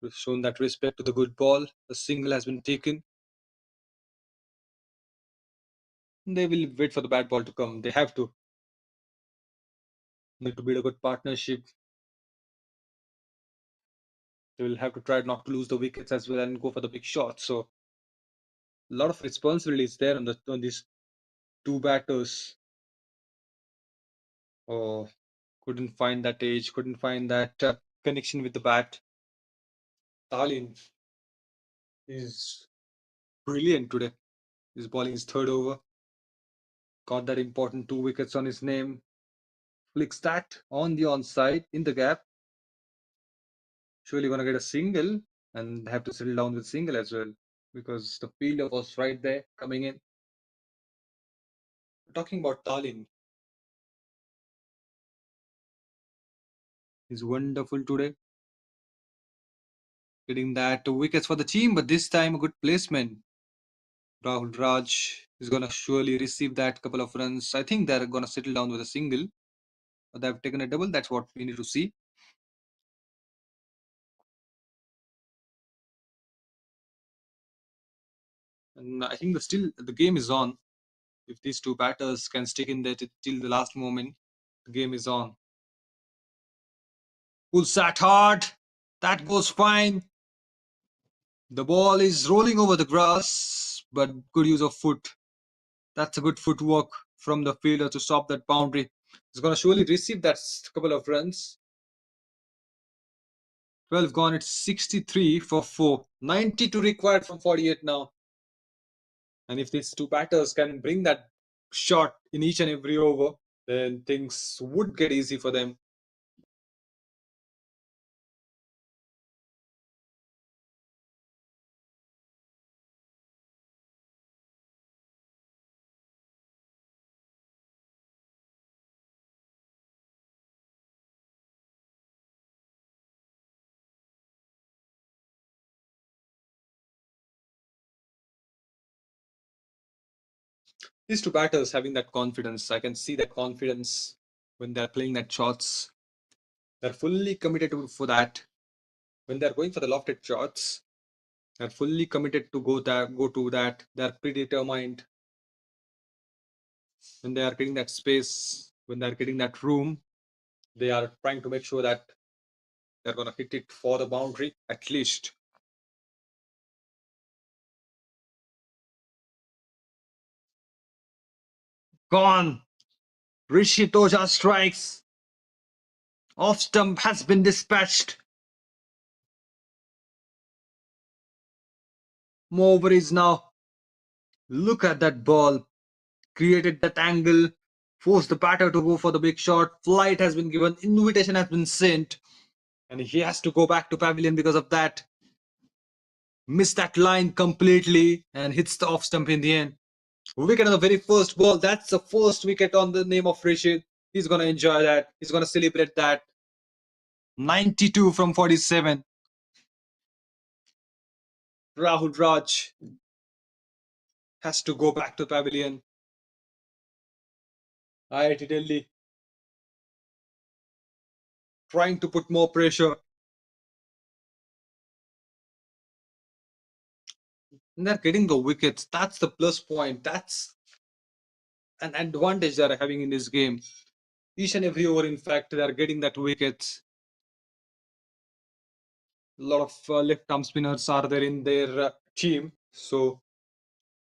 We've shown that respect to the good ball. The single has been taken. They will wait for the bad ball to come. They have to. Need to build a good partnership. They will have to try not to lose the wickets as well and go for the big shots. So a lot of responsibilities there on these two batters. Oh, couldn't find that edge, couldn't find that connection with the bat. Talin is brilliant today. He's bowling his third over. Got that important 2 wickets on his name. Flicks that on the onside in the gap. Surely gonna get a single and have to settle down with single as well because the fielder was right there coming in. Talking about Talin, he's wonderful today. Getting that wickets for the team, but this time a good placement. Rahul Raj is gonna surely receive that couple of runs. I think they're gonna settle down with a single. But they've taken a double. That's what we need to see. And I think the game is on. If these two batters can stick in there till the last moment, the game is on. Pulls that hard. That goes fine. The ball is rolling over the grass, but good use of foot. That's a good footwork from the fielder to stop that boundary. He's going to surely receive that couple of runs. 12 gone, it's 63 for 4. 92 required from 48 now. And if these two batters can bring that shot in each and every over, then things would get easy for them. These two batters having that confidence, I can see that confidence when they're playing that shots. They're fully committed for that. When they're going for the lofted shots, they're fully committed to go to that. They're predetermined. When they are getting that space, when they're getting that room, they are trying to make sure that they're gonna hit it for the boundary at least. Gone. Rishi Toja strikes. Off stump has been dispatched. More worries now. Look at that ball. Created that angle. Forced the batter to go for the big shot. Flight has been given. Invitation has been sent. And he has to go back to pavilion because of that. Missed that line completely and hits the off stump in the end. Wicket on the very first ball. That's the first wicket on the name of Rashid. He's going to enjoy that. He's going to celebrate that. 92 from 47. Rahul Raj has to go back to pavilion. IIT Delhi trying to put more pressure. And they're getting the wickets. That's the plus point. That's an advantage they're having in this game. Each and every over, in fact, they're getting that wickets. A lot of left arm spinners are there in their team. So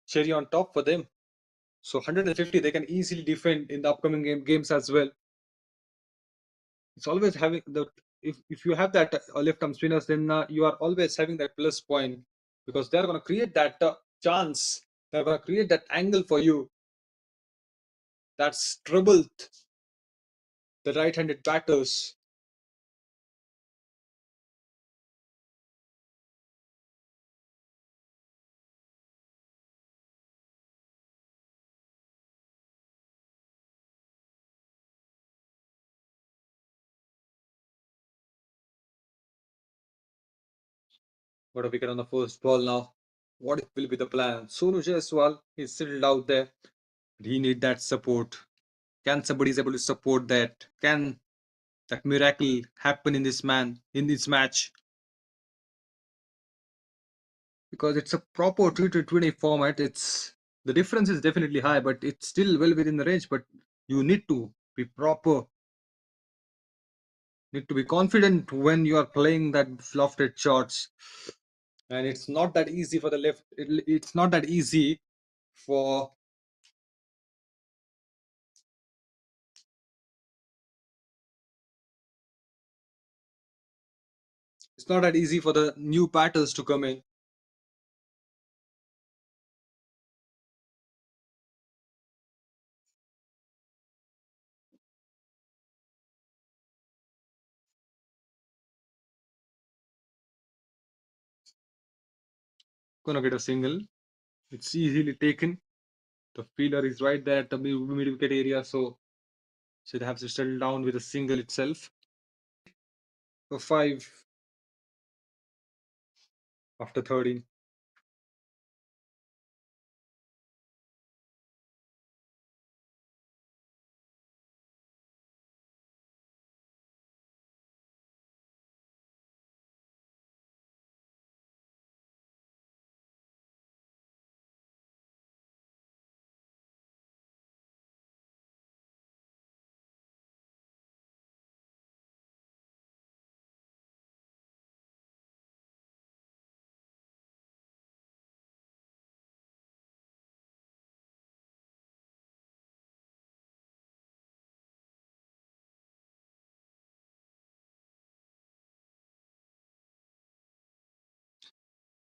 cherry on top for them. So 150, they can easily defend in the upcoming games as well. It's always having the if you have that left arm spinners, then you are always having that plus point because they're going to create that chance. They're going to create that angle for you. That's troubled the right-handed batters. Got a wicket on the first ball now. What will be the plan? Sonu Jaiswal is settled out there. He need that support. Can somebody is able to support that? Can that miracle happen in this match? Because it's a proper T20 format. It's the difference is definitely high, but it's still well within the range. But you need to be proper, need to be confident when you are playing that lofted shots. And it's not that easy for the left. It's not that easy for it's not that easy for the new batters to come in. Gonna get a single. It's easily taken. The fielder is right there at the mid wicket area, so should have to settle down with a single itself. For 5 after 13.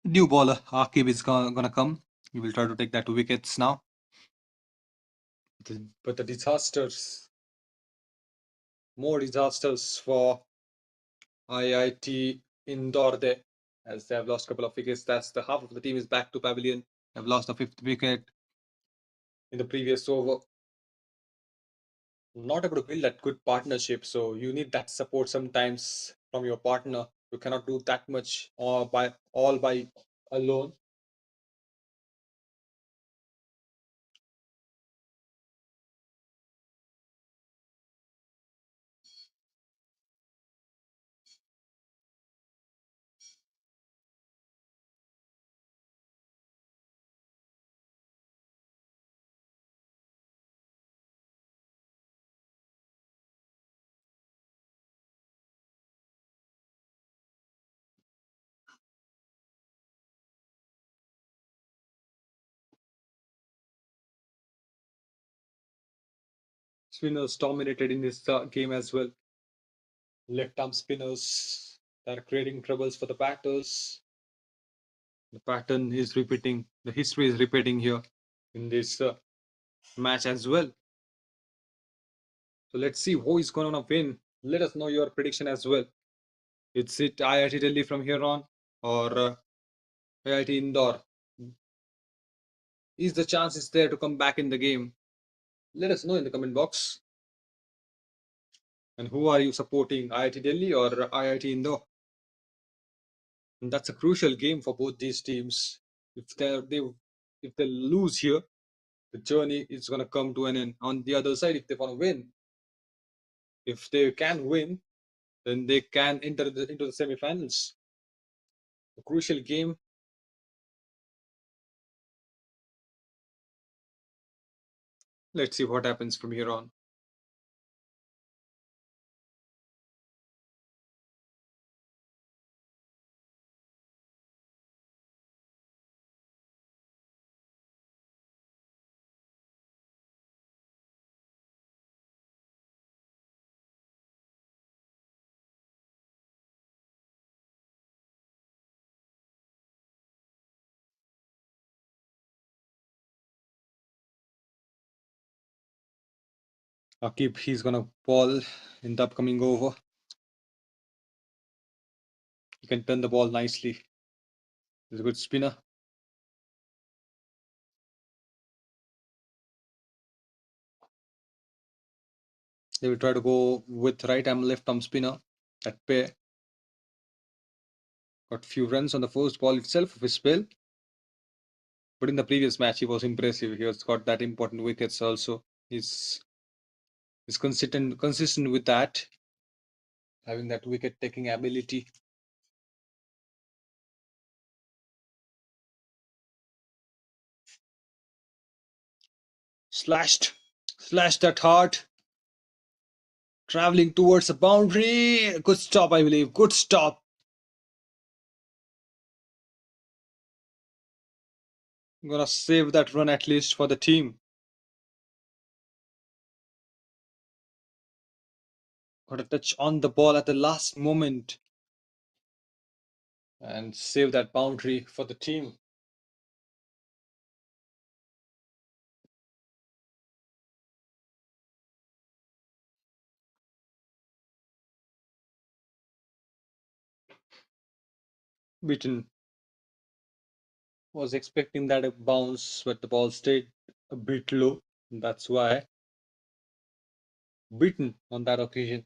New bowler, Akib is gonna come. He will try to take that 2 wickets now. But the disasters, more disasters for IIT Indore there, as they have lost a couple of wickets. That's the half of the team is back to pavilion. Have lost the 5th wicket in the previous over. Not able to build that good partnership, so you need that support sometimes from your partner. You cannot do that much all by alone. Spinners dominated in this game as well. Left arm spinners that are creating troubles for the batters. The pattern is repeating. The history is repeating here in this match as well. So let's see who is going to win. Let us know your prediction as well. It's it IIT Delhi from here on or IIT Indore? Is the chances there to come back in the game? Let us know in the comment box. And who are you supporting, IIT Delhi or IIT Indore? And that's a crucial game for both these teams. If they lose here, the journey is going to come to an end. On the other side, if they want to win, if they can win, then they can enter into the semifinals. A crucial game Let's see what happens from here on. Akib, he's gonna ball in the upcoming over. He can turn the ball nicely. He's a good spinner. They will try to go with right arm, left arm spinner. That pair got few runs on the first ball itself of his spell. But in the previous match, he was impressive. He has got that important wickets also. He's consistent with that, having that wicket taking ability. Slashed that hard. Traveling towards the boundary. Good stop, I believe. Good stop. I'm gonna save that run at least for the team. Got a touch on the ball at the last moment and save that boundary for the team. Beaten. Was expecting that a bounce, but the ball stayed a bit low. That's why beaten on that occasion.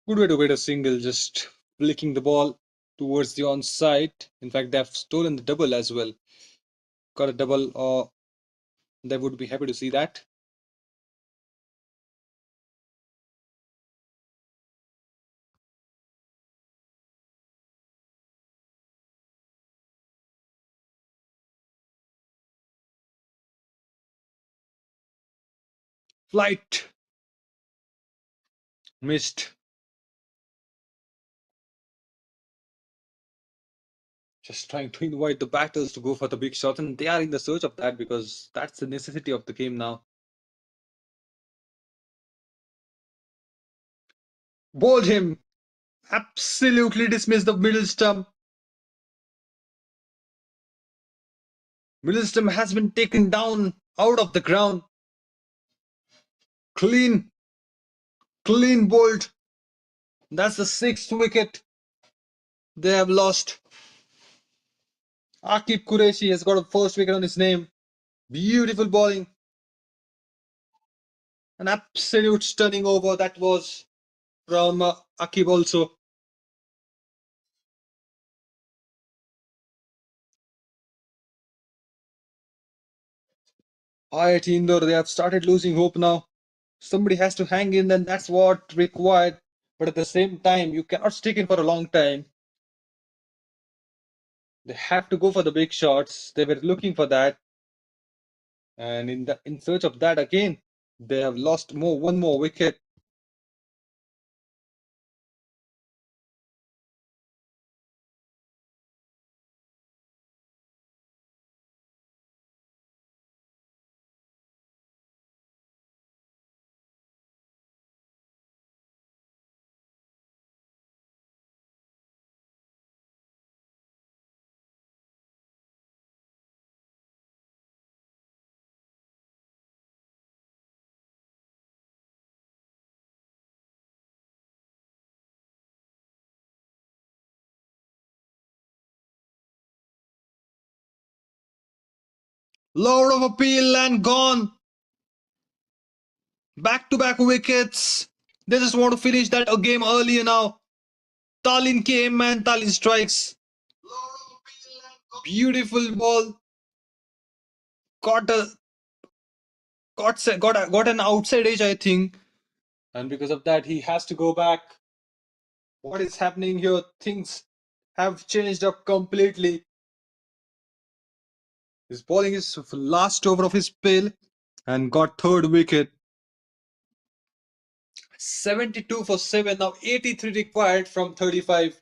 Good way to get a single, just flicking the ball towards the onside. In fact, they have stolen the double as well. Got a double, or they would be happy to see that. Flight missed. Just trying to invite the batters to go for the big shot, and they are in the search of that because that's the necessity of the game now. Bowled him. Absolutely dismissed the middle stump. Middle stump has been taken down out of the ground. Clean bowled. That's the 6th wicket they have lost. Akib Qureshi has got a first wicket on his name. Beautiful bowling. An absolute stunning over that was from Akib also. IIT Indore, they have started losing hope now. Somebody has to hang in, and that's what required. But at the same time, you cannot stick in for a long time. They have to go for the big shots. They were looking for that. And in search of that again, they have lost one more wicket. Load of appeal and gone. Back-to-back wickets. They just want to finish that game earlier now. Talin came and Talin strikes. Beautiful ball. Got an outside edge, I think. And because of that, he has to go back. What is happening here? Things have changed up completely. His bowling is last over of his spell and got third wicket. 72 for 7, now 83 required from 35.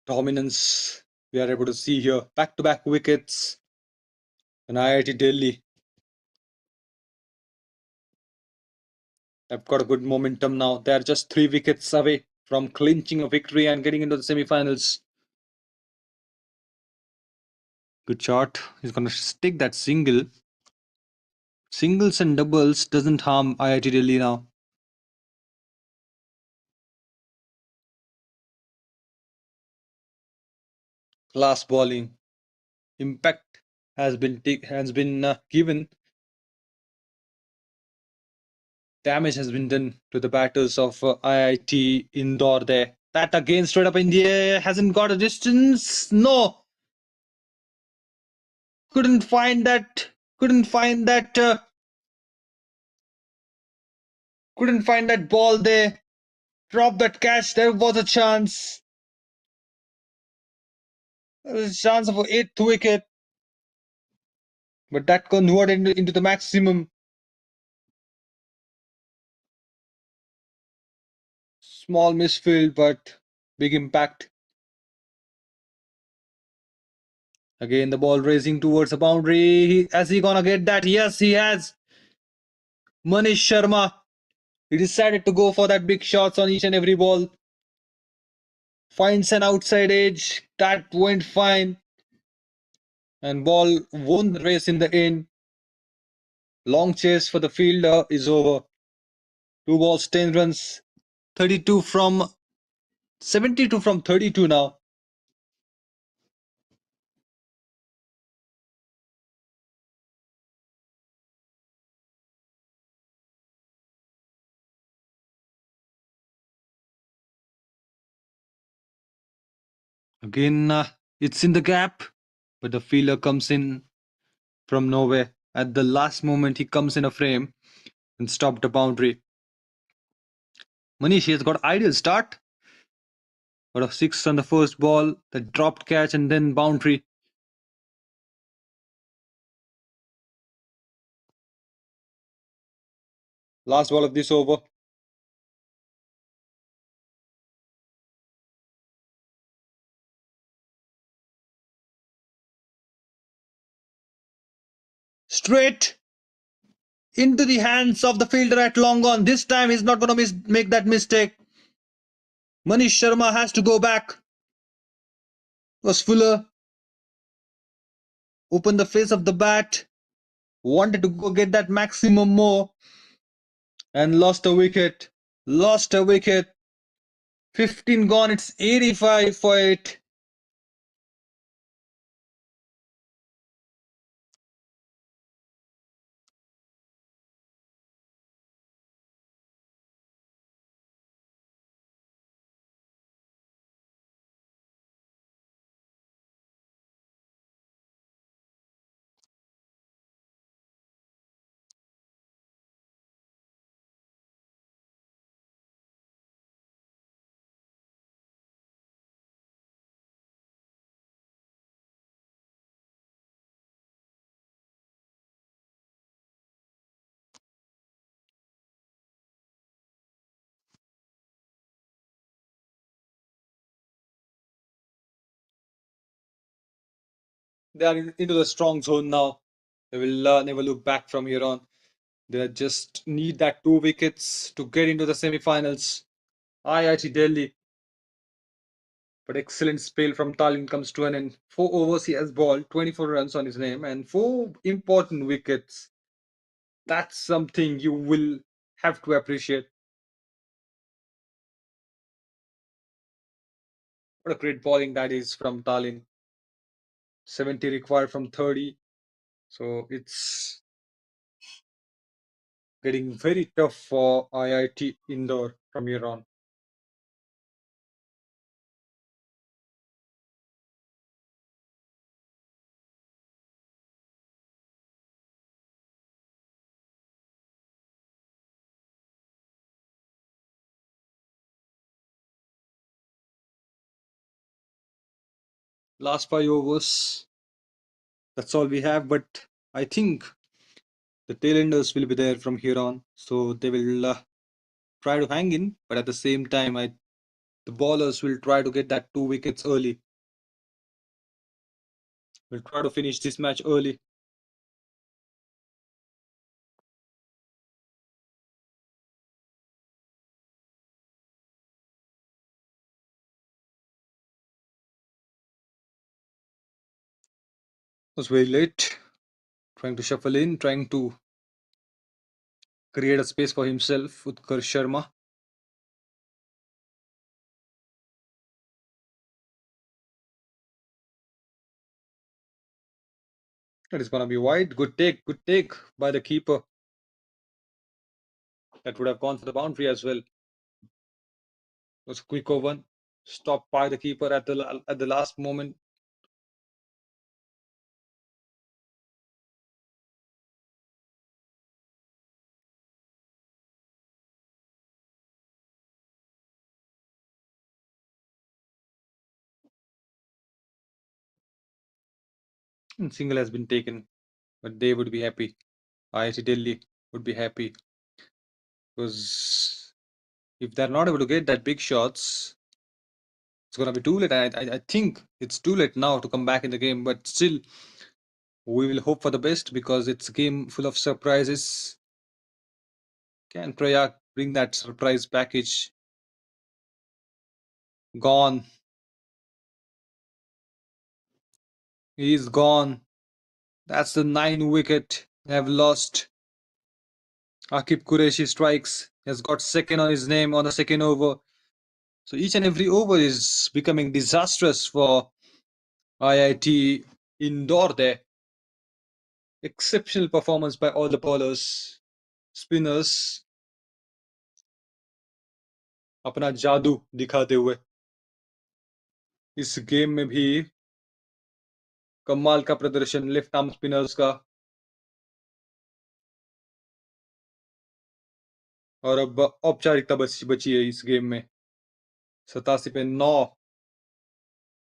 Dominance we are able to see here. Back-to-back wickets in IIT Delhi. They've got a good momentum now. They're just 3 wickets away from clinching a victory and getting into the semi-finals. Good shot. He's gonna stick that single. Singles and doubles doesn't harm IIT Delhi now. Class bowling. Impact has been given. Damage has been done to the batters of IIT Indore there. That again straight up in the air. Hasn't got a distance. No. Couldn't find that. Couldn't find that. Couldn't find that ball there. Drop that catch. There was a chance. There was a chance of an 8th wicket. But that converted into the maximum. Small misfield, but big impact. Again, the ball racing towards the boundary. Has he gonna get that? Yes, he has. Manish Sharma. He decided to go for that big shots on each and every ball. Finds an outside edge. That went fine. And ball won the race in the end. Long chase for the fielder is over. 2 balls, 10 runs. 32 from 72 from 32 now. Again, it's in the gap, but the fielder comes in from nowhere. At the last moment, he comes in a frame and stopped the boundary. Manish has got ideal start. Got a 6 on the first ball, the dropped catch, and then boundary. Last ball of this over. Straight into the hands of the fielder at long on. This time he's not going to make that mistake. Manish Sharma has to go back. Was Fuller. Opened the face of the bat. Wanted to go get that maximum more. And lost a wicket. Lost a wicket. 15 gone. It's 85 for it. They are into the strong zone now. They will never look back from here on. They just need that 2 wickets to get into the semi-finals. IIT Delhi. But excellent spell from Talin comes to an end. 4 overs he has bowled, 24 runs on his name, and 4 important wickets. That's something you will have to appreciate. What a great bowling that is from Talin. 70 required from 30. So it's getting very tough for IIT Indore from here on. Last 5 overs. That's all we have, but I think the tailenders will be there from here on, so they will try to hang in. But at the same time, the bowlers will try to get that 2 wickets early. We'll try to finish this match early. It was very late, trying to shuffle in, trying to create a space for himself, Utkarsh Sharma. That is gonna be wide. Good take by the keeper. That would have gone for the boundary as well. It was a quick over, stopped by the keeper at the last moment. And single has been taken, but they would be happy. IIT Delhi would be happy because if they're not able to get that big shots, it's gonna be too late. I think it's too late now to come back in the game, but still, we will hope for the best because it's a game full of surprises. Can Prayag bring that surprise package? Gone. He's gone. That's the 9 wicket they have lost. Akib Qureshi strikes. He has got second on his name on the second over. So each and every over is becoming disastrous for IIT Indore there. Exceptional performance by all the bowlers. Spinners अपना जादू दिखाते हुए इस game में भी कमाल का प्रदर्शन लेफ्ट आर्म स्पिनर्स का और अब औपचारिकता बची है इस गेम में 87 पे 9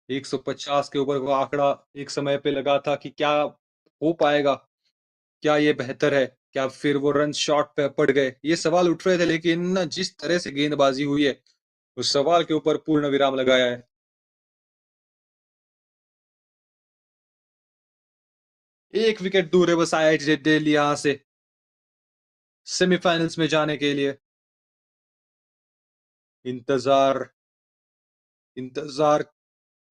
150 के ऊपर का आंकड़ा एक समय पे लगा था कि क्या हो पाएगा, क्या ये बेहतर है, क्या फिर वो रन शॉट पे पड़ गए, ये सवाल उठ रहे थे, लेकिन जिस तरह से गेंदबाजी हुई है उस सवाल के ऊपर पूर्ण विराम लगाया है। एक विकेट दूर है बस IIT दिल्ली यहां से सेमीफाइनल्स में जाने के लिए। इंतजार इंतजार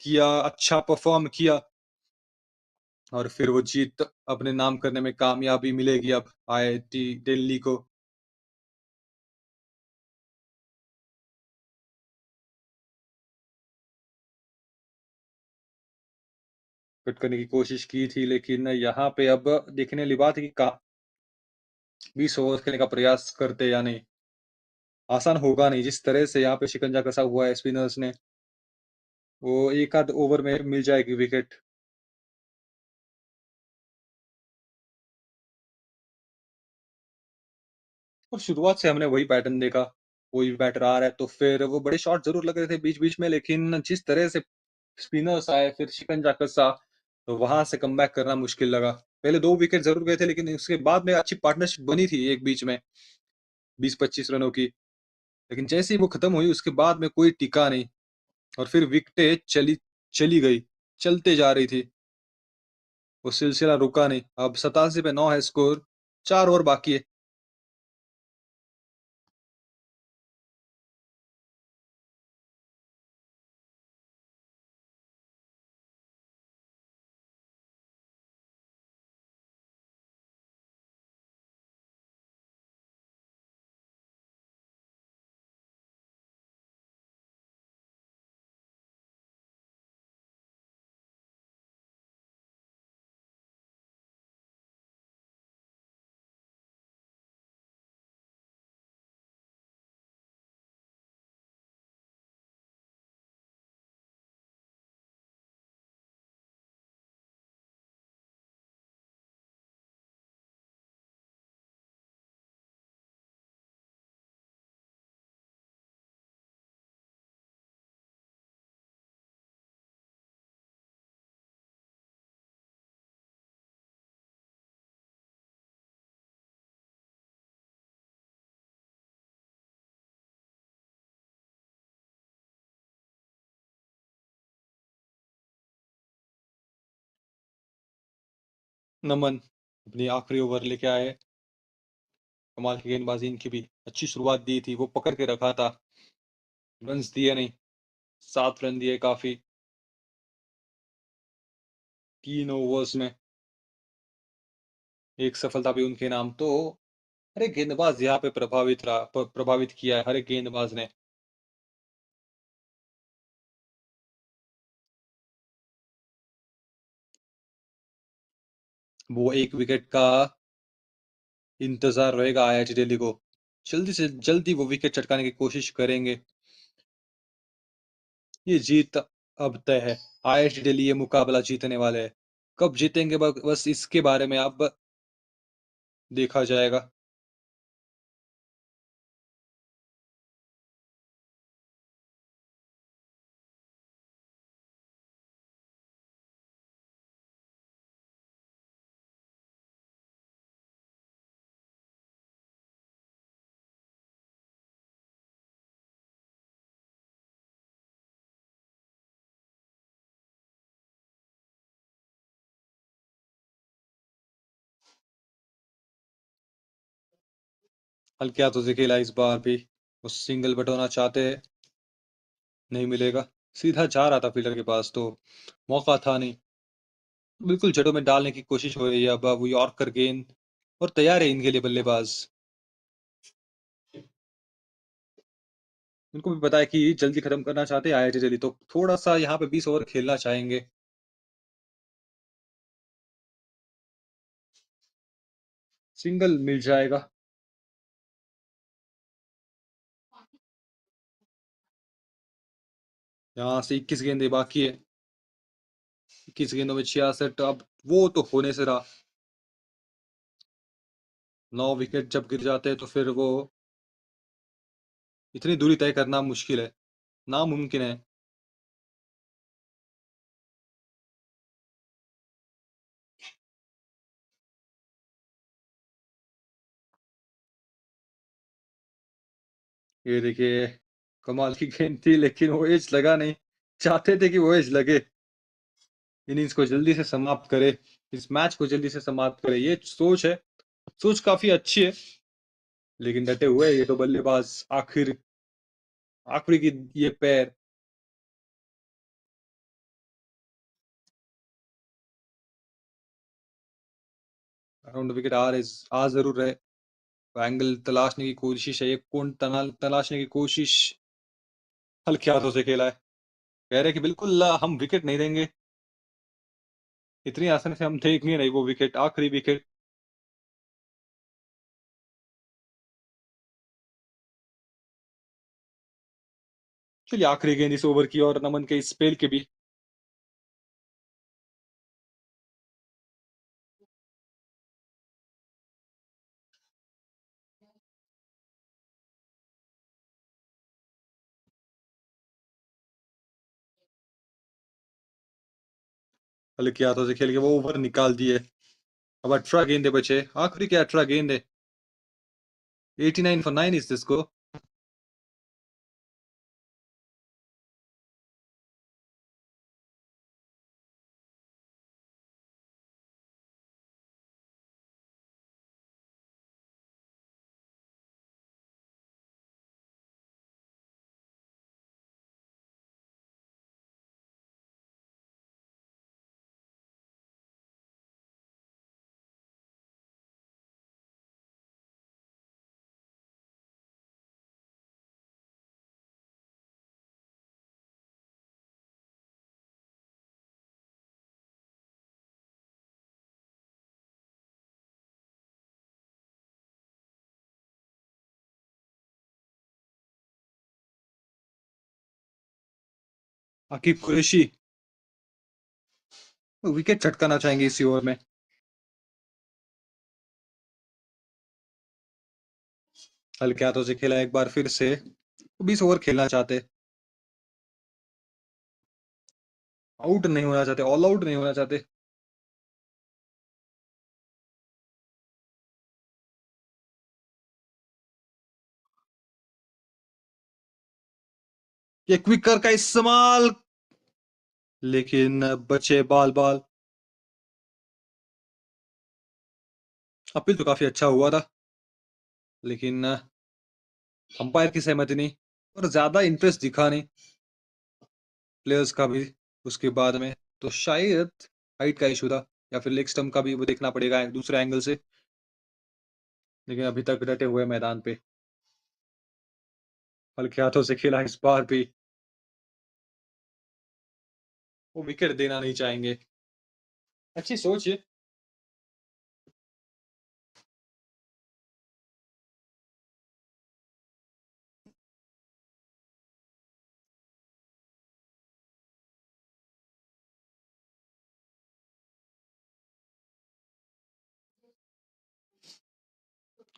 किया, अच्छा परफॉर्म किया और फिर वो जीत अपने नाम करने में कामयाबी मिलेगी अब IIT दिल्ली को। कट करने की कोशिश की थी, लेकिन यहाँ पे अब देखने वाली बात है कि 20 ओवर खेलने का प्रयास करते या नहीं। आसान होगा नहीं, जिस तरह से यहाँ पे शिकंजा कसा हुआ है स्पिनर्स ने, वो एक आध ओवर में मिल जाएगी विकेट। और शुरुआत से हमने वही पैटर्न देखा, कोई भी बैटर आ रहा है तो फिर वो बड़े शॉट जरूर लग रहे थे बीच बीच में, लेकिन जिस तरह से स्पिनर्स आए फिर शिकंजा कसा तो वहां से कमबैक करना मुश्किल लगा। पहले 2 विकेट जरूर गए थे, लेकिन उसके बाद में अच्छी पार्टनरशिप बनी थी एक बीच में 20-25 रनों की, लेकिन जैसे ही वो खत्म हुई उसके बाद में कोई टिका नहीं और फिर विकेटें चली चली गई, चलते जा रही थी, वो सिलसिला रुका नहीं। अब 87 पे 9 है स्कोर, 4 ओवर बाकी है। नमन अपनी आखिरी ओवर लेके आए। कमाल की गेंदबाजी इनकी भी, अच्छी शुरुआत दी थी, वो पकड़ के रखा था, रन्स दिए नहीं, 7 रन दिए काफी 3 ओवर्स में, एक सफलता भी उनके नाम। तो हर एक गेंदबाज यहाँ पे प्रभावित किया है हर एक गेंदबाज ने। वो एक विकेट का इंतजार रहेगा आईआईटी दिल्ली को, जल्दी से जल्दी वो विकेट चटकाने की कोशिश करेंगे। ये जीत अब तय है, आईआईटी दिल्ली ये मुकाबला जीतने वाले हैं। कब जीतेंगे बस इसके बारे में अब देखा जाएगा। हल्के हाथों से खेला इस बार भी, वो सिंगल बटोरना चाहते हैं, नहीं मिलेगा, सीधा जा रहा था फील्डर के पास तो मौका था नहीं। बिल्कुल जड़ों में डालने की कोशिश हो रही है अब वो यॉर्कर गेंद, और तैयार है इनके लिए बल्लेबाज। उनको भी पता है कि जल्दी खत्म करना चाहते हैं आईआईटी दिल्ली, तो थोड़ा सा यहाँ पे 20 ओवर खेलना चाहेंगे। सिंगल मिल जाएगा। यहाँ से 21 गेंदे बाकी है, 21 गेंदों में 66, अब वो तो होने से रहा। 9 विकेट जब गिर जाते हैं तो फिर वो इतनी दूरी तय करना मुश्किल है, नामुमकिन है। ये देखिए, कमाल की गेंद थी लेकिन वो एज लगा नहीं, चाहते थे कि वो एज लगे, इनिंग्स को जल्दी से समाप्त करे, इस मैच को जल्दी से समाप्त करे, ये सोच है। सोच काफी अच्छी है, लेकिन डटे हुए ये तो बल्लेबाज, आखिरी की ये पैर। अराउंड विकेट आ जरूर रहे, एंगल तलाशने की कोशिश है, ये कौन तलाशने की कोशिश, हल्के हाथों से खेला है, कह रहे कि बिल्कुल हम विकेट नहीं देंगे, इतनी आसानी से हम देखेंगे नहीं वो विकेट, आखिरी विकेट। चलिए आखिरी गेंद इस ओवर की और नमन के इस स्पेल के भी। हल्के हाथों से खेल के वो ओवर निकाल दिए। अब 18 गेंदे बचे, आखिरी के 18 गेंदे। 89 फॉर 9 इज दिस को। आकिब कुरैशी विकेट चटकाना चाहेंगे इसी ओवर में। हल्के हाथों से खेला एक बार फिर से, 20 ओवर खेलना चाहते, आउट नहीं होना चाहते, ऑल आउट नहीं होना चाहते। ये क्विकर का इस्तेमाल, लेकिन बचे बाल बाल। अपील तो काफी अच्छा हुआ था, लेकिन अंपायर की सहमति नहीं और ज्यादा इंटरेस्ट दिखा नहीं प्लेयर्स का भी उसके बाद में। तो शायद हाइट का इशू था या फिर लेग स्टम्प का भी वो देखना पड़ेगा दूसरे एंगल से। लेकिन अभी तक डटे हुए मैदान पे, हल्के हाथों से खेला इस बार भी। वो विकेट देना नहीं चाहेंगे। अच्छी सोच है।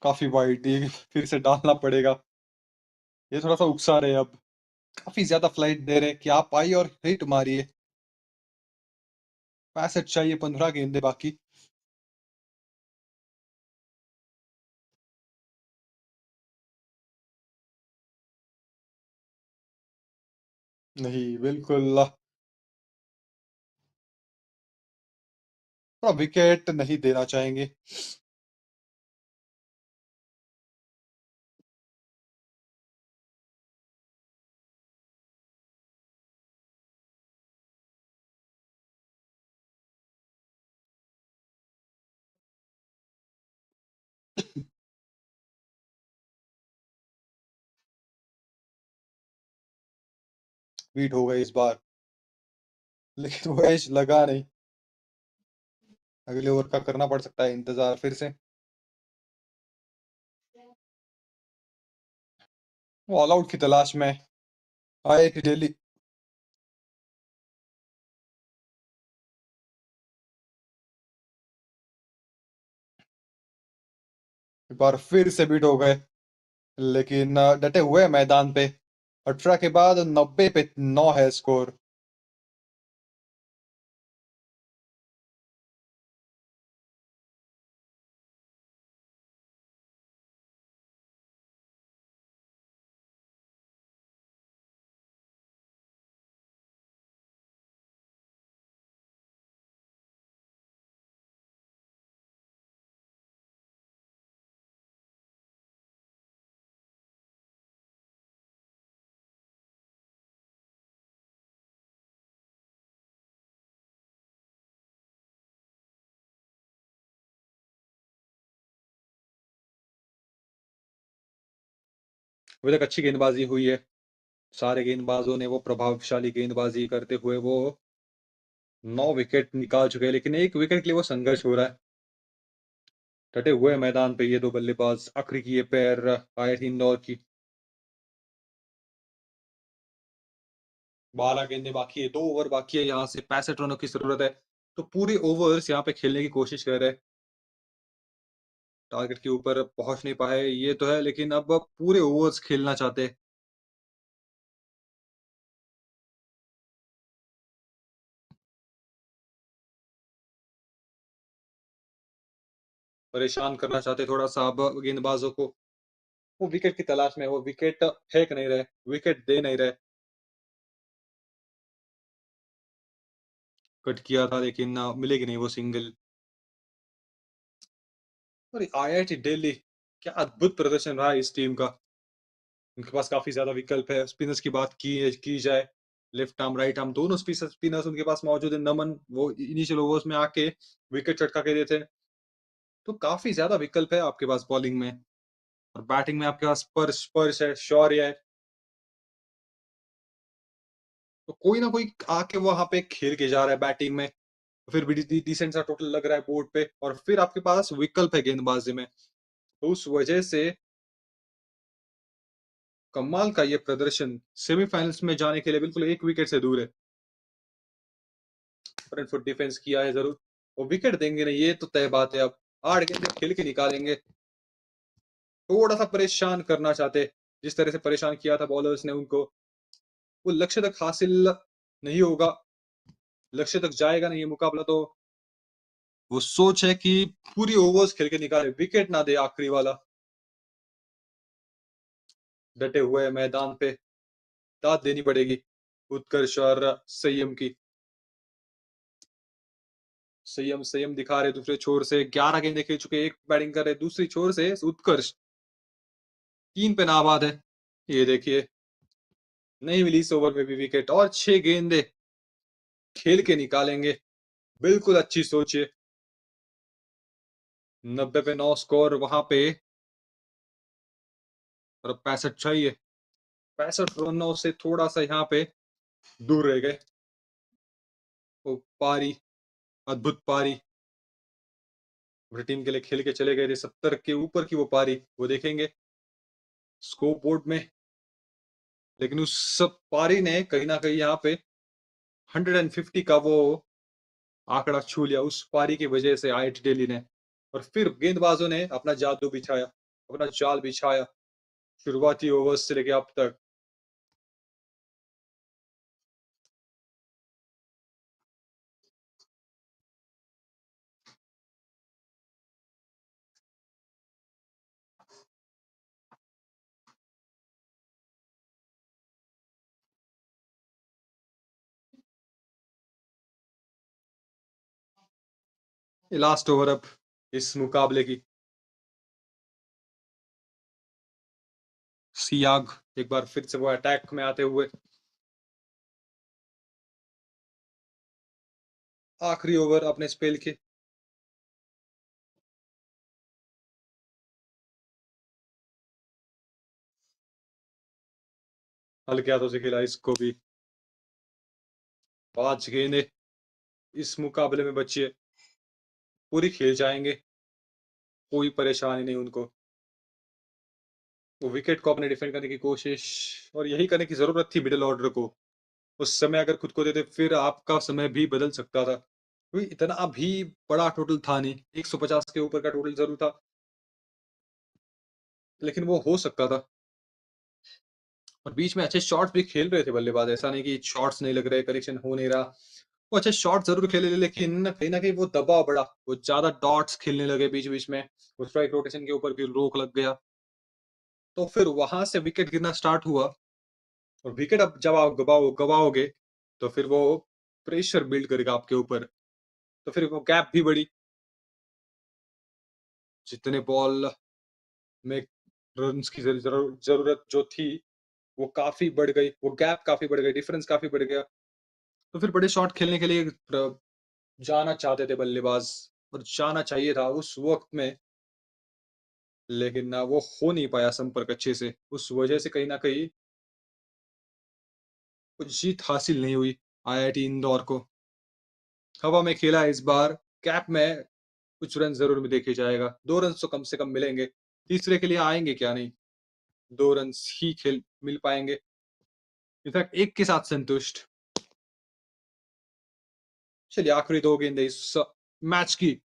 काफी वाइड, ये फिर से डालना पड़ेगा। ये थोड़ा सा उकसा रहे हैं अब, काफी ज्यादा फ्लाइट दे रहे हैं कि आप आइए और हिट मारिए। 65 चाहिए, 15 गेंदे बाकी। नहीं, बिल्कुल थोड़ा विकेट नहीं देना चाहेंगे। बीट हो गए इस बार, लेकिन वो एज लगा नहीं। अगले ओवर का करना पड़ सकता है इंतजार फिर से। वो ऑल आउट की तलाश में आईआईटी दिल्ली। एक बार फिर से बीट हो गए, लेकिन डटे हुए हैं मैदान पे। 18 के बाद 90 पे 9 है स्कोर। अभी तक अच्छी गेंदबाजी हुई है। सारे गेंदबाजों ने वो प्रभावशाली गेंदबाजी करते हुए वो 9 विकेट निकाल चुके हैं, लेकिन एक विकेट के लिए वो संघर्ष हो रहा है। डटे हुए मैदान पे ये दो बल्लेबाज। आखिरी की ये पैर आईआईटी इंदौर की। 12 गेंदें बाकी है, 2 ओवर बाकी है, यहाँ से 65 रनों की जरूरत है। तो पूरे ओवर्स यहाँ पे खेलने की कोशिश कर रहे हैं। टारगेट के ऊपर पहुंच नहीं पाए ये तो है, लेकिन अब पूरे ओवर्स खेलना चाहते हैं। परेशान करना चाहते थोड़ा सा अब गेंदबाजों को। वो विकेट की तलाश में, वो विकेट फेंक नहीं रहे, विकेट दे नहीं रहे। कट किया था लेकिन मिलेगी नहीं वो सिंगल। और आईआईटी दिल्ली, क्या अद्भुत प्रदर्शन रहा है इस टीम का। उनके पास काफी ज्यादा विकल्प है। स्पिनर्स की बात की जाए, लेफ्ट आर्म राइट आर्म दोनों स्पिनर्स उनके पास मौजूद है। नमन वो इनिशियल ओवर्स में आके विकेट चटका के देते हैं। तो काफी ज्यादा विकल्प है आपके पास बॉलिंग में। और बैटिंग में आपके पास स्पर्श स्पर्श है, शौर्य है। तो कोई ना कोई आके वहां पे खेल के जा रहा है बैटिंग में। तो फिर भी डिसेंट सा टोटल लग रहा है बोर्ड पे, और फिर आपके पास विकल्प है गेंदबाजी में। तो उस वजह से कमाल का ये प्रदर्शन सेमीफाइनल्स में जाने के लिए बिल्कुल एक विकेट से दूर है। फ्रंट फुट डिफेंस किया है जरूर, वो विकेट देंगे नहीं ये तो तय बात है। अब 8 गेंद खेल के निकालेंगे। थोड़ा सा परेशान करना चाहते, जिस तरह से परेशान किया था बॉलर्स ने उनको। वो लक्ष्य तक हासिल नहीं होगा, लक्ष्य तक जाएगा नहीं ये मुकाबला। तो वो सोच है कि पूरी ओवर्स खेल के निकाले, विकेट ना दे आखिरी वाला। डटे हुए मैदान पे, दाद देनी पड़ेगी उत्कर्ष और संयम की। संयम संयम दिखा रहे दूसरे छोर से। 11 गेंदें खेल चुके, एक बैटिंग कर रहे दूसरी छोर से उत्कर्ष। 3 पे नाबाद है। ये देखिए, नहीं मिली इस ओवर में भी विकेट, और 6 गेंदें खेल के निकालेंगे। बिल्कुल अच्छी सोच है। 90 पे 9 स्कोर वहां पे, और 65 चाहिए। 65 रनों से थोड़ा सा यहाँ पे दूर रह गए। वो पारी, अद्भुत पारी अपनी टीम के लिए खेल के चले गए थे। 70 के ऊपर की वो पारी, वो देखेंगे स्कोर बोर्ड में। लेकिन उस सब पारी ने कहीं ना कहीं यहाँ पे 150 का वो आंकड़ा छू लिया उस पारी की वजह से आईआईटी दिल्ली ने। और फिर गेंदबाजों ने अपना जादू बिछाया, अपना जाल बिछाया, शुरुआती ओवर्स से लेके अब तक। ये लास्ट ओवर अब इस मुकाबले की। सियाग एक बार फिर से वो अटैक में आते हुए। आखिरी ओवर अपने स्पेल के। हल्के हाथों से खेला इसको भी। 5 गेंदें इस मुकाबले में बची है, पूरी खेल जाएंगे, कोई परेशानी नहीं उनको। वो विकेट को अपने डिफेंड करने की कोशिश, और यही करने की जरूरत थी मिडिल ऑर्डर को। उस समय अगर खुद को देते फिर आपका समय भी बदल सकता था। कोई इतना भी बड़ा टोटल था नहीं, 150 के ऊपर का टोटल जरूर था, लेकिन वो हो सकता था। और बीच में अच्छे शॉट्स भी खेल रहे थे बल्लेबाज, ऐसा नहीं कि शॉट्स नहीं लग रहे, करेक्शन हो नहीं रहा। वो अच्छे शॉट जरूर खेले, लेकिन कहीं ना कहीं वो दबाव बढ़ा, वो ज्यादा डॉट्स खेलने लगे बीच बीच में, वो स्ट्राइक रोटेशन के ऊपर भी रोक लग गया। तो फिर वहां से विकेट गिरना स्टार्ट हुआ। और विकेट अब जब आप गवाओगे तो फिर वो प्रेशर बिल्ड करेगा आपके ऊपर, तो फिर वो गैप भी बढ़ी। जितने बॉल में रन्स की जरूरत जो थी वो काफी बढ़ गई, वो गैप काफी बढ़ गई, डिफरेंस काफी बढ़ गया। तो फिर बड़े शॉट खेलने के लिए जाना चाहते थे बल्लेबाज, और जाना चाहिए था उस वक्त में, लेकिन ना वो हो नहीं पाया संपर्क अच्छे से। उस वजह से कहीं ना कहीं कुछ जीत हासिल नहीं हुई आईआईटी इंदौर को। हवा में खेला इस बार, कैप में कुछ रन जरूर में देखे जाएगा, 2 रन तो कम से कम मिलेंगे। तीसरे के लिए आएंगे क्या नहीं, 2 रन ही खेल मिल पाएंगे, इनफैक्ट एक के साथ संतुष्ट। चलिए आखिरी 2 गेंदें इस मैच की।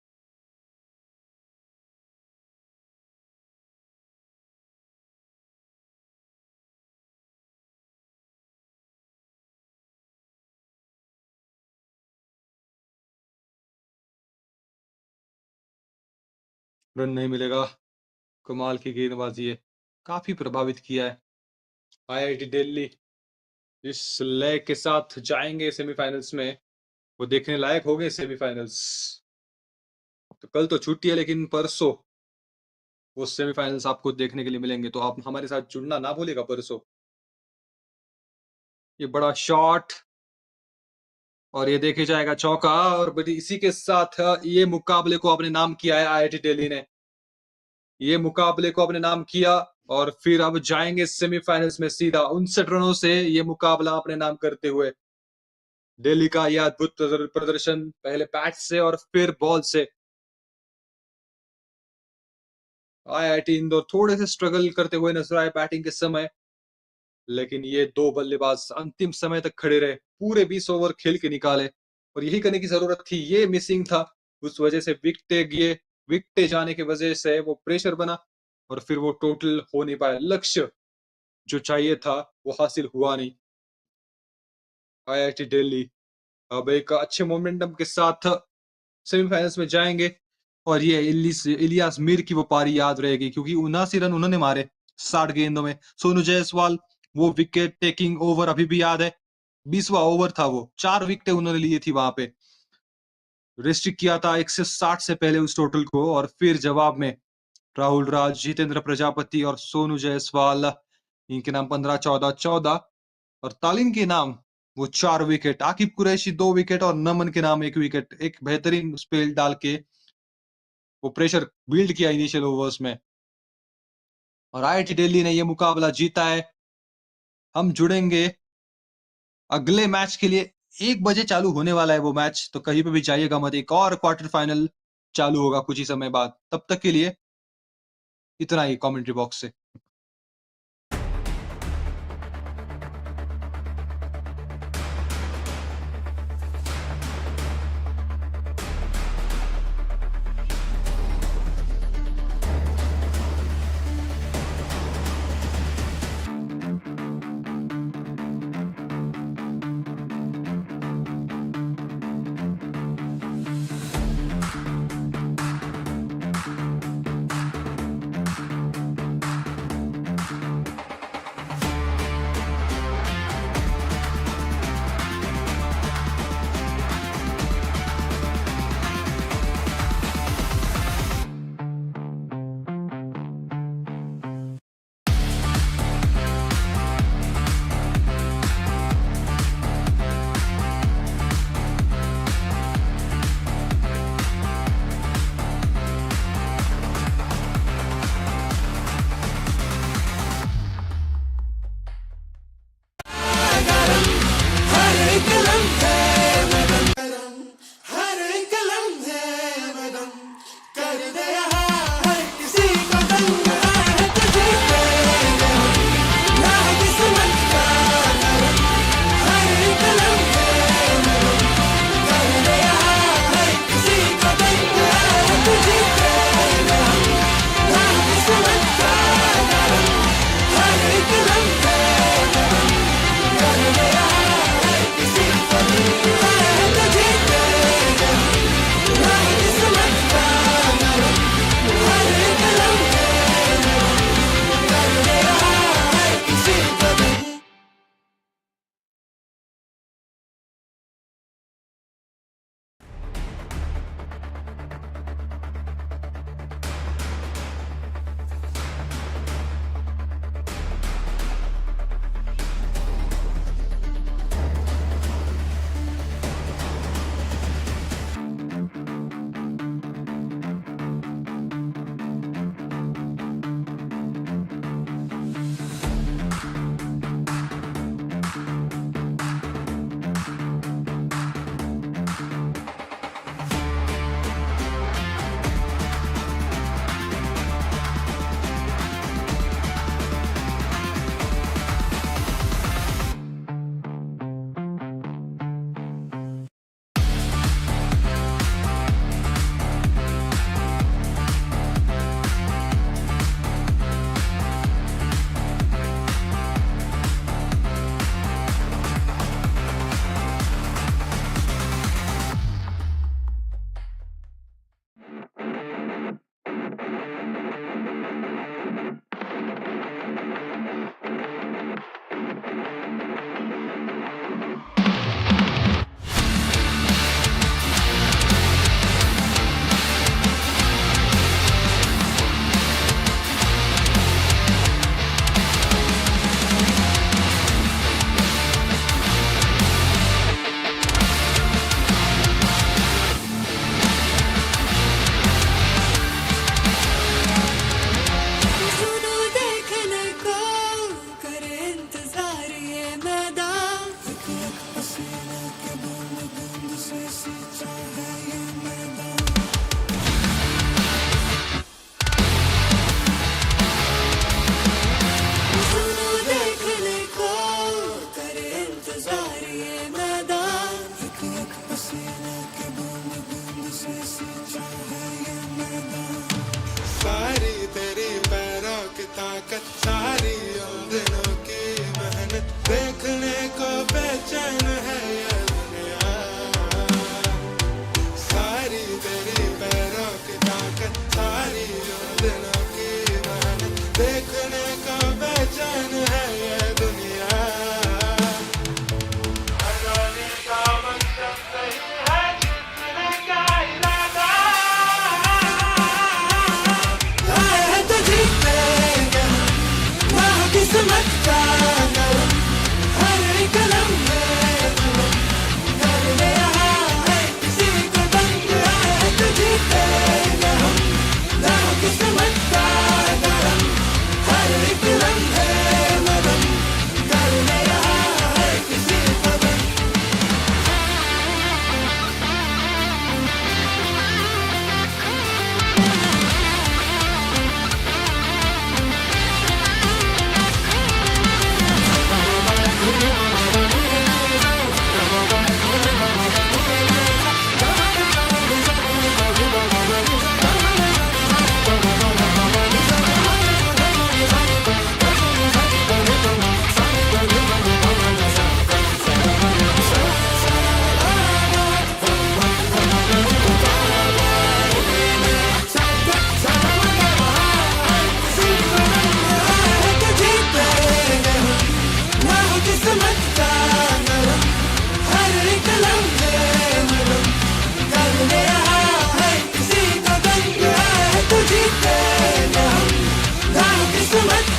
रन नहीं मिलेगा, कमाल की गेंदबाजी है, काफी प्रभावित किया है आईआईटी दिल्ली। इस लय के साथ जाएंगे सेमीफाइनल्स में, वो देखने लायक हो गए सेमीफाइनल्स। तो कल तो छुट्टी है, लेकिन परसों वो सेमीफाइनल्स आपको देखने के लिए मिलेंगे, तो आप हमारे साथ जुड़ना ना भूलेगा परसों। ये बड़ा शॉट, और ये देखे जाएगा चौका, और बड़ी इसी के साथ ये मुकाबले को अपने नाम किया है आईआईटी दिल्ली ने, ये मुकाबले को अपने नाम किया। और फिर अब जाएंगे सेमीफाइनल्स में सीधा 59 रनों से ये मुकाबला अपने नाम करते हुए। दिल्ली का यह अद्भुत प्रदर्शन, पहले बैट से और फिर बॉल से। आईआईटी इंदौर थोड़े से स्ट्रगल करते हुए नजर आए बैटिंग के समय, लेकिन ये 2 बल्लेबाज अंतिम समय तक खड़े रहे, पूरे 20 ओवर खेल के निकाले। और यही करने की जरूरत थी, ये मिसिंग था, उस वजह से विकटे जाने की वजह से वो प्रेशर बना, और फिर वो टोटल हो नहीं पाया। लक्ष्य जो चाहिए था वो हासिल हुआ नहीं। आईआईटी दिल्ली अब एक अच्छे मोमेंटम के साथ सेमीफाइनल्स में जाएंगे। और ये इलियास मीर की वो पारी याद रहेगी, क्योंकि 79 रन उन्होंने मारे 60 गेंदों में। सोनू जायसवाल वो विकेट टेकिंग ओवर अभी भी याद है, 20वां ओवर था वो, 4 विकेटें उन्होंने लिए थी वहां पे। रिस्ट्रिक्ट किया था 160 से पहले उस टोटल को, और फिर जवाब में राहुल राज, जितेंद्र प्रजापति और सोनू जायसवाल, इनके नाम 15, 14, 14, और तालिन के नाम वो 4 विकेट, आकिब कुरैशी 2 विकेट और नमन के नाम 1 विकेट। एक बेहतरीन स्पेल डाल के वो प्रेशर बिल्ड किया इनिशियल ओवर्स में, और आईआईटी दिल्ली ने ये मुकाबला जीता है। हम जुड़ेंगे अगले मैच के लिए, 1 बजे चालू होने वाला है वो मैच, तो कहीं पे भी जाइएगा मत। एक और क्वार्टर फाइनल चालू होगा कुछ ही समय बाद। तब तक के लिए इतना ही कमेंट्री बॉक्स से।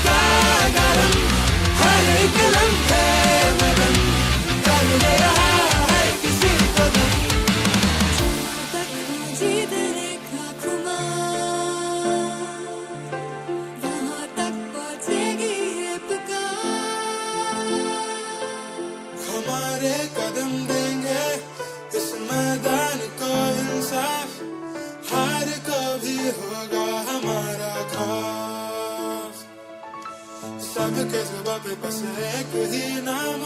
का गरम, हर एक लम्हे में गम, कर ले रहा है किसी को दम। तक जीत रेखा घुमा, वहाँ तक पहुँचेगी ये पुकार। हमारे कदम देंगे इस मैदान को इंसाफ, हार कभी होगा हमारा खास। सबके जुबां पे बस एक ही नाम